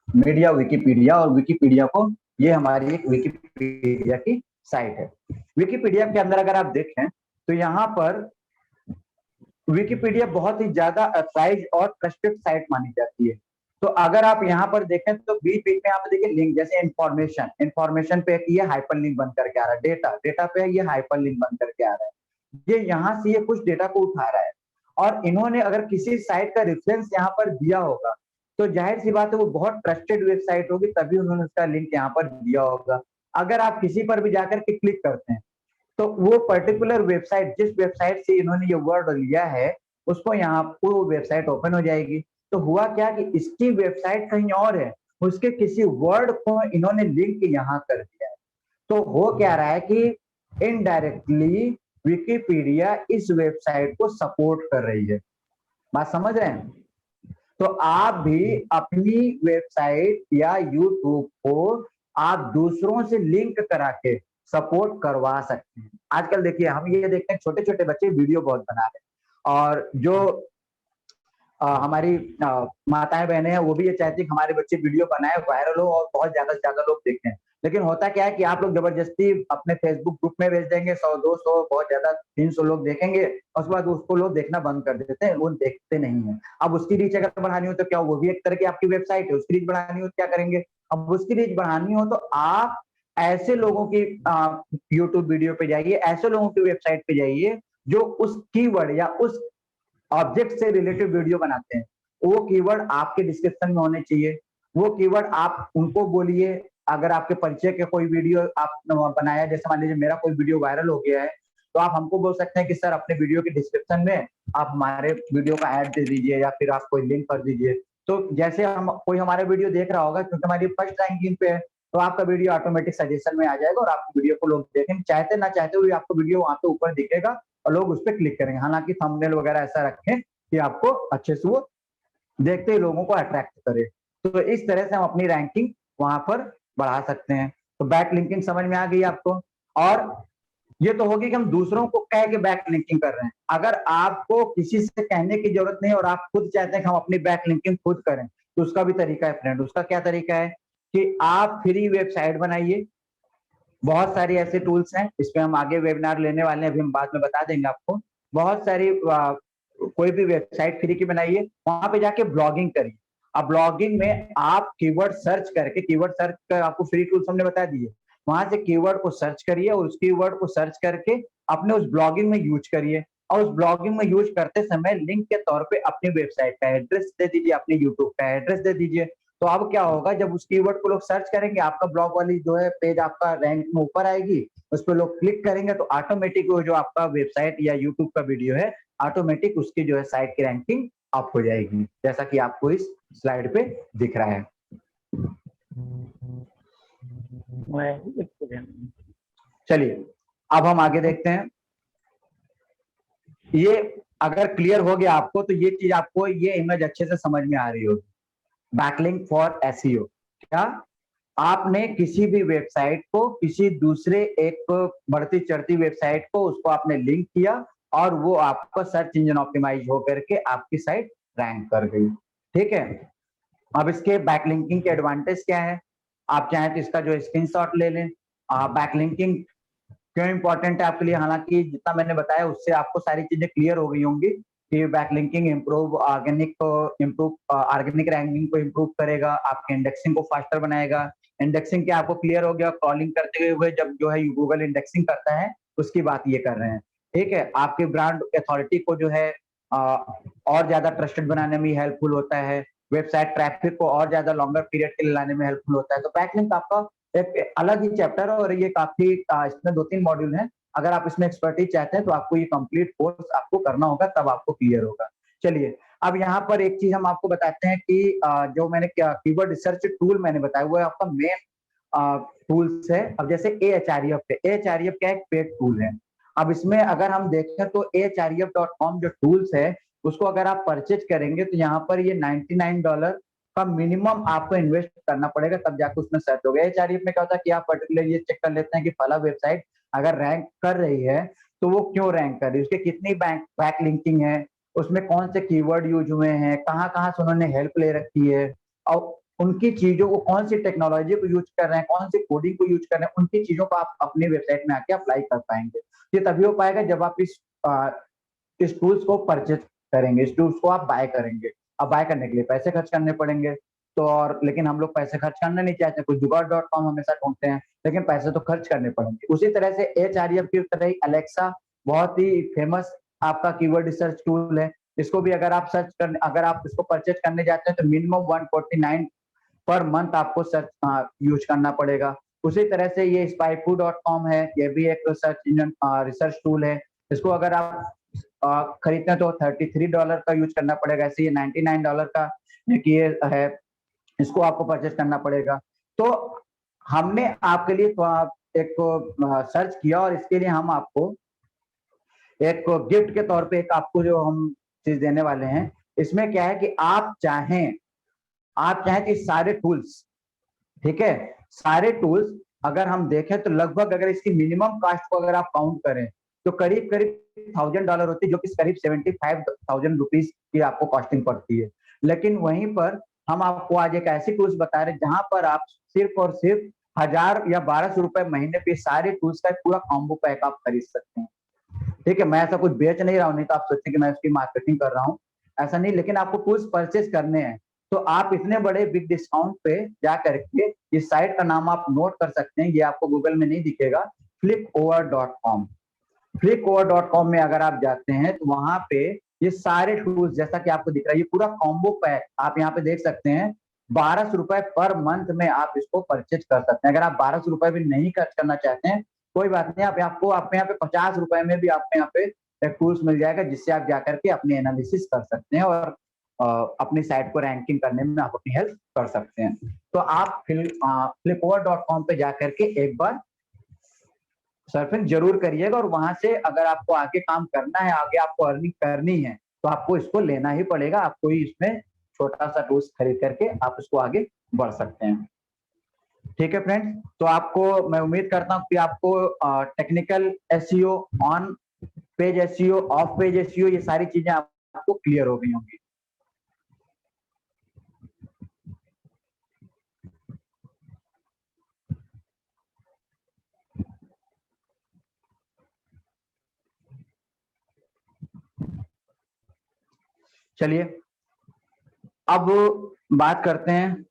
मीडिया विकिपीडिया, और विकिपीडिया को, ये हमारी एक विकिपीडिया की साइट है। विकिपीडिया के अंदर अगर आप देखें तो यहाँ पर विकिपीडिया बहुत ही ज्यादा अथराइज और ट्रस्टेड साइट मानी जाती है। तो अगर आप यहाँ पर देखें तो बीच बीच में आप देखिए लिंक, जैसे इंफॉर्मेशन पे ये हाइपर लिंक बन करके आ रहा है, डेटा पे ये हाइपर लिंक बन करके आ रहा है, ये यहाँ से ये कुछ डेटा को उठा रहा है। और इन्होंने अगर किसी साइट का रेफरेंस यहाँ पर दिया होगा तो जाहिर सी बात है वो बहुत ट्रस्टेड वेबसाइट होगी, तभी उन्होंने उसका लिंक यहाँ पर दिया होगा। अगर आप किसी पर भी जाकर के क्लिक करते हैं तो वो पर्टिकुलर वेबसाइट, जिस वेबसाइट से इन्होंने ये वर्ड लिया है, उसको यहाँ पर वो वेबसाइट ओपन हो जाएगी। तो हुआ क्या कि इसकी वेबसाइट कहीं और है, उसके किसी वर्ड को इन्होंने लिंक यहाँ कर दिया है। तो हो क्या रहा है कि इनडायरेक्टली विकिपीडिया इस वेबसाइट को सपोर्ट कर रही है। बात समझ रहे हैं? तो आप भी अपनी वेबसाइट या यूट्यूब को आप दूसरों से लिंक करा के सपोर्ट करवा सकते हैं। आजकल देखिए हम ये देखते हैं छोटे छोटे बच्चे वीडियो बहुत बना रहे हैं, और जो हमारी माताएं बहनें हैं वो भी ये चाहती है कि हमारे बच्चे वीडियो बनाए, वायरल हो और बहुत ज्यादा से ज्यादा लोग देखें। लेकिन होता क्या है कि आप लोग जबरदस्ती अपने फेसबुक ग्रुप में भेज देंगे, 100 200 बहुत ज्यादा 300 लोग देखेंगे, और उसके बाद उसको लोग देखना बंद कर देते हैं, वो देखते नहीं है। अब उसकी रीच अगर बढ़ानी हो तो क्या, वो भी एक तरह की आपकी वेबसाइट है, उसकी रीच बढ़ानी हो तो क्या करेंगे? अब उसकी रीच बढ़ानी हो तो आप ऐसे लोगों की यूट्यूब वीडियो पे जाइए, ऐसे लोगों की वेबसाइट पे जाइए जो उस कीवर्ड या उस ऑब्जेक्ट से रिलेटेड वीडियो बनाते हैं। वो कीवर्ड आपके डिस्क्रिप्शन में होने चाहिए, वो कीवर्ड आप उनको बोलिए। अगर आपके परिचय के कोई वीडियो आप बनाया, जैसे मान लीजिए मेरा कोई वीडियो वायरल हो गया है, तो आप हमको बोल सकते हैं कि सर अपने वीडियो के डिस्क्रिप्शन में आप हमारे वीडियो का ऐड दे दीजिए या फिर आप कोई लिंक कर दीजिए। तो जैसे हम कोई हमारे वीडियो देख रहा होगा, क्योंकि हमारी फर्स्ट रैंकिंग पे है, तो आपका वीडियो ऑटोमेटिक सजेशन में आ जाएगा और आपकी वीडियो को लोग देखेंगे, चाहते ना चाहते हुए आपको वीडियो वहां पे ऊपर दिखेगा और लोग उस पर क्लिक करेंगे। हालांकि थंबनेल वगैरह ऐसा रखें कि आपको अच्छे से वो देखते ही लोगों को अट्रैक्ट करे। तो इस तरह से हम अपनी रैंकिंग वहां पर बढ़ा सकते हैं। तो बैक लिंकिंग समझ में आ गई आपको। और ये तो होगी कि हम दूसरों को कह के बैक लिंकिंग कर रहे हैं। अगर आपको किसी से कहने की जरूरत नहीं और आप खुद चाहते हैं कि हम अपनी बैक लिंकिंग खुद करें, तो उसका भी तरीका है फ्रेंड। उसका क्या तरीका है कि आप फ्री वेबसाइट बनाइए। बहुत सारी ऐसे टूल्स हैं, इस पे हम आगे वेबिनार लेने वाले हैं, अभी हम बाद में बता देंगे आपको। बहुत सारी कोई भी वेबसाइट फ्री की बनाइए, वहां पे जाके ब्लॉगिंग करिए। अब ब्लॉगिंग में आप कीवर्ड सर्च करके, कीवर्ड सर्च कर आपको फ्री टूल्स हमने बता दिए, वहां से कीवर्ड को सर्च करिए और उस कीवर्ड को सर्च करके अपने उस ब्लॉगिंग में यूज करिए। और उस ब्लॉगिंग में यूज करते समय लिंक के तौर पे अपनी वेबसाइट का एड्रेस दे दीजिए, अपने यूट्यूब का एड्रेस दे दीजिए। तो अब क्या होगा, जब उस कीवर्ड को लोग सर्च करेंगे, आपका ब्लॉग वाली जो है पेज आपका रैंक में ऊपर आएगी, उस पर लोग क्लिक करेंगे तो ऑटोमेटिक वो जो आपका वेबसाइट या यूट्यूब का वीडियो है, ऑटोमेटिक उसकी जो है साइट की रैंकिंग अप हो जाएगी, जैसा कि आपको इस स्लाइड पे दिख रहा है। चलिए अब हम आगे देखते हैं। ये अगर क्लियर हो गया आपको तो ये चीज आपको, ये इमेज अच्छे से समझ में आ रही होगी। बैकलिंक फॉर एसईओ, क्या आपने किसी भी वेबसाइट को किसी दूसरे एक बढ़ती चढ़ती वेबसाइट को उसको आपने लिंक किया और वो आपका सर्च इंजन ऑप्टिमाइज होकर के आपकी साइट रैंक कर गई। ठीक है, अब इसके बैकलिंकिंग के एडवांटेज क्या है, आप चाहें तो इसका जो स्क्रीनशॉट ले लें। बैकलिंकिंग क्यों इंपॉर्टेंट है आपके लिए, हालांकि जितना मैंने बताया उससे आपको सारी चीजें क्लियर हो गई होंगी कि बैकलिंकिंग ऑर्गेनिक रैंकिंग को इम्प्रूव करेगा, आपके इंडेक्सिंग को फास्टर बनाएगा। इंडेक्सिंग क्या आपको क्लियर हो गया, कॉलिंग करते हुए जब जो है गूगल इंडेक्सिंग करता है उसकी बात ये कर रहे हैं। ठीक है, आपके ब्रांड अथॉरिटी को जो है और ज्यादा ट्रस्टेड बनाने में हेल्पफुल होता है, वेबसाइट ट्रैफिक को और ज्यादा लॉन्गर पीरियड के लिए लाने में हेल्पफुल होता है। तो बैकलिंक आपका एक अलग ही चैप्टर है और ये काफी इसमें 2-3 मॉड्यूल हैं। अगर आप इसमें एक्सपर्टीज चाहते हैं तो आपको ये कंप्लीट कोर्स आपको करना होगा, तब आपको क्लियर होगा। चलिए अब यहाँ पर एक चीज हम आपको बताते हैं कि जो मैंने कीवर्ड रिसर्च टूल मैंने बताया वो आपका मेन टूल्स है। अब जैसे AHREF पे, AHREF क्या एक पेड टूल है। अब इसमें अगर हम देखें तो ahref.com जो टूल्स है उसको अगर आप परचेज करेंगे तो यहाँ पर ये $99 का मिनिमम आपको इन्वेस्ट करना पड़ेगा, तब जाकर उसमें सर्च होगा। एचआरएफ में क्या होता है कि आप पर्टिकुलर ये चेक कर लेते हैं कि फला वेबसाइट अगर रैंक कर रही है तो वो क्यों रैंक कर रही है, उसके कितनी बैक लिंकिंग है, उसमें कौन से कीवर्ड यूज हुए हैं, कहाँ कहाँ से उन्होंने हेल्प ले रखी है, और उनकी चीजों को कौन सी टेक्नोलॉजी को यूज कर रहे हैं, कौन सी कोडिंग को यूज कर रहे हैं, उनकी चीजों को आप अपनी वेबसाइट में आके अप्लाई कर पाएंगे। ये तभी हो पाएगा जब आप इस टूल्स को परचेज करेंगे, इस टूल्स को आप बाय करेंगे। अब बाय करने के लिए पैसे खर्च करने पड़ेंगे, तो और लेकिन हम लोग पैसे खर्च करना नहीं चाहते, कुछ जुगाड़.com हमेशा ढूंढते हैं, लेकिन पैसे तो खर्च करने पड़ेंगे। उसी तरह से एचआरएफ की तरह ही अलेक्सा बहुत ही फेमस आपका कीवर्ड रिसर्च टूल है। इसको भी अगर आप अगर आप इसको परचेज करने जाते हैं तो मिनिमम 149 पर मंथ आपको सर्च यूज करना पड़ेगा। उसी तरह से ये spyfoo.com है, ये भी एक सर्च इंजन रिसर्च टूल है। इसको अगर आप खरीदते हैं तो $33 का यूज करना पड़ेगा। ऐसे ये $99 का ये है, इसको आपको परचेज करना पड़ेगा। तो हमने आपके लिए एक सर्च किया और इसके लिए हम आपको एक गिफ्ट के तौर पे एक आपको जो हम चीज देने वाले हैं, इसमें क्या है कि आप चाहें कि सारे टूल्स, ठीक है, सारे टूल्स अगर हम देखें तो लगभग अगर इसकी मिनिमम कास्ट को अगर आप काउंट करें तो करीब करीब $1000 होती है, जो कि करीब 75,000 रुपीज की आपको कॉस्टिंग पड़ती है। लेकिन वहीं पर हम आपको आज एक ऐसी टूल्स बता रहे हैं जहां पर आप सिर्फ और सिर्फ 1000 या 1200 रुपए महीने पे सारे टूल्स का पूरा कॉम्बो पैक आप खरीद सकते हैं। ठीक है, मैं ऐसा कुछ बेच नहीं रहा हूं, नहीं तो आप सोचते कि मैं उसकी मार्केटिंग कर रहा हूं, ऐसा नहीं, लेकिन आपको टूल्स परचेज करने हैं तो आप इतने बड़े बिग डिस्काउंट पे जा करके इस साइट का नाम आप नोट कर सकते हैं, ये आपको गूगल में नहीं दिखेगा, flipover.com। flipover.com में अगर आप जाते हैं तो वहां पे ये सारे टूल्स जैसा कि आपको दिख रहा है, ये पूरा कॉम्बो पैक आप यहाँ पे देख सकते हैं। 1200 रुपए पर मंथ में आप इसको परचेज कर सकते हैं। अगर आप 1200 रुपए भी नहीं खर्च करना चाहते हैं कोई बात नहीं, आप आपको आप यहाँ पे 50 रुपए में भी आपको यहाँ पे एक टूल्स मिल जाएगा जिससे आप जाकर के अपनी एनालिसिस कर सकते हैं और अपनी साइट को रैंकिंग करने में आप अपनी हेल्प कर सकते हैं। तो आप flipover.com पे जाकर के एक बार सर्फिंग जरूर करिएगा और वहां से अगर आपको आगे काम करना है, आगे आपको अर्निंग करनी है तो आपको इसको लेना ही पड़ेगा। आप कोई इसमें छोटा सा टूल्स खरीद करके आप इसको आगे बढ़ सकते हैं। ठीक है फ्रेंड्स, तो आपको मैं उम्मीद करता हूँ कि आपको technical SEO, on page SEO, of page SEO, ये सारी चीजें आपको क्लियर हो गई होंगी। चलिए अब बात करते हैं,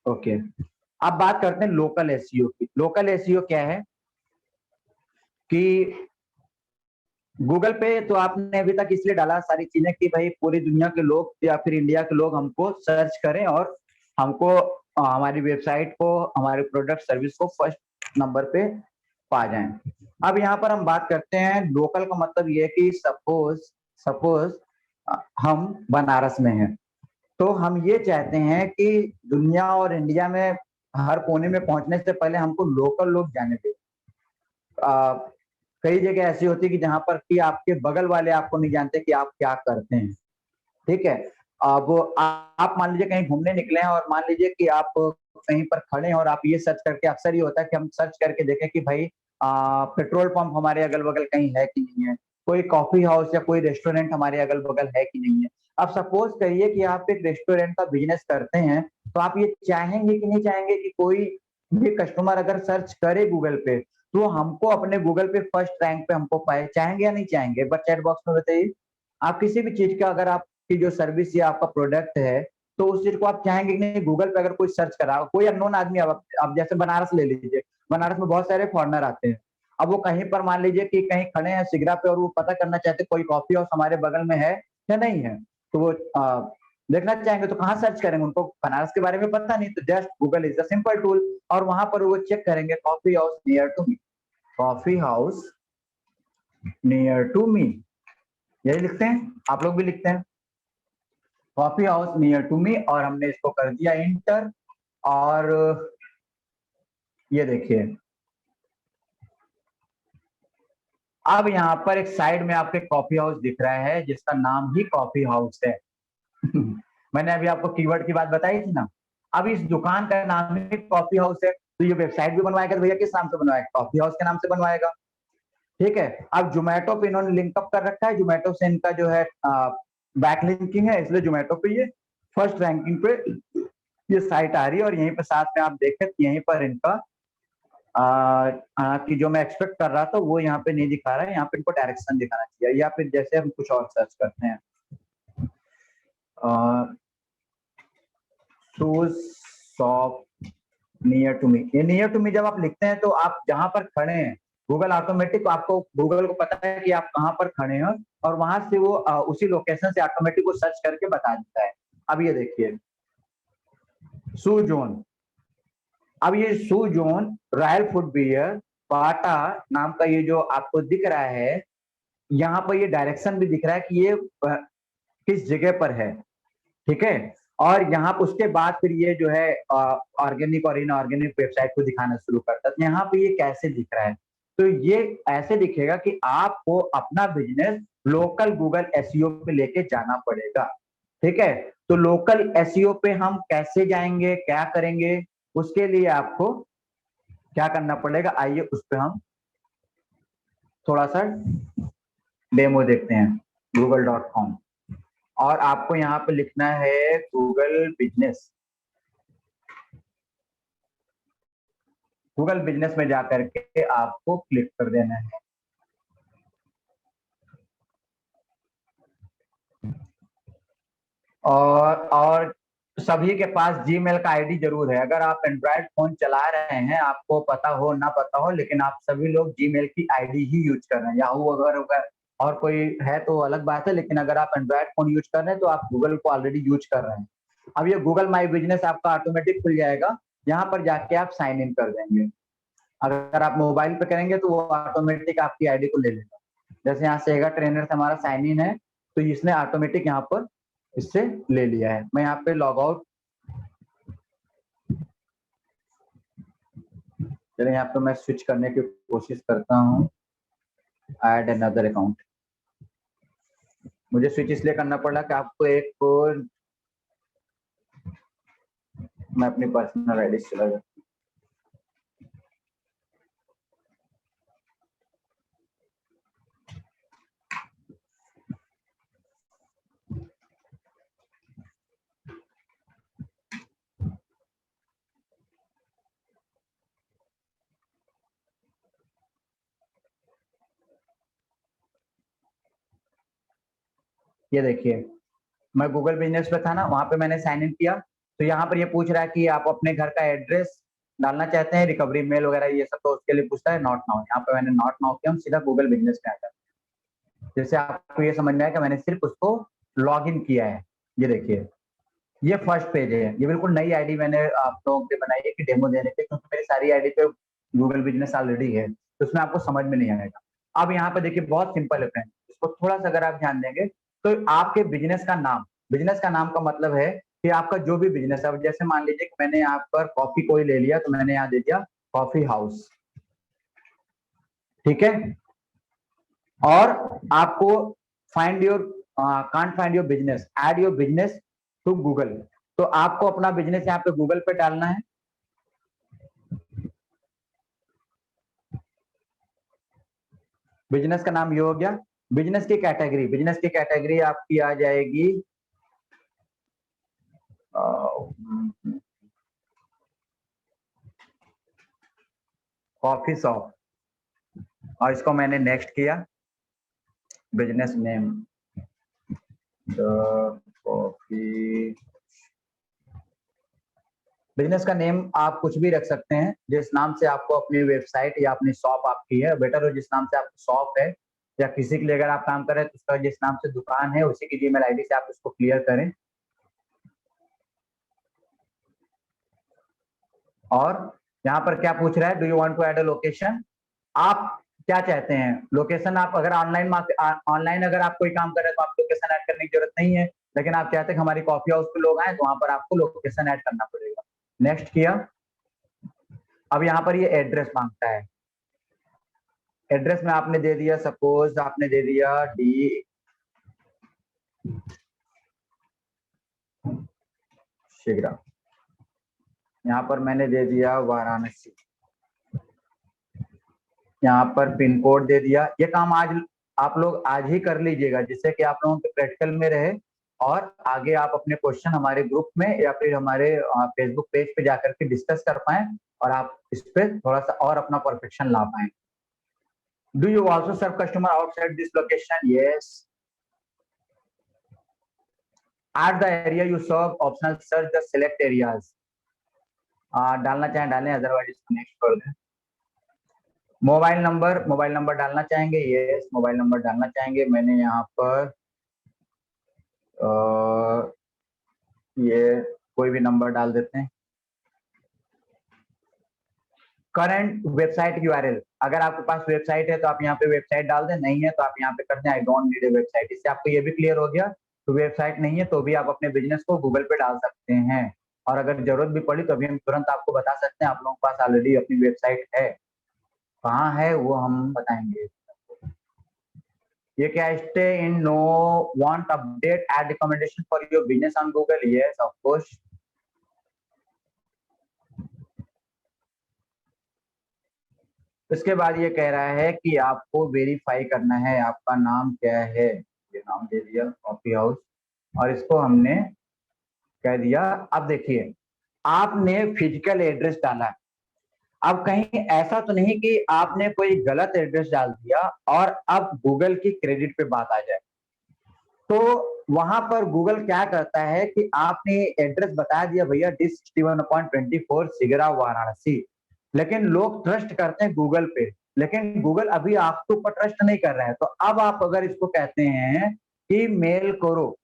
ओके, अब बात करते हैं लोकल एसईओ की। लोकल एसईओ क्या है कि गूगल पे तो आपने अभी तक इसलिए डाला सारी चीजें कि भाई पूरी दुनिया के लोग या फिर इंडिया के लोग हमको सर्च करें और हमको हमारी वेबसाइट को, हमारे प्रोडक्ट सर्विस को फर्स्ट नंबर पे पा जाएं। अब यहाँ पर हम बात करते हैं लोकल का मतलब ये है कि सपोज सपोज हम बनारस में हैं, तो हम ये चाहते हैं कि दुनिया और इंडिया में हर कोने में पहुंचने से पहले हमको लोकल लोग जाने दें। कई जगह ऐसी होती है कि जहां पर कि आपके बगल वाले आपको नहीं जानते कि आप क्या करते हैं, ठीक है। अब आप मान लीजिए कहीं घूमने निकले हैं और मान लीजिए कि आप कहीं पर खड़े हैं और आप ये सर्च करके, अक्सर ये होता है कि हम सर्च करके देखें कि भाई पेट्रोल पंप हमारे अगल बगल कहीं है कि नहीं है, कोई कॉफी हाउस या कोई रेस्टोरेंट हमारे अगल बगल है कि नहीं है। अब सपोज करिए कि आप एक रेस्टोरेंट का बिजनेस करते हैं, तो आप ये चाहेंगे कि नहीं चाहेंगे कि कोई भी कस्टमर अगर सर्च करे गूगल पे तो हमको अपने गूगल पे फर्स्ट रैंक पे हमको पाए, चाहेंगे या नहीं चाहेंगे? बस चैट बॉक्स में बताइए। आप किसी भी चीज का अगर आपकी जो सर्विस या आपका प्रोडक्ट है तो उस चीज को आप चाहेंगे कि नहीं गूगल पे अगर कोई सर्च करा, कोई अननोन आदमी, अब जैसे बनारस ले लीजिए, बनारस में बहुत सारे फॉरनर आते हैं। अब वो कहीं पर मान लीजिए कि कहीं खड़े हैं सिगरा पे और वो पता करना चाहते कोई कॉफी हाउस हमारे बगल में है या नहीं है, तो वो देखना चाहेंगे तो कहाँ सर्च करेंगे? उनको बनारस के बारे में पता नहीं, तो just Google is a simple tool और वहां पर वो चेक करेंगे coffee house near to me, coffee house near to me, यही लिखते हैं, आप लोग भी लिखते हैं coffee house near to me, और हमने इसको कर दिया इंटर। और ये देखिए अब यहाँ पर एक साइड में आपके कॉफी हाउस दिख रहा है जिसका नाम ही कॉफी हाउस है। मैंने अभी आपको कीवर्ड की बात बताई थी ना। अब इस दुकान का नाम ही कॉफी हाउस है, तो ये वेबसाइट भी बनवाएगा तो भैया किस नाम से बनवाएगा? कॉफी हाउस के नाम से बनवाएगा, ठीक है। अब जोमेटो पे इन्होंने लिंकअप कर रखा है, जोमेटो से इनका जो है बैक लिंकिंग है, इसलिए जोमेटो पे ये फर्स्ट रैंकिंग पे ये साइट आ रही है। और यहीं पे साथ में आप देखें यहीं पर इनका कि जो मैं एक्सपेक्ट कर रहा था वो यहाँ पे नहीं दिखा रहा है, यहाँ पे इनको डायरेक्शन दिखाना चाहिए। या फिर जैसे हम कुछ और सर्च करते हैं, shoes shop near to me, ये नियर टू मी जब आप लिखते हैं तो आप जहां पर खड़े हैं गूगल ऑटोमेटिक आपको, गूगल को पता है कि आप कहाँ पर खड़े हैं और वहां से वो उसी लोकेशन से ऑटोमेटिक वो सर्च करके बता देता है। अब ये देखिए शू जोन, अब ये शू जोन रॉयल फुटवियर बाटा नाम का ये जो आपको दिख रहा है, यहाँ पर ये डायरेक्शन भी दिख रहा है कि ये किस जगह पर है, ठीक है। और यहाँ पर उसके बाद फिर ये जो है ऑर्गेनिक और इनऑर्गेनिक वेबसाइट को दिखाना शुरू करता है। तो यहाँ पे ये कैसे दिख रहा है? तो ये ऐसे दिखेगा कि आपको अपना बिजनेस लोकल गूगल एसईओ पे लेके जाना पड़ेगा, ठीक है। तो लोकल एसईओ पे हम कैसे जाएंगे, क्या करेंगे, उसके लिए आपको क्या करना पड़ेगा, आइए उस पर हम थोड़ा सा डेमो देखते हैं। google.com और आपको यहाँ पे लिखना है गूगल बिजनेस। गूगल बिजनेस में जाकर के आपको क्लिक कर देना है। और सभी के पास जीमेल का आईडी जरूर है। अगर आप एंड्रॉइड फोन चला रहे हैं, आपको पता हो ना पता हो, लेकिन आप सभी लोग जीमेल की आईडी ही यूज कर रहे हैं। याहू अगर और कोई है तो अलग बात है, लेकिन अगर आप एंड्रॉइड फोन यूज कर रहे हैं तो आप गूगल को ऑलरेडी यूज कर रहे हैं। अब ये गूगल माई बिजनेस आपका ऑटोमेटिक खुल जाएगा, यहाँ पर जाके आप साइन इन कर देंगे। अगर आप मोबाइल पे करेंगे तो वो ऑटोमेटिक आपकी आईडी को ले लेगा। जैसे यहाँ सेगा ट्रेनर से हमारा साइन इन है तो इसने ऑटोमेटिक यहाँ पर इससे ले लिया है। मैं यहाँ पे लॉग आउट, चलिए यहाँ पे मैं स्विच करने की कोशिश करता हूँ, ऐड अनदर अकाउंट। मुझे स्विच इसलिए करना पड़ा कि आपको एक मैं अपनी पर्सनल आईडी चला जाता हूँ। ये देखिए मैं गूगल बिजनेस पे था ना, वहां पे मैंने साइन इन किया, तो यहाँ पर ये पूछ रहा है कि आप अपने घर का एड्रेस डालना चाहते हैं, रिकवरी मेल वगैरह ये सब, तो उसके लिए पूछता है नॉट नाउ। यहाँ पे मैंने नॉट नाउ किया, हम सीधा गूगल बिजनेस पे आ जाते हैं। जैसे आपको ये समझ में आया कि मैंने सिर्फ उसको लॉग इन किया है। ये देखिए, ये फर्स्ट पेज है। ये बिल्कुल नई आईडी मैंने आप लोगों के बनाई है कि डेमो देने के, क्योंकि मेरी सारी आईडी पे गूगल बिजनेस ऑलरेडी है, तो उसमें आपको समझ में नहीं आएगा। अब यहाँ पे देखिए बहुत सिंपल है फ्रेंड, इसको थोड़ा सा अगर आप ध्यान देंगे तो आपके बिजनेस का नाम का मतलब है कि आपका जो भी बिजनेस है, जैसे मान लीजिए कि मैंने यहाँ पर कॉफी कोई ले लिया, तो मैंने यहाँ दे दिया कॉफी हाउस, ठीक है। और आपको find your can't find your business, add your business to Google, तो आपको अपना बिजनेस यहाँ पे गूगल पे डालना है। बिजनेस का नाम ये हो गया। बिजनेस की कैटेगरी आपकी आ जाएगी कॉफी शॉप, और इसको मैंने नेक्स्ट किया। बिजनेस नेम कॉफी, बिजनेस का नेम आप कुछ भी रख सकते हैं, जिस नाम से आपको अपनी वेबसाइट या अपनी शॉप आपकी है, बेटर हो जिस नाम से आपकी शॉप है या किसी के लिए अगर आप काम कर रहे हैं तो उसका जिस नाम से दुकान है उसी की जीमेल आईडी से आप उसको क्लियर करें। और यहाँ पर क्या पूछ रहा है, do you want to add a location, आप क्या चाहते हैं लोकेशन। आप अगर ऑनलाइन अगर आप कोई काम कर रहे हैं तो आप लोकेशन ऐड करने की जरूरत नहीं है, लेकिन आप चाहते हैं कि हमारी कॉफी हाउस पे लोग आए तो वहां पर आपको लोकेशन ऐड करना पड़ेगा। नेक्स्ट किया। अब यहाँ पर ये एड्रेस मांगता है। एड्रेस में आपने दे दिया, सपोज आपने दे दिया डी शिग्रा, यहाँ पर मैंने दे दिया वाराणसी, यहाँ पर पिन कोड दे दिया। ये काम आज आप लोग आज ही कर लीजिएगा, जिससे कि आप लोगों के प्रैक्टिकल में रहे और आगे आप अपने क्वेश्चन हमारे ग्रुप में या फिर हमारे फेसबुक पेज पे जाकर के डिस्कस कर पाए और आप इस पे थोड़ा सा और अपना परफेक्शन ला पाए। Do you also serve customer outside this location, yes. At the area you serve optional search the select areas, डालना चाहें डालें, अदरवाइज इसको नेक्स्ट कर दें। मोबाइल नंबर डालना चाहेंगे, यस मोबाइल नंबर डालना चाहेंगे। मैंने यहाँ पर ये कोई भी नंबर डाल देते हैं। करंट वेबसाइट यूआरएल, अगर आपके पास वेबसाइट है तो आप यहाँ पे वेबसाइट डाल दें, नहीं है तो आप यहाँ पे कर दें I don't need a website. इससे आपको ये भी क्लियर हो गया तो वेबसाइट नहीं है तो भी आप अपने बिजनेस को गूगल पे डाल सकते हैं, और अगर जरूरत भी पड़ी तो अभी हम तुरंत आपको बता सकते हैं। आप लोगों के पास ऑलरेडी अपनी वेबसाइट है, कहाँ है वो हम बताएंगे। ये क्या, stay in know want update and recommendation for your business on Google, yes of course. इसके बाद ये कह रहा है कि आपको वेरीफाई करना है, आपका नाम क्या है, ये नाम दे दिया कॉफी हाउस, और इसको हमने कह दिया। अब देखिए आपने फिजिकल एड्रेस डाला, अब कहीं ऐसा तो नहीं कि आपने कोई गलत एड्रेस डाल दिया और अब गूगल की क्रेडिट पे बात आ जाए। तो वहां पर गूगल क्या करता है कि आपने एड्रेस बता दिया भैया D61.24 सिगरा वाराणसी, लेकिन लोग ट्रस्ट करते हैं गूगल पे, लेकिन गूगल अभी आपके ऊपर ट्रस्ट नहीं कर रहा है। तो अब आप अगर इसको कहते हैं कि मेल करो,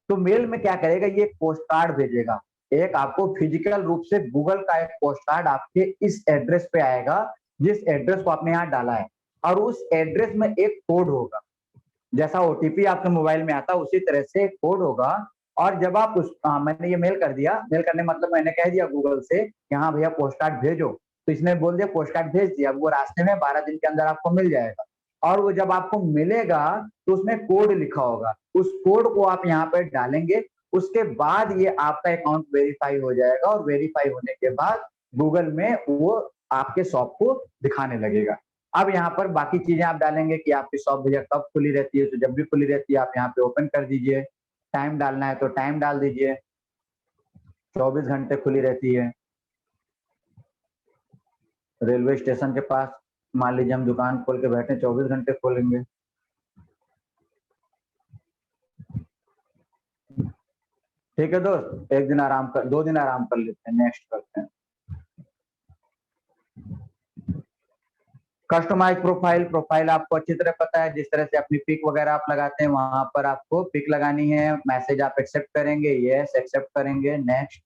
तो मेल में क्या करेगा, ये पोस्ट कार्ड भेजेगा। एक आपको फिजिकल रूप से गूगल का एक पोस्ट कार्ड आपके इस एड्रेस पे आएगा जिस एड्रेस को आपने यहाँ डाला है, और उस एड्रेस में एक कोड होगा, जैसा ओटीपी आपके मोबाइल में आता है उसी तरह से एक कोड होगा। और जब आप मैंने ये मेल कर दिया, मेल करने मतलब मैंने कह दिया गूगल से कि हाँ भैया पोस्ट कार्ड भेजो, तो इसने बोल दिया पोस्ट कार्ड भेज दिया। वो रास्ते में 12 दिन के अंदर आपको मिल जाएगा, और वो जब आपको मिलेगा तो उसमें कोड लिखा होगा, उस कोड को आप यहाँ पर डालेंगे। उसके बाद ये आपका अकाउंट वेरीफाई हो जाएगा, और वेरीफाई होने के बाद गूगल में वो आपके शॉप को दिखाने लगेगा। अब यहाँ पर बाकी चीजें आप डालेंगे कि आपकी शॉप भैया कब खुली रहती है, तो जब भी खुली रहती है आप यहाँ पे ओपन कर दीजिए। टाइम डालना है तो टाइम डाल दीजिए, 24 घंटे खुली रहती है। रेलवे स्टेशन के पास मान लीजिए हम दुकान खोल के बैठे, 24 घंटे खोलेंगे। ठीक है दोस्त, एक दिन आराम कर, 2 दिन आराम कर लेते हैं, नेक्स्ट करते हैं। कस्टमाइज प्रोफाइल, प्रोफाइल आपको अच्छी तरह पता है, जिस तरह से अपनी पिक वगैरह आप लगाते हैं वहां पर आपको पिक लगानी है। मैसेज आप एक्सेप्ट करेंगे, यस एक्सेप्ट करेंगे, नेक्स्ट।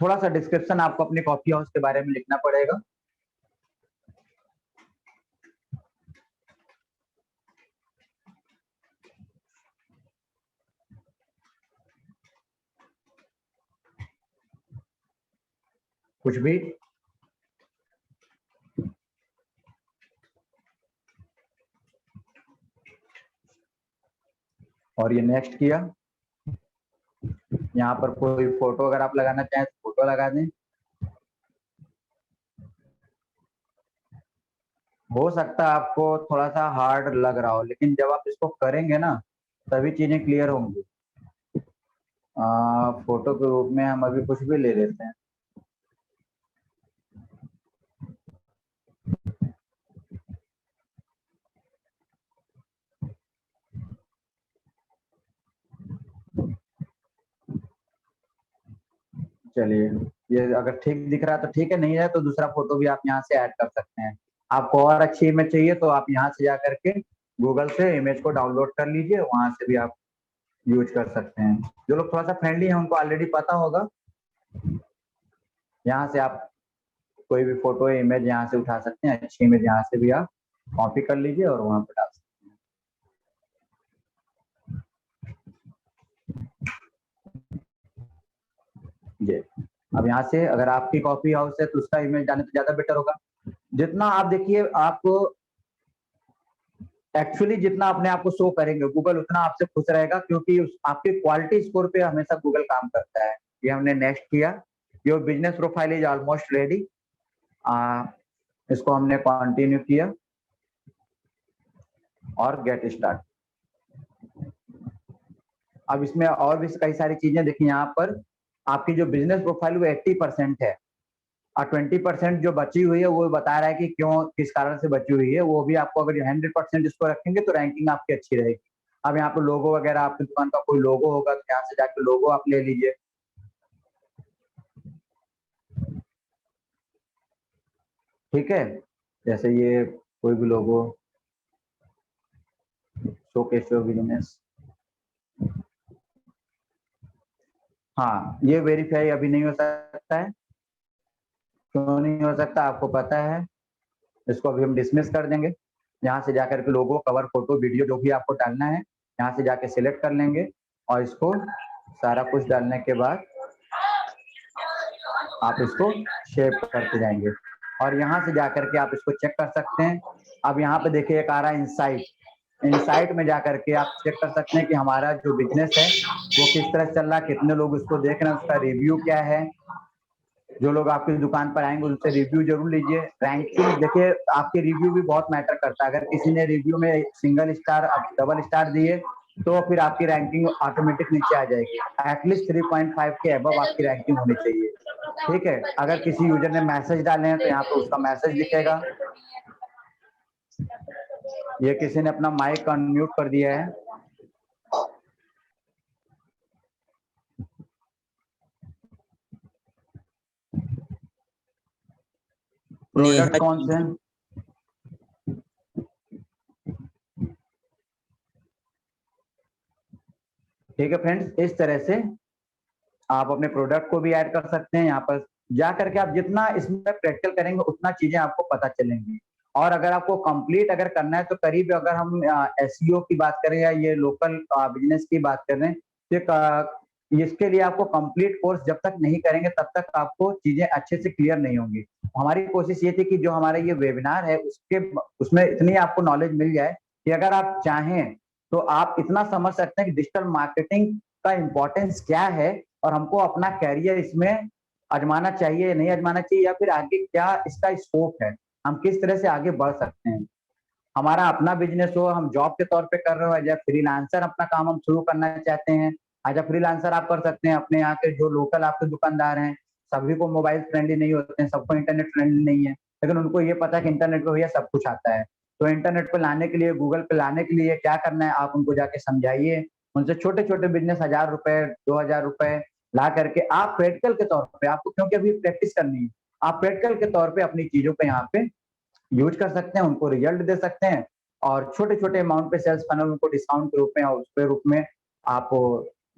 थोड़ा सा डिस्क्रिप्शन आपको अपने कॉफी हाउस के बारे में लिखना पड़ेगा। कुछ भी। और ये नेक्स्ट किया। यहाँ पर कोई फोटो अगर आप लगाना चाहें तो फोटो लगा दें। हो सकता है आपको थोड़ा सा हार्ड लग रहा हो, लेकिन जब आप इसको करेंगे ना तभी चीजें क्लियर होंगी। फोटो के रूप में हम अभी कुछ भी ले लेते हैं। चलिए, ये अगर ठीक दिख रहा है तो ठीक है, नहीं है तो दूसरा फोटो भी आप यहाँ से ऐड कर सकते हैं। आपको और अच्छी इमेज चाहिए तो आप यहाँ से जा करके गूगल से इमेज को डाउनलोड कर लीजिए, वहां से भी आप यूज कर सकते हैं। जो लोग थोड़ा सा फ्रेंडली हैं उनको ऑलरेडी पता होगा। यहाँ से आप कोई भी फोटो या इमेज यहाँ से उठा सकते हैं, अच्छी इमेज यहाँ से भी आप कॉपी कर लीजिए और वहां पर डाल सकते हैं। जी, अब यहाँ से अगर आपकी कॉफी हाउस है तो उसका इमेज डालें तो ज्यादा बेटर होगा। जितना आप देखिए, आपको एक्चुअली जितना अपने आप को शो करेंगे गूगल उतना आपसे खुश रहेगा, क्योंकि आपके क्वालिटी स्कोर पे हमेशा गूगल काम करता है। ये हमने नेक्स्ट किया। Your business profile is almost ready. इसको हमने कंटिन्यू किया और गेट स्टार्ट। अब इसमें और भी कई सारी चीजें देखिए। यहाँ पर आपकी जो बिजनेस प्रोफाइल वो 80% है और 20% जो बची हुई है वो बता रहा है कि क्यों, किस कारण से बची हुई है। वो भी आपको अगर 100% इसको रखेंगे तो रैंकिंग आपकी अच्छी रहेगी। अब यहाँ पे लोगो वगैरह, आपकी दुकान का कोई लोगो होगा तो यहाँ से जाके लोगो आप ले लीजिए। ठीक है, जैसे ये कोई भी लोगो, शोकेस योर बिजनेस। हाँ, ये वेरीफाई अभी नहीं हो सकता है। क्यों नहीं हो सकता, आपको पता है। इसको अभी हम डिसमिस कर देंगे। यहाँ से जाकर के लोगो, कवर फोटो, वीडियो जो भी आपको डालना है यहाँ से जाके सिलेक्ट कर लेंगे और इसको सारा कुछ डालने के बाद आप इसको शेप करते जाएंगे और यहाँ से जाकर के आप इसको चेक कर सकते हैं। अब यहाँ पे देखिए एक आ रहा है इंसाइट। इंसाइट में जाकर के आप चेक कर सकते हैं कि हमारा जो बिजनेस है वो किस तरह चल रहा है, कितने लोग उसको देख रहे हैं, उसका रिव्यू क्या है। जो लोग आपकी दुकान पर आएंगे उनसे रिव्यू जरूर लीजिए। रैंकिंग देखिए, आपके रिव्यू भी बहुत मैटर करता है। अगर किसी ने रिव्यू में सिंगल स्टार, डबल स्टार दिए तो फिर आपकी रैंकिंग ऑटोमेटिक नीचे आ जाएगी। एटलीस्ट 3.5 के अबव आपकी रैंकिंग होनी चाहिए। ठीक है, अगर किसी यूजर ने मैसेज डाले हैं तो यहाँ पे उसका मैसेज दिखेगा। ये किसी ने अपना माइक अनम्यूट कर दिया है। प्रोडक्ट कौन से हैं? ठीक है फ्रेंड्स, इस तरह से आप अपने प्रोडक्ट को भी ऐड कर सकते हैं। यहाँ पर जा करके आप जितना इसमें प्रैक्टिकल करेंगे उतना चीजें आपको पता चलेंगी। और अगर आपको कंप्लीट अगर करना है तो करीब, अगर हम एसईओ की बात करें या ये लोकल बिजनेस की बात करें तो इसके लिए आपको कंप्लीट कोर्स जब तक नहीं करेंगे तब तक आपको चीजें अच्छे से क्लियर नहीं होंगी। हमारी कोशिश ये थी कि जो हमारा ये वेबिनार है उसमें इतनी आपको नॉलेज मिल जाए कि अगर आप चाहें तो आप इतना समझ सकते हैं कि डिजिटल मार्केटिंग का इंपॉर्टेंस क्या है और हमको अपना कैरियर इसमें आजमाना चाहिए या नहीं आजमाना चाहिए, या फिर आगे क्या इसका स्कोप है, हम किस तरह से आगे बढ़ सकते हैं। हमारा अपना बिजनेस हो, हम जॉब के तौर पे कर रहे हो, एज ए फ्रीलांसर अपना काम हम शुरू करना चाहते हैं, एज ए फ्रीलांसर आप कर सकते हैं। अपने यहाँ के जो लोकल आपके दुकानदार हैं सभी को मोबाइल फ्रेंडली नहीं होते हैं, सबको इंटरनेट फ्रेंडली नहीं है, लेकिन उनको ये पता है कि इंटरनेट पे भैया सब कुछ आता है। तो इंटरनेट पे लाने के लिए, गूगल पे लाने के लिए क्या करना है, आप उनको जाके समझाइए। उनसे छोटे छोटे बिजनेस 1000 रुपए, 2000 रुपए ला करके आप प्रैक्टिकल के तौर पे, आपको क्योंकि अभी प्रैक्टिस करनी है, आप प्रैक्टिकल के तौर पे अपनी चीजों पे यहाँ पे यूज कर सकते हैं, उनको रिजल्ट दे सकते हैं और छोटे-छोटे अमाउंट पे सेल्स फनल उनको डिस्काउंट के रूप में और उसके रूप में आप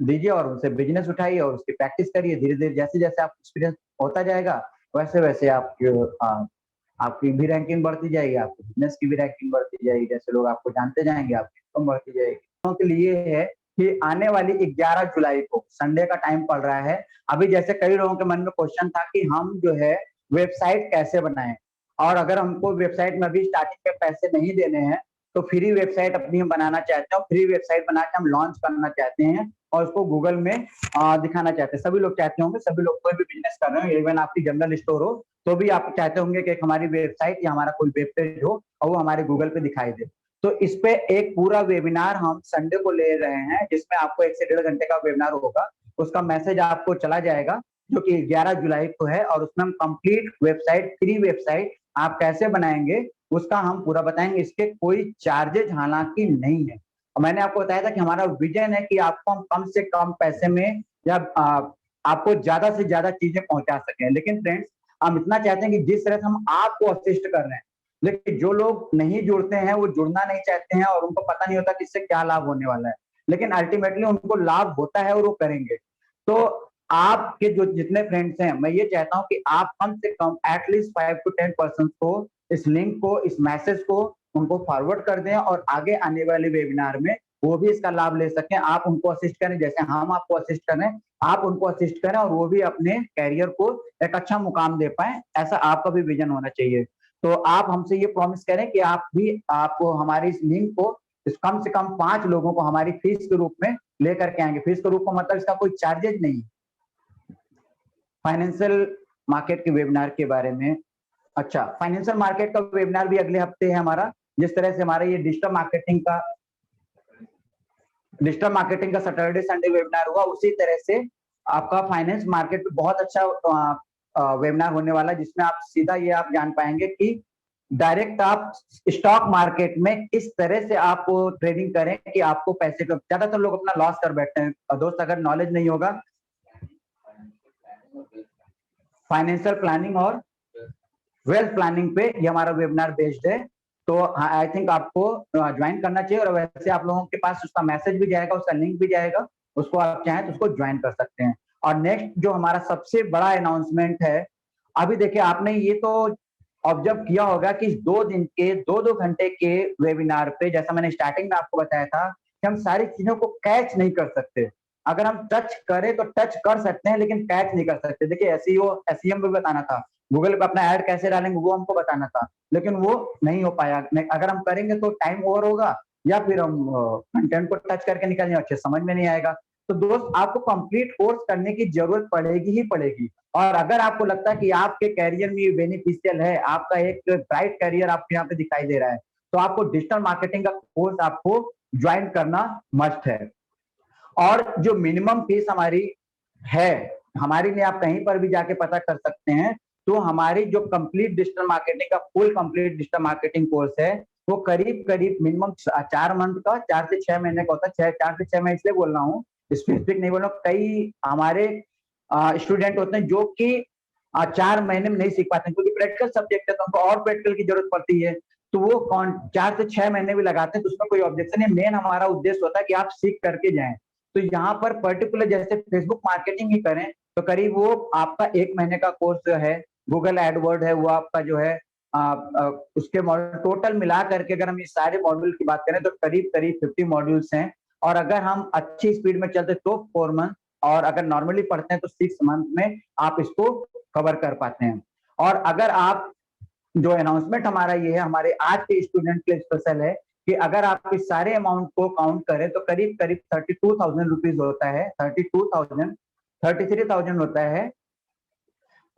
दीजिए और उनसे बिज़नेस उठाइए और उसकी प्रैक्टिस करिए। धीरे-धीरे जैसे-जैसे आपको एक्सपीरियंस होता जाएगा, वैसे-वैसे आपकी भी रैंकिंग बढ़ती जाएगी, आपके बिज़नेस की भी रैंकिंग बढ़ती जाएगी। जैसे लोग आपको जानते जाएँगे, आपकी इनकम बढ़ती जाएगी। लोगों के लिए है कि आने वाली 11 जुलाई को संडे का टाइम पड़ रहा है। अभी जैसे कई लोगों के मन में क्वेश्चन था कि हम जो है वेबसाइट कैसे बनाएँ? और अगर हमको वेबसाइट में अभी स्टार्टिंग में पैसे नहीं देने हैं, तो फ्री वेबसाइट अपनी हम बनाना चाहते हैं और फ्री वेबसाइट बना के हम लॉन्च करना चाहते हैं और उसको गूगल में दिखाना चाहते हैं। सभी लोग चाहते होंगे, सभी लोग कोई भी बिज़नेस कर रहे हो, इवन आपकी जनरल स्टोर हो, तो भी आप चाहते होंगे कि एक हमारी वेबसाइट या हमारा कोई वेब पेज हो और वो हमारे गूगल पे दिखाई दे। तो इस पे एक पूरा वेबिनार हम संडे को ले रहे हैं, जिसमें आपको 1 से डेढ़ घंटे का वेबिनार होगा। उसका मैसेज आपको चला जाएगा, जो कि 11 जुलाई को है और उसमें हम कंप्लीट वेबसाइट, फ्री वेबसाइट आप कैसे बनाएँगे, उसका हम पूरा बताएँगे। इसके कोई चार्जेज़ हालाँकि नहीं है। और मैंने आपको बताया था कि हमारा विज़न है कि आपको हम कम से कम पैसे में या आपको ज़्यादा से ज़्यादा चीज़ें पहुँचा सकें। लेकिन फ्रेंड्स, हम इतना चाहते हैं कि जिस तरह से हम आपको असिस्ट कर रहे हैं, लेकिन जो लोग नहीं जुड़ते हैं, वो जुड़ना नहीं चाहते हैं और उनको पता नहीं होता कि इससे क्या लाभ होने वाला है। लेकिन अल्टीमेटली उनको लाभ होता है और वो करेंगे। तो आपके जो जितने फ्रेंड्स हैं, मैं ये चाहता हूँ कि आप कम से कम एट लीस्ट 5 टू 10 पर्सन्स को इस लिंक को, इस मैसेज को उनको फॉरवर्ड कर दें और आगे आने वाले वेबिनार में वो भी इसका लाभ ले सकें। आप उनको असिस्ट करें, जैसे हम आपको असिस्ट कर रहे हैं, आप उनको असिस्ट करें और वो भी अपने करियर को एक अच्छा मुकाम दे पाएँ, ऐसा आपका भी विज़न होना चाहिए। तो आप हमसे ये प्रॉमिस करें कि आप हमारी इस लिंक को इस कम से कम 5 लोगों को हमारी फीस के रूप में लेकर के आएँगे। फीस के रूप में मतलब इसका कोई चार्जेज़ नहीं। फाइनेंशियल मार्केट के वेबिनार के बारे में अच्छा, फाइनेंशियल मार्केट का वेबिनार भी अगले हफ्ते है हमारा। जिस तरह से हमारा ये डिजिटल मार्केटिंग का सैटरडे संडे वेबिनार हुआ, उसी तरह से आपका फाइनेंस मार्केट पे बहुत अच्छा वेबिनार होने वाला है, जिसमें आप सीधा ये आप जान पाएँगे कि डायरेक्ट आप स्टॉक मार्केट में किस तरह से आप ट्रेडिंग करें कि आपको पैसे का ज़्यादातर लोग अपना लॉस कर बैठते हैं। दोस्त अगर नॉलेज नहीं होगा फाइनेंशियल प्लानिंग और वेल्थ प्लानिंग पे ये हमारा वेबिनार बेस्ड है। तो आई थिंक आपको ज्वाइन करना चाहिए और वैसे आप लोगों के पास उसका मैसेज भी जाएगा, उसका लिंक भी जाएगा, उसको आप चाहें तो उसको ज्वाइन कर सकते हैं। और नेक्स्ट जो हमारा सबसे बड़ा अनाउंसमेंट है, अभी देखिए आपने ये तो ऑब्जर्व किया होगा कि 2 दिन के 2-2 घंटे के वेबिनार पे जैसा मैंने स्टार्टिंग में आपको बताया था कि हम सारी चीज़ों को कैच नहीं कर सकते। अगर हम टच करें तो टच कर सकते हैं लेकिन कैच नहीं कर सकते। देखिए एसईओ एसईएम भी बताना था, गूगल पे अपना ऐड कैसे डालेंगे वो हमको बताना था, लेकिन वो नहीं हो पाया। अगर हम करेंगे तो टाइम ओवर होगा या फिर हम कंटेंट को टच करके निकल जाएंगे, अच्छे समझ में नहीं आएगा। तो दोस्त आपको कंप्लीट कोर्स करने की जरूरत पड़ेगी ही पड़ेगी। और अगर आपको लगता है कि आपके करियर में ये बेनिफिशियल है, आपका एक ब्राइट करियर आपको यहाँ पे दिखाई दे रहा है, तो आपको डिजिटल मार्केटिंग का कोर्स आपको ज्वाइन करना मस्ट है। और जो मिनिमम फीस हमारी है, हमारे लिए आप कहीं पर भी जाके पता कर सकते हैं। तो हमारी जो कंप्लीट डिजिटल मार्केटिंग का full complete digital marketing course है, वो करीब-करीब मिनिमम 4 मंथ का 4 से 6 महीने का होता है। 4 से 6 मैं इसलिए बोल रहा हूँ, स्पेसिफिक नहीं बोल रहा हूँ। कई हमारे स्टूडेंट होते हैं जो कि 4 महीने में नहीं सीख पाते हैं क्योंकि प्रैक्टिकल सब्जेक्ट है तो उनको और प्रैक्टिकल की जरूरत पड़ती है। तो वो 4 से 6 महीने भी लगाते हैं तो उसमें कोई ऑब्जेक्शन नहीं। मेन हमारा उद्देश्य होता है कि आप सीख करके जाएँ। तो यहाँ पर पर्टिकुलर जैसे फेसबुक मार्केटिंग ही करें तो करीब वो आपका 1 महीने का कोर्स जो है, गूगल एडवर्ड है वो आपका जो है उसके मॉड्यूल टोटल मिला करके अगर हम इस सारे मॉड्यूल की बात करें तो करीब-करीब 50 मॉड्यूल्स हैं और अगर हम अच्छी स्पीड में चलते तो 4 मंथ और अगर नॉर्मली पढ़ते हैं तो 6 मंथ में आप इसको कवर कर पाते हैं। और अगर आप जो अनाउंसमेंट हमारा ये है, हमारे आज के स्टूडेंट के लिए स्पेशल है कि अगर आप इस सारे अमाउंट को काउंट करें तो करीब-करीब 32,000 रुपीज़ होता है, 32,000 33,000 होता है।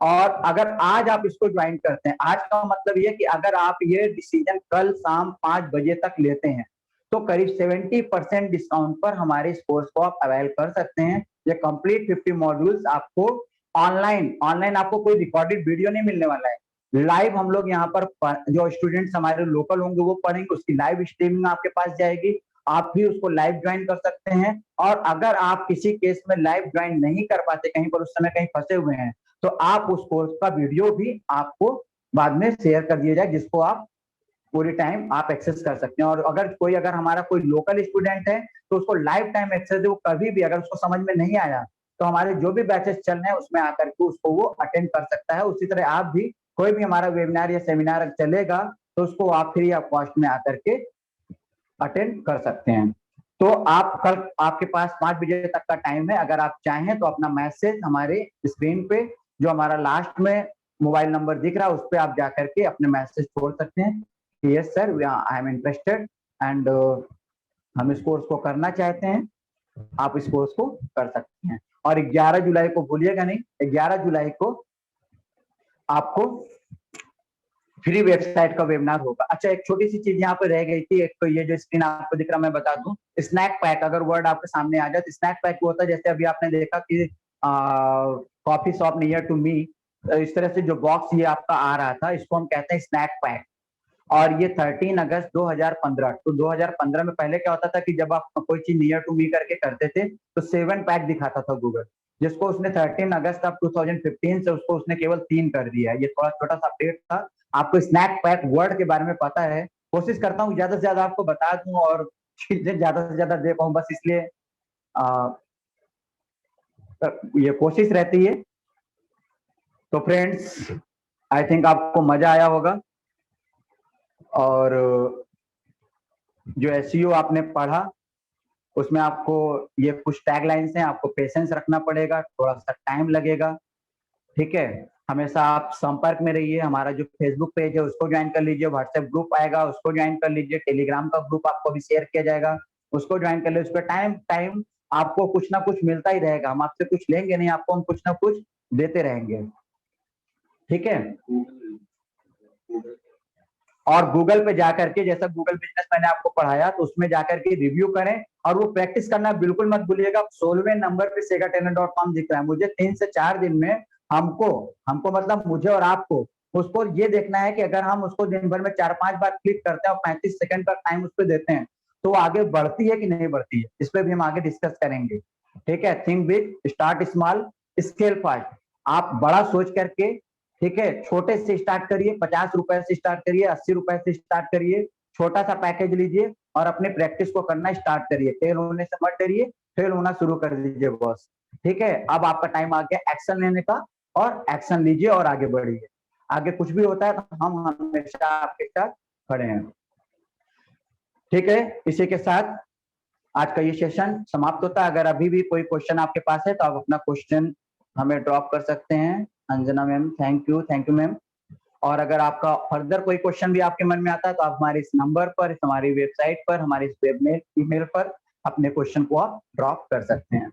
और अगर आज आप इसको ज्वाइन करते हैं, आज का मतलब ये कि अगर आप ये डिसीजन कल शाम 5 बजे तक लेते हैं, तो करीब 70% डिस्काउंट पर हमारे इस कोर्स को आप अवेल कर सकते हैं। ये कंप्लीट 50 मॉड्यूल्स आपको ऑनलाइन आपको कोई रिकॉर्डेड वीडियो नहीं मिलने वाला है। लाइव हम लोग यहाँ पर जो स्टूडेंट्स हमारे लोकल होंगे वो पढ़ेंगे, उसकी लाइव स्ट्रीमिंग आपके पास जाएगी। आप भी उसको लाइव ज्वाइन कर सकते हैं और अगर आप किसी केस में लाइव ज्वाइन नहीं कर पाते, कहीं पर उस समय कहीं फंसे हुए हैं, तो आप उस कोर्स का वीडियो भी आपको बाद में शेयर कर दिया जाए, जिसको आप पूरी टाइम आप एक्सेस कर सकते हैं। और अगर हमारा कोई लोकल स्टूडेंट है तो उसको लाइफ टाइम एक्सेस है, वो कभी भी अगर उसको समझ में नहीं आया तो हमारे जो भी बैचेस चल रहे हैं उसमें आकर के उसको वो अटेंड कर सकता है। उसी तरह आप भी कोई भी हमारा वेबिनार या सेमिनार चलेगा तो उसको आप फ्री ऑफ कॉस्ट में आकर के अटेंड कर सकते हैं। तो आप कल आपके पास 5 बजे तक का टाइम है, अगर आप चाहें तो अपना मैसेज हमारे स्क्रीन पे जो हमारा लास्ट में मोबाइल नंबर दिख रहा है उस पर आप जाकर के अपने मैसेज छोड़ सकते हैं कि yes sir I am interested and हम इस कोर्स को करना चाहते हैं। आप इस कोर्स को कर सकते हैं। और 11 जुलाई को भूलिएगा नहीं, 11 जुलाई को आपको फ्री वेबसाइट का वेबिनार होगा। अच्छा, एक छोटी सी चीज यहाँ पे रह गई थी, एक तो ये जो स्क्रीन आपको दिख रहा मैं बता दूं, स्नैक पैक अगर वर्ड आपके सामने आ जाए तो स्नैक पैक होता है जैसे अभी आपने देखा कि coffee shop near to me, इस तरह से जो बॉक्स ये आपका आ रहा था इसको हम कहते हैं स्नैक पैक। और ये 13 अगस्त 2015, तो 2015 में पहले क्या होता था कि जब आप कोई चीज नियर टू मी करके करते थे तो 7 पैक दिखाता था गूगल, जिसको उसने 13 अगस्त ऑफ 2015 से उसको उसने केवल 3 कर दिया है। ये थोड़ा छोटा सा अपडेट था। आपको स्नैक पैक वर्ड के बारे में पता है, कोशिश करता हूँ ज्यादा से ज्यादा आपको बता दूं और चीजें ज्यादा से ज्यादा दे पाऊं, बस इसलिए ये कोशिश रहती है। तो फ्रेंड्स आई थिंक आपको मजा आया होगा और जो एसईओ आपने पढ़ा उसमें आपको ये कुछ टैगलाइंस हैं, आपको पेशेंस रखना पड़ेगा, थोड़ा सा टाइम लगेगा, ठीक है। हमेशा आप संपर्क में रहिए, हमारा जो फेसबुक पेज है उसको ज्वाइन कर लीजिए, व्हाट्सएप ग्रुप आएगा उसको ज्वाइन कर लीजिए, टेलीग्राम का ग्रुप आपको भी शेयर किया जाएगा उसको ज्वाइन कर लीजिए। उस पर टाइम आपको कुछ ना कुछ मिलता ही रहेगा, हम आपसे कुछ लेंगे नहीं, आपको हम कुछ ना कुछ देते रहेंगे, ठीक है। और गूगल पे जाकर के, जैसा गूगल बिजनेस मैंने आपको पढ़ाया तो उसमें जाकर के रिव्यू करें और वो प्रैक्टिस करना बिल्कुल मत भूलिएगा। 16वें नंबर पे segatrainer.com दिख रहा है, मुझे 3 से 4 दिन में हमको मतलब मुझे और आपको उसको ये देखना है कि अगर हम उसको दिन भर में 4-5 बार क्लिक करते हैं और 35 सेकंड का टाइम उस पर देते हैं तो आगे बढ़ती है कि नहीं बढ़ती है, इस पर भी हम आगे डिस्कस करेंगे, ठीक है। Think big, start small, scale fast. आप बड़ा सोच करके, ठीक है, छोटे से स्टार्ट करिए, 50 रुपए से स्टार्ट करिए, 80 रुपए से स्टार्ट करिए, छोटा सा पैकेज लीजिए और अपने प्रैक्टिस को करना स्टार्ट करिए। फेल होने से मत डरिए, फेल होना शुरू कर दीजिए बॉस, ठीक है। अब आपका टाइम आ गया एक्शन लेने का और एक्शन लीजिए और आगे बढ़िए। आगे कुछ भी होता है तो हम हमेशा आपके साथ खड़े हैं, ठीक है। इसी के साथ आज का ये सेशन समाप्त होता है। अगर अभी भी कोई क्वेश्चन आपके पास है तो आप अपना क्वेश्चन हमें ड्रॉप कर सकते हैं। Anjana ma'am, thank you ma'am. और अगर आपका फर्दर कोई क्वेश्चन भी आपके मन में आता है तो आप हमारे इस नंबर पर, हमारी वेबसाइट पर, हमारे इस वेब में ईमेल पर अपने क्वेश्चन को आप ड्रॉप कर सकते हैं।